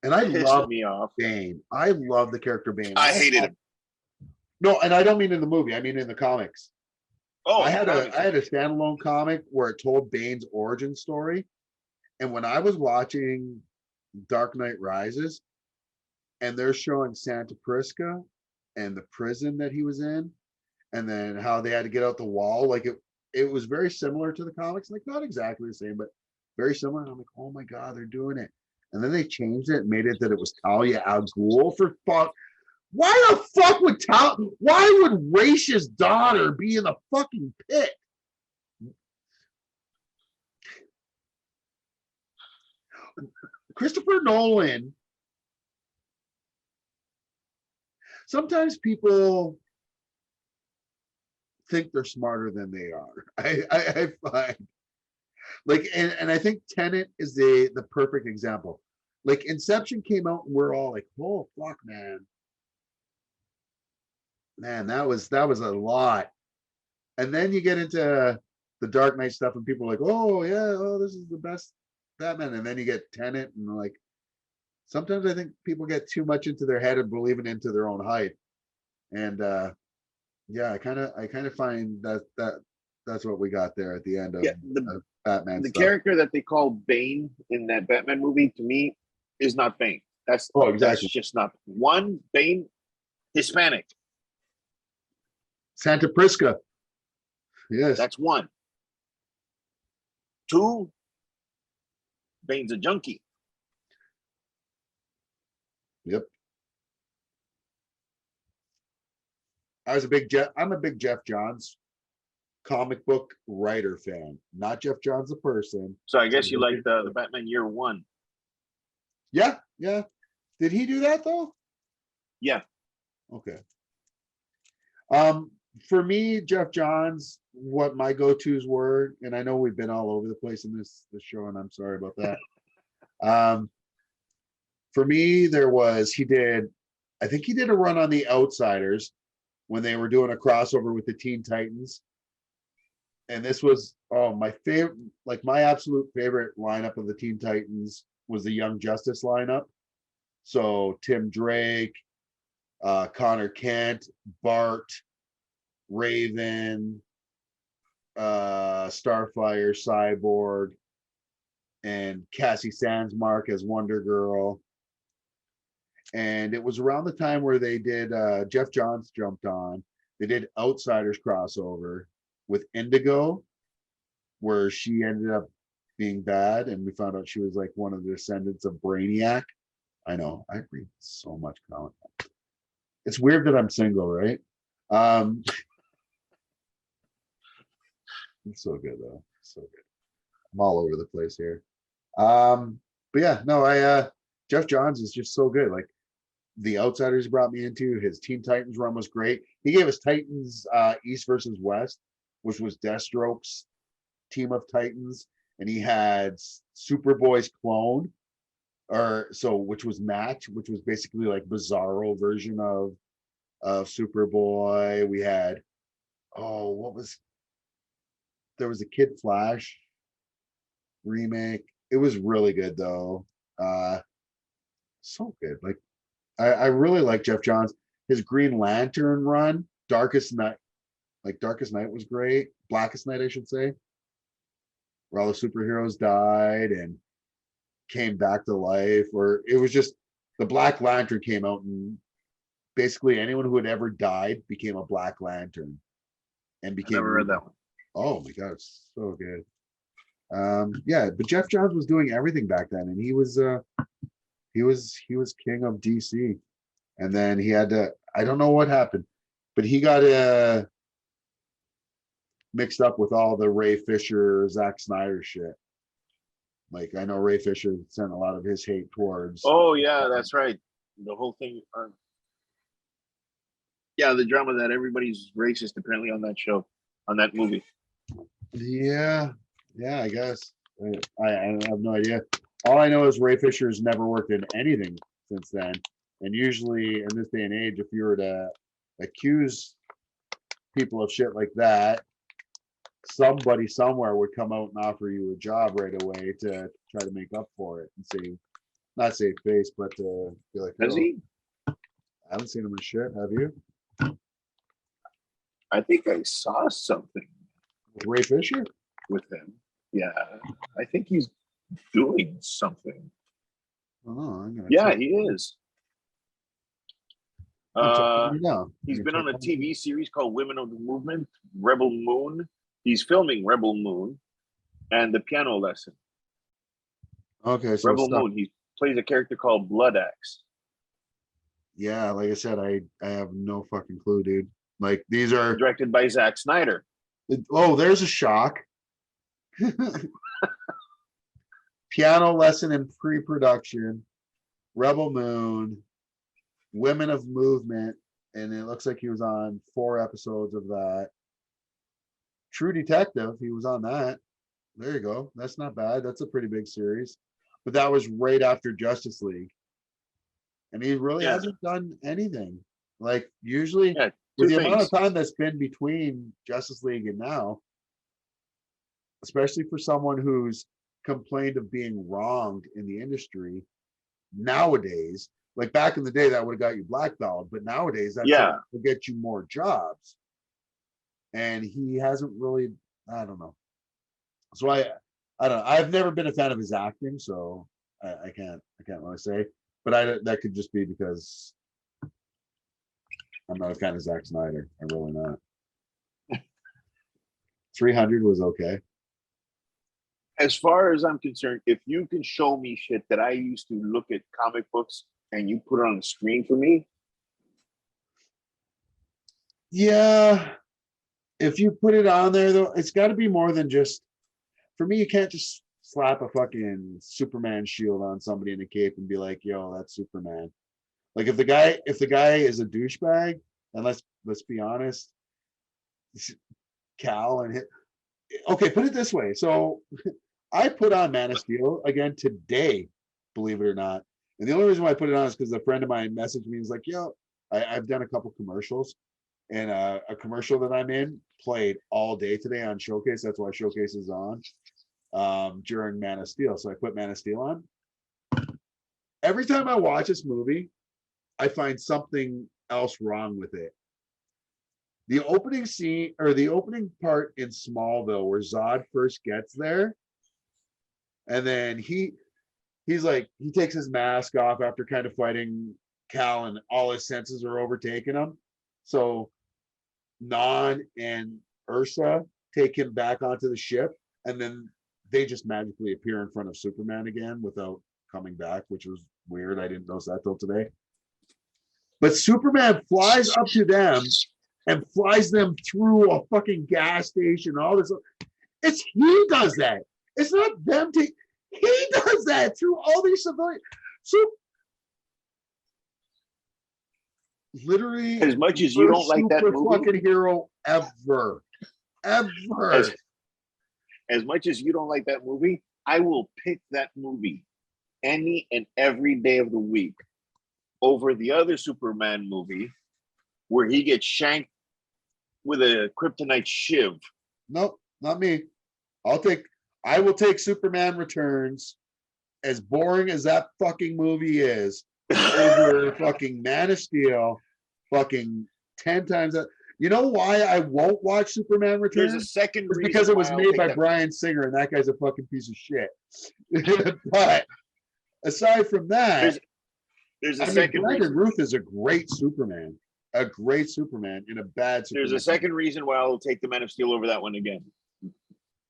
And I love me off. Bane. I love the character Bane. I hated him. No, and I don't mean in the movie. I mean in the comics. Oh, I had a standalone comic where it told Bane's origin story, and when I was watching Dark Knight Rises, and they're showing Santa Prisca and the prison that he was in, and then how they had to get out the wall, like it was very similar to the comics, like not exactly the same, but very similar. And I'm like, oh my god, they're doing it. And then they changed it and made it that it was Talia al Ghul for fuck. Why the fuck would why would Raish's daughter be in the fucking pit? Christopher Nolan. Sometimes people think they're smarter than they are. I find, like, and I think Tenet is the perfect example. Like, Inception came out and we're all like, oh fuck, man, that was a lot. And then you get into the Dark Knight stuff and people are like, oh yeah, this is the best Batman. And then you get Tenet and like, sometimes I think people get too much into their head and believing into their own hype. And yeah, I kind of find that's what we got there at the end of Batman. The character that they call Bane in that Batman movie, to me, is not Bane. Exactly. That's just not one. Bane, Hispanic. Santa Prisca. Yes. That's one. Two, Bane's a junkie. Yep. I'm a big Geoff Johns comic book writer fan, not Geoff Johns the person. So I guess you like the Batman Year One. Yeah. Did he do that though? Yeah. Okay. For me, Geoff Johns, what my go-tos were, and I know we've been all over the place in this show, and I'm sorry about that. For me, I think he did a run on the Outsiders when they were doing a crossover with the Teen Titans. And this was my favorite, like my absolute favorite lineup of the Teen Titans was the Young Justice lineup. So Tim Drake, Connor Kent, Bart, Raven, Starfire, Cyborg, and Cassie Sandsmark as Wonder Girl. And it was around the time where they did Geoff Johns jumped on. They did Outsiders crossover. with Indigo, where she ended up being bad, and we found out she was like one of the descendants of Brainiac. I know, I read so much comic. It's weird that I'm single, right? It's so good though, so good. I'm all over the place here. But yeah, no, Geoff Johns is just so good. Like the Outsiders brought me into his Teen Titans run was great. He gave us Titans East versus West, which was Deathstroke's team of Titans, and he had Superboy's clone, which was Match, which was basically like Bizarro version of Superboy. We had there was a Kid Flash remake. It was really good though. So good. Like I really like Geoff Johns. His Green Lantern run, Darkest Night was great. Blackest Night, I should say, where all the superheroes died and came back to life. Or it was just the Black Lantern came out, and basically anyone who had ever died became a Black Lantern and became. I never read that one. Oh my god, it's so good. Yeah, but Geoff Johns was doing everything back then, and he was king of DC. And then he had to, I don't know what happened, but he got mixed up with all the Ray Fisher, Zack Snyder shit. Like I know Ray Fisher sent a lot of his hate towards. Oh yeah, that's right. The whole thing. Yeah, the drama that everybody's racist apparently on that show, on that movie. Yeah, I guess. I have no idea. All I know is Ray Fisher's never worked in anything since then. And usually in this day and age, if you were to accuse people of shit like that, somebody somewhere would come out and offer you a job right away to try to make up for it and say, not save face, but to be like, Has he? I haven't seen him in shit. Have you? I think I saw something With Ray Fisher? with him. Yeah, I think he's doing something. Oh, Yeah, he is. No. He's been on a TV series called Women of the Movement, Rebel Moon. He's filming Rebel Moon and The Piano Lesson. Okay, so Rebel Moon, he plays a character called Blood Axe. Yeah, like I said, I have no fucking clue, dude. Like these are Directed by Zack Snyder. Oh, there's a shock. Piano Lesson in pre-production, Rebel Moon, Women of Movement, and it looks like he was on 4 episodes of that. True Detective, he was on that. There you go. That's not bad. That's a pretty big series. But that was right after Justice League. And he really hasn't done anything. Like usually with the amount of time that's been between Justice League and now, especially for someone who's complained of being wronged in the industry, nowadays, like back in the day, that would have got you blackballed, but nowadays that's will get you more jobs. And he hasn't really, I don't know. So I don't know. I've never been a fan of his acting, so I can't really say. But that could just be because I'm not a fan of Zack Snyder. I'm really not. 300 was okay. As far as I'm concerned, if you can show me shit that I used to look at comic books and you put it on the screen for me. Yeah. If you put it on there, though, it's got to be more than just, for me, you can't just slap a fucking Superman shield on somebody in a cape and be like, yo, that's Superman. Like if the guy is a douchebag, and let's be honest, Cal and hit. Okay, put it this way. So I put on Man of Steel again today, believe it or not. And the only reason why I put it on is because a friend of mine messaged me. He's like, yo, I've done a couple commercials, and a commercial that I'm in played all day today on Showcase. That's why Showcase is on during Man of Steel. So I put Man of Steel on. Every time I watch this movie, I find something else wrong with it. The opening scene, or the opening part in Smallville where Zod first gets there, and then he's like, he takes his mask off after kind of fighting Cal, and all his senses are overtaking him. So Non and Ursa take him back onto the ship, and then they just magically appear in front of Superman again without coming back, which was weird. I didn't notice that till today. But Superman flies up to them and flies them through a fucking gas station. All this, he does that. It's not them. He does that through all these civilians. So literally, as much as you don't like that movie, fucking hero ever. As much as you don't like that movie, I will pick that movie any and every day of the week over the other Superman movie where he gets shanked with a kryptonite shiv. Nope, not me. I will take Superman Returns, as boring as that fucking movie is, over fucking Man of Steel, fucking 10 times that. You know why I won't watch Superman Returns? There's a second reason because it was made by Bryan Singer, and that guy's a fucking piece of shit. But aside from that, there's a second Brandon reason. Ruth is a great Superman in a bad Superman. There's a second reason why I'll take the Man of Steel over that one again.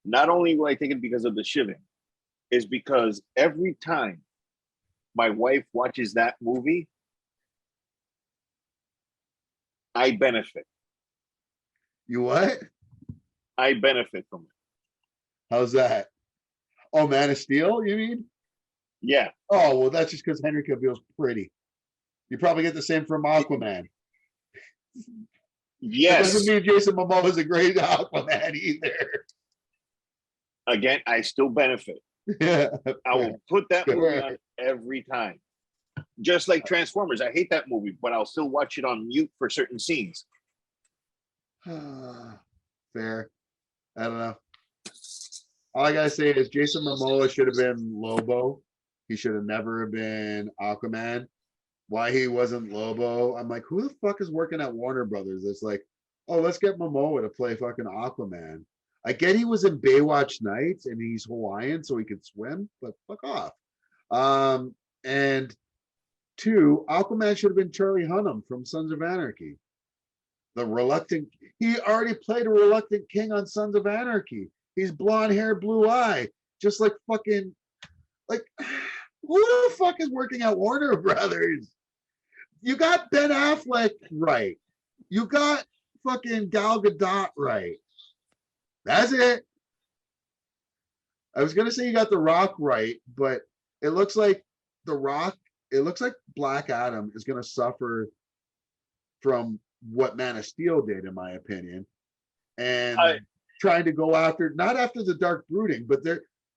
Not only will I take it because of the shivving, is because every time my wife watches that movie, I benefit. You what? I benefit from it. How's that? Oh, Man of Steel, you mean? Yeah. Oh, well, that's just because Henry Cavill's pretty. You probably get the same from Aquaman. Yes. It doesn't mean Jason Momoa is a great Aquaman either. Again, I still benefit. Yeah. I will put that movie on every time. Just like Transformers. I hate that movie, but I'll still watch it on mute for certain scenes. Fair. I don't know. All I gotta say is Jason Momoa should have been Lobo. He should have never been Aquaman. Why he wasn't Lobo? I'm like, who the fuck is working at Warner Brothers? It's like, oh, let's get Momoa to play fucking Aquaman. I get he was in Baywatch Nights and he's Hawaiian, so he could swim, but fuck off. And two, Aquaman should have been Charlie Hunnam from Sons of Anarchy. He already played a reluctant king on Sons of Anarchy. He's blonde hair, blue eye, just like fucking, like, who the fuck is working at Warner Brothers? You got Ben Affleck right. You got fucking Gal Gadot right. That's it. I was gonna say you got The Rock right, but it looks like Black Adam is gonna suffer from what Man of Steel did, in my opinion, and trying to go after, not after the Dark Brooding, but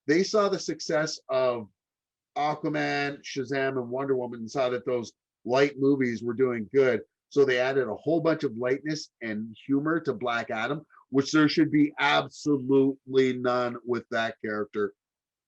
they saw the success of Aquaman, Shazam, and Wonder Woman, and saw that those light movies were doing good, so they added a whole bunch of lightness and humor to Black Adam, which there should be absolutely none with that character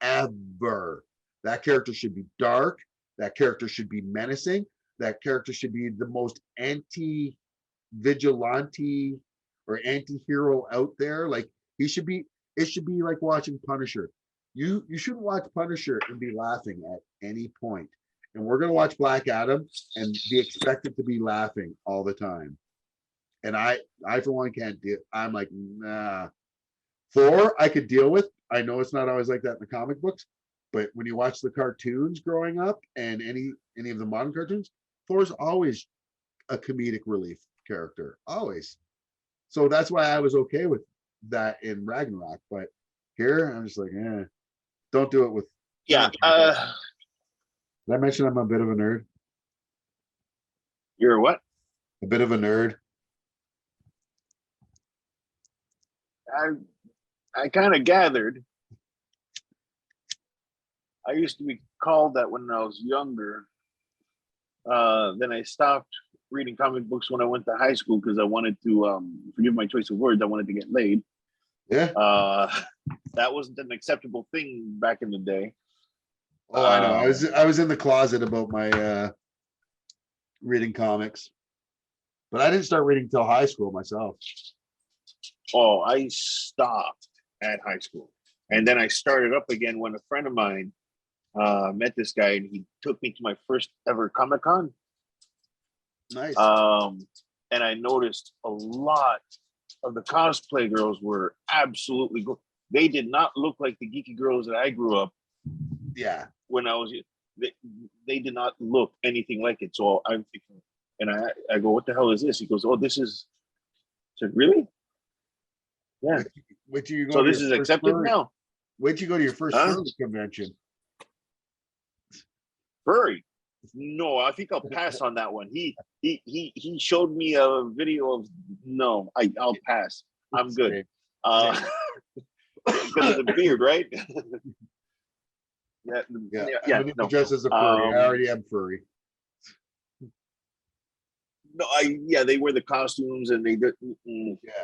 ever. That character should be dark. That character should be menacing. That character should be the most anti-vigilante or anti-hero out there. Like it should be like watching Punisher. You shouldn't watch Punisher and be laughing at any point. And we're gonna watch Black Adam and be expected to be laughing all the time. And I for one can't deal. I'm like, nah. Thor, I could deal with. I know it's not always like that in the comic books, but when you watch the cartoons growing up and any of the modern cartoons, Thor's always a comedic relief character, always. So that's why I was okay with that in Ragnarok. But here, I'm just like, don't do it with. Yeah. Did I mention I'm a bit of a nerd? You're what? A bit of a nerd. I kind of gathered. I used to be called that when I was younger. Then I stopped reading comic books when I went to high school because I wanted to, forgive my choice of words, I wanted to get laid. Yeah. That wasn't an acceptable thing back in the day. Oh, I know. I was in the closet about my reading comics, but I didn't start reading until high school myself. Oh, I stopped at high school, and then I started up again when a friend of mine met this guy, and he took me to my first ever Comic-Con. Nice. And I noticed a lot of the cosplay girls were absolutely good. They did not look like the geeky girls that I grew up. Yeah. When I was, they did not look anything like it. So I'm thinking, and I go, what the hell is this? He goes, oh, this is. I said, really? Yeah. Wait you go so this is accepted now. Wait you go to your first furry convention. Furry? No, I think I'll pass on that one. He showed me a video of no. I'll pass. I'm good. Because of the beard, right? Yeah. No. Dress as a furry. I already am furry. No, they wear the costumes and they do.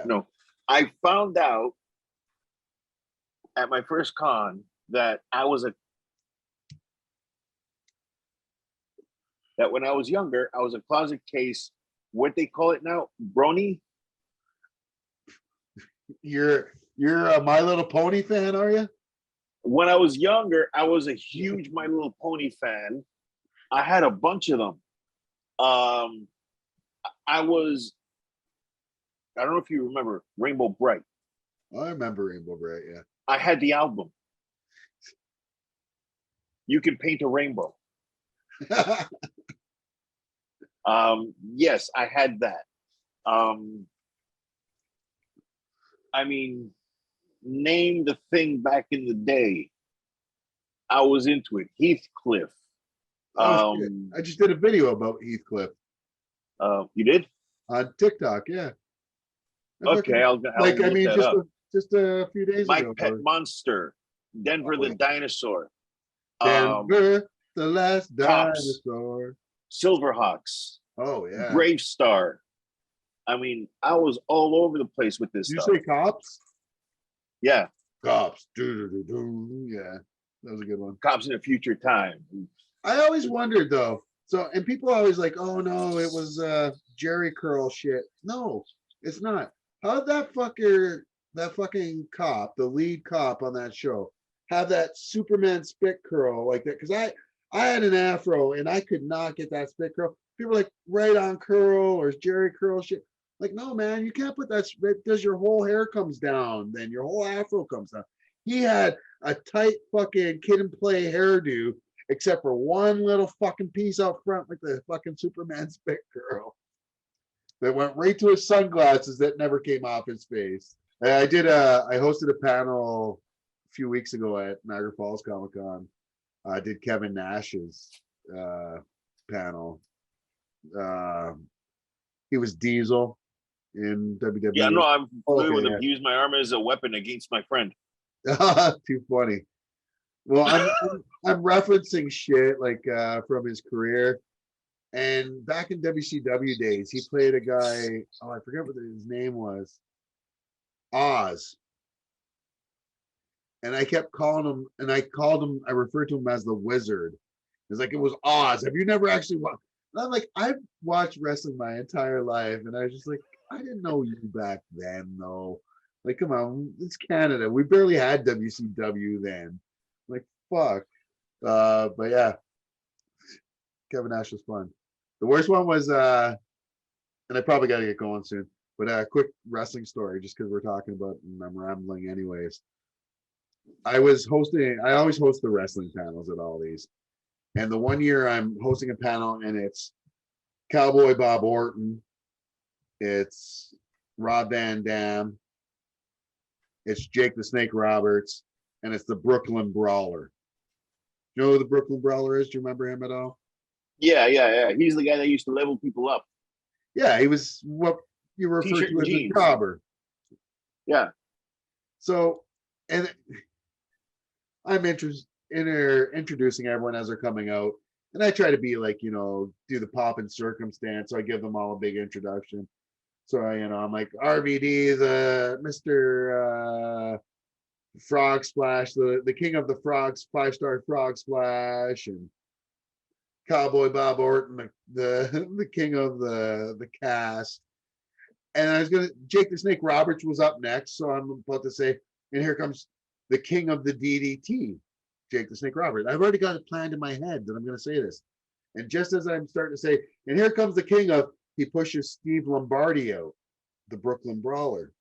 No, I found out at my first con that that when I was younger, I was a closet case. What they call it now, brony. You're a My Little Pony fan, are you? When I was younger, I was a huge My Little Pony fan. I had a bunch of them. I don't know if you remember Rainbow Bright. I remember Rainbow Bright, yeah. I had the album. You can paint a rainbow. Yes, I had that. I mean, name the thing back in the day. I was into it. Heathcliff. I just did a video about Heathcliff. You did? On TikTok, yeah. Okay, I'll like I mean, just a few days My ago. Pet Monster, Denver the Dinosaur, Denver the Last Cops, Dinosaur, Silverhawks. Oh yeah, Brave Star. I mean, I was all over the place with this stuff. Did you say Cops? Yeah. Cops. Yeah, that was a good one. Cops in a Future Time. I always wondered though. So, and people are always like, "Oh no, it was Jerry curl shit." No, it's not. How did that fucking cop, the lead cop on that show, have that Superman spit curl like that? Because I had an afro and I could not get that spit curl. People were like, right on curl or Jerry curl shit. Like, no, man, you can't put that because your whole hair comes down, then your whole afro comes down. He had a tight fucking kid and play hairdo, except for one little fucking piece out front, like the fucking Superman spit curl that went right to his sunglasses that never came off his face. I hosted a panel a few weeks ago at Niagara Falls Comic Con. I did Kevin Nash's panel. He was Diesel in WWE. Yeah, no, I'm familiar with him. He used my arm as a weapon against my friend. Too funny. Well, I'm referencing shit like from his career. And back in WCW days, he played a guy, I forget what his name was. Oz. And I kept calling him, and I referred to him as the Wizard. It's like, it was Oz. Have you never actually watched? And I'm like, I've watched wrestling my entire life. And I was just like, I didn't know you back then, though. Like, come on, it's Canada. We barely had WCW then. Like, fuck. But yeah, Kevin Nash was fun. The worst one was, and I probably got to get going soon, but a quick wrestling story, just because we're talking about, and I'm rambling anyways. I always host the wrestling panels at all these. And the one year I'm hosting a panel and it's Cowboy Bob Orton, it's Rob Van Dam, it's Jake the Snake Roberts, and it's the Brooklyn Brawler. You know who the Brooklyn Brawler is? Do you remember him at all? Yeah. He's the guy that used to level people up. Yeah, he was what you refer to as a jobber. Yeah. So, and I'm introducing everyone as they're coming out. And I try to be like, do the pop and circumstance. So I give them all a big introduction. So, I'm like, RVD, the Mr. Frog Splash, the king of the frogs, 5-star Frog Splash, and Cowboy Bob Orton, the king of the cast. And Jake the Snake Roberts was up next. So I'm about to say, and here comes the king of the DDT, Jake the Snake Roberts. I've already got it planned in my head that I'm going to say this. And just as I'm starting to say, and here comes the king of, he pushes Steve Lombardi out, the Brooklyn Brawler.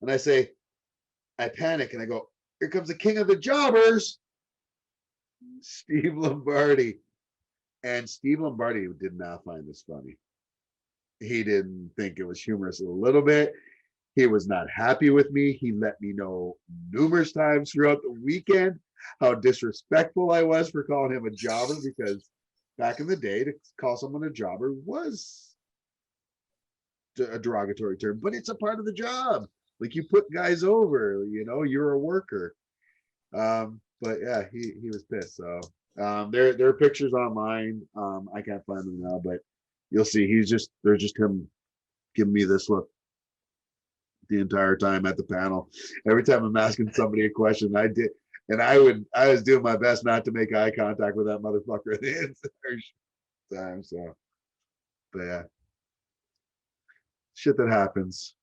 And I panic and I go, here comes the king of the jobbers, Steve Lombardi. And Steve Lombardi did not find this funny. He didn't think it was humorous a little bit. He was not happy with me. He let me know numerous times throughout the weekend how disrespectful I was for calling him a jobber, because back in the day, to call someone a jobber was a derogatory term, but it's a part of the job. Like, you put guys over, you know, you're a worker. But yeah, he was pissed. So there are pictures online. I can't find them now, but you'll see there's just him giving me this look the entire time at the panel. Every time I'm asking somebody a question, I was doing my best not to make eye contact with that motherfucker the entire time. So, but yeah, shit that happens.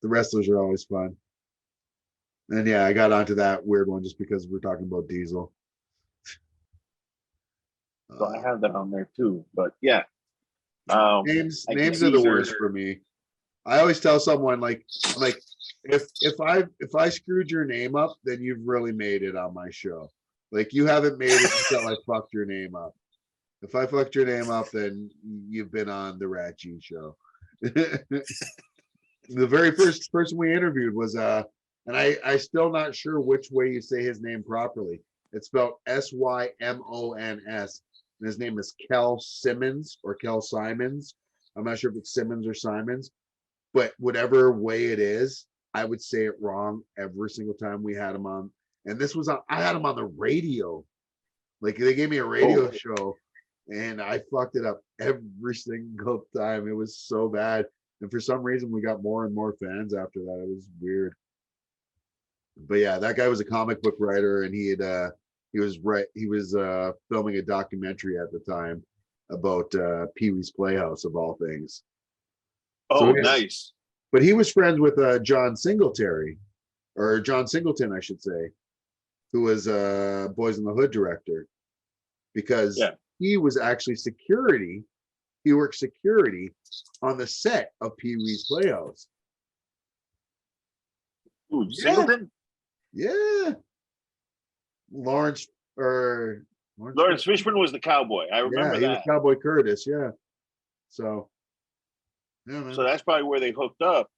The wrestlers are always fun. And yeah, I got onto that weird one just because we're talking about Diesel. So I have that on there too. But yeah, names are the worst for me. I always tell someone like if I screwed your name up, then you've really made it on my show. Like, you haven't made it until I fucked your name up. If I fucked your name up, then you've been on the RATG show. The very first person we interviewed was and I still not sure which way you say his name properly. It's spelled Symons, and his name is Kel Simmons or Kel Simons. I'm not sure if it's Simmons or Simons, but whatever way it is, I would say it wrong every single time we had him on. And this was I had him on the radio. Like, they gave me a radio show, and I fucked it up every single time. It was so bad. And for some reason, we got more and more fans after that. It was weird. But yeah, that guy was a comic book writer, and he was filming a documentary at the time about Pee-wee's Playhouse, of all things. Oh, so nice. But he was friends with John Singleton, I should say, who was Boys in the Hood director, because he was actually security. He worked security on the set of Pee-wee's Playhouse. Ooh, Singleton? Yeah. Lawrence Fishburne was the cowboy. I remember that. He was Cowboy Curtis, yeah. So, yeah, man. So that's probably where they hooked up.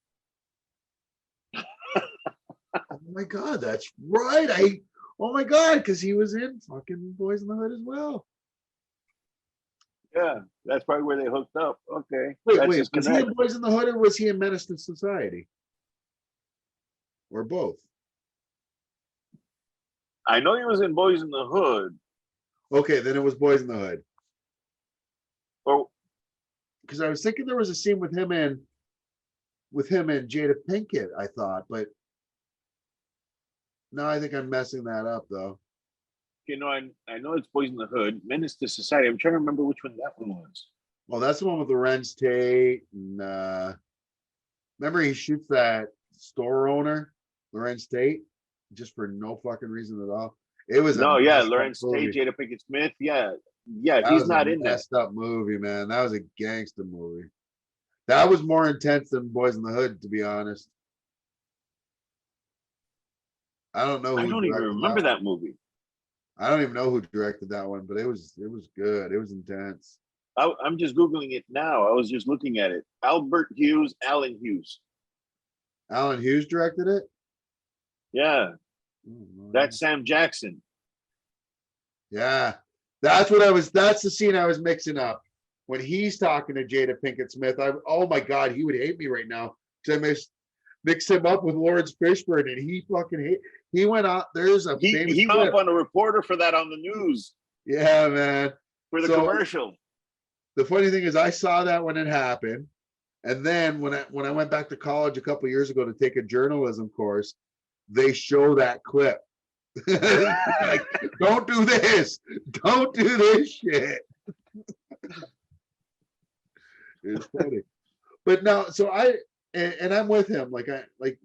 Oh my God, that's right. Oh my God, because he was in fucking Boys in the Hood as well. Yeah, that's probably where they hooked up. Okay. Wait, was he in Boys in the Hood, or was he in Menace to Society? Or both? I know he was in Boys in the Hood. Okay, then it was Boys in the Hood. Oh, because I was thinking there was a scene with him and Jada Pinkett, I thought, but no, I think I'm messing that up though. You know, I know it's Boys in the Hood, Menace to Society. I'm trying to remember which one that one was. Well, that's the one with Lorenz Tate, and remember he shoots that store owner, Lorenz Tate, just for no fucking reason at all. It was Lorenz Tate, Jada Pinkett Smith, he's not in that. Messed up movie, man. That was a gangster movie. That was more intense than Boys in the Hood, to be honest. I don't even remember that movie. I don't even know who directed that one, but it was good. It was intense. I'm just Googling it now. I was just looking at it. Alan Hughes. Alan Hughes directed it? Yeah. That's Sam Jackson. Yeah. That's the scene I was mixing up. When he's talking to Jada Pinkett Smith, oh my God, he would hate me right now because I mixed him up with Lawrence Fishburne, and he fucking he went out. There's a famous he went up on a reporter for that on the news. Yeah, man. For the commercial. The funny thing is, I saw that when it happened, and then when I went back to college a couple years ago to take a journalism course, they show that clip. Like, don't do this shit. It's funny. But no, so I'm with him. Like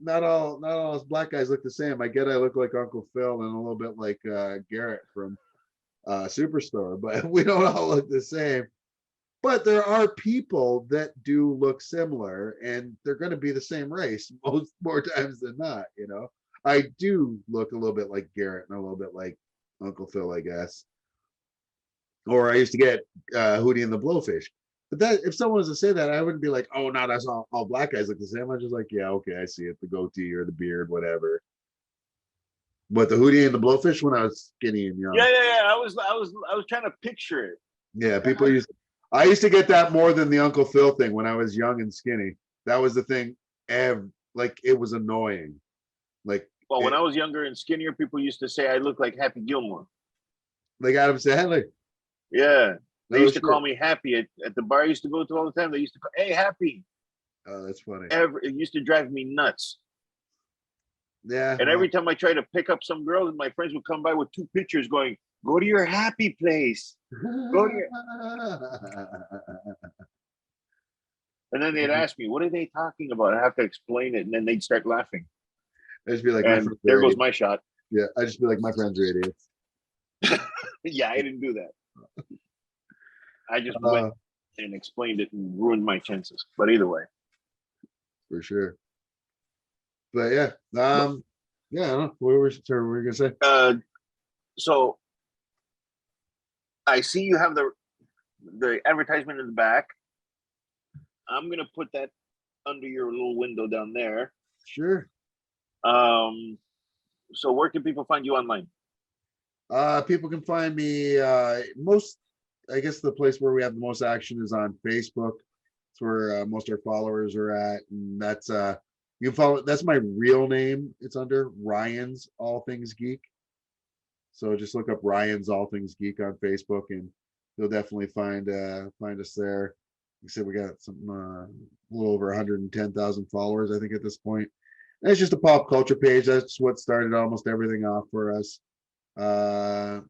not all us black guys look the same. I look like Uncle Phil and a little bit like Garrett from Superstore, but we don't all look the same. But there are people that do look similar, and they're going to be the same race most more times than not. You know, I do look a little bit like Garrett and a little bit like Uncle Phil, I guess. Or I used to get Hootie and the Blowfish. But that if someone was to say that, I wouldn't be like, oh no, that's all black guys look the same. I'm just like, yeah, okay, I see it. The goatee or the beard, whatever. But the Hootie and the Blowfish when I was skinny and young. Yeah. I was trying to picture it. Yeah, I used to get that more than the Uncle Phil thing when I was young and skinny. That was the thing. Like it was annoying. Like, well, when I was younger and skinnier, people used to say I look like Happy Gilmore. Like Adam Sandler. Yeah, they used to call me Happy at the bar I used to go to all the time. They used to call, hey, Happy. Oh, that's funny. It used to drive me nuts. Yeah. And every time I tried to pick up some girls, my friends would come by with 2 pictures going, go to your happy place. Go to your... And then they'd ask me, what are they talking about? I have to explain it. And then they'd start laughing. I'd just be like, and there goes my shot. Yeah, I'd just be like, my friends are idiots. Yeah, I didn't do that. I just went and explained it and ruined my chances. But either way. For sure. But yeah, I don't know. What were we gonna say? So I see you have the advertisement in the back. I'm gonna put that under your little window down there. Sure. So where can people find you online? People can find me I guess the place where we have the most action is on Facebook. It's where most of our followers are at, and that's you can follow. That's my real name. It's under Ryan's All Things Geek. So just look up Ryan's All Things Geek on Facebook, and you'll definitely find us there. Like I said, we got some a little over 110,000 followers, I think, at this point. And it's just a pop culture page. That's what started almost everything off for us.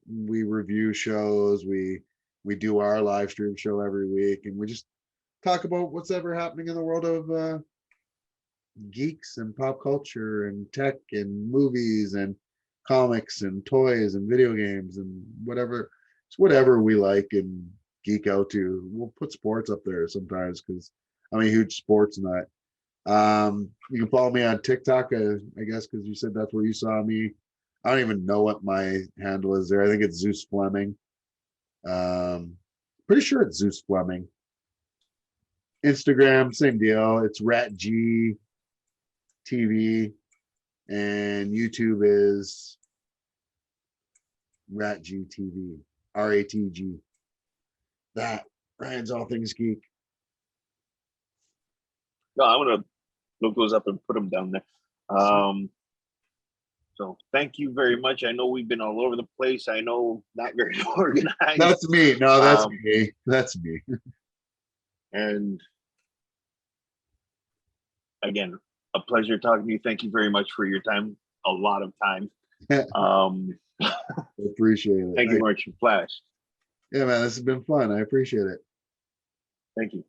We review shows. We do our live stream show every week, and we just talk about what's ever happening in the world of geeks and pop culture and tech and movies and comics and toys and video games and whatever. It's whatever we like and geek out to. We'll put sports up there sometimes because I'm a huge sports nut. You can follow me on TikTok, I guess, because you said that's where you saw me. I don't even know what my handle is there. I think it's Zeus Fleming. Pretty sure it's Zeus Fleming. Instagram, same deal. It's RATG TV, and YouTube is RATG TV. RATG. That Ryan's All Things Geek. No, I'm gonna look those up and put them down there. So thank you very much. I know we've been all over the place. I know not very organized. That's me. No, that's me. That's me. And again, a pleasure talking to you. Thank you very much for your time. A lot of time. Appreciate it. Thank you much, Flash. Yeah, man, this has been fun. I appreciate it. Thank you.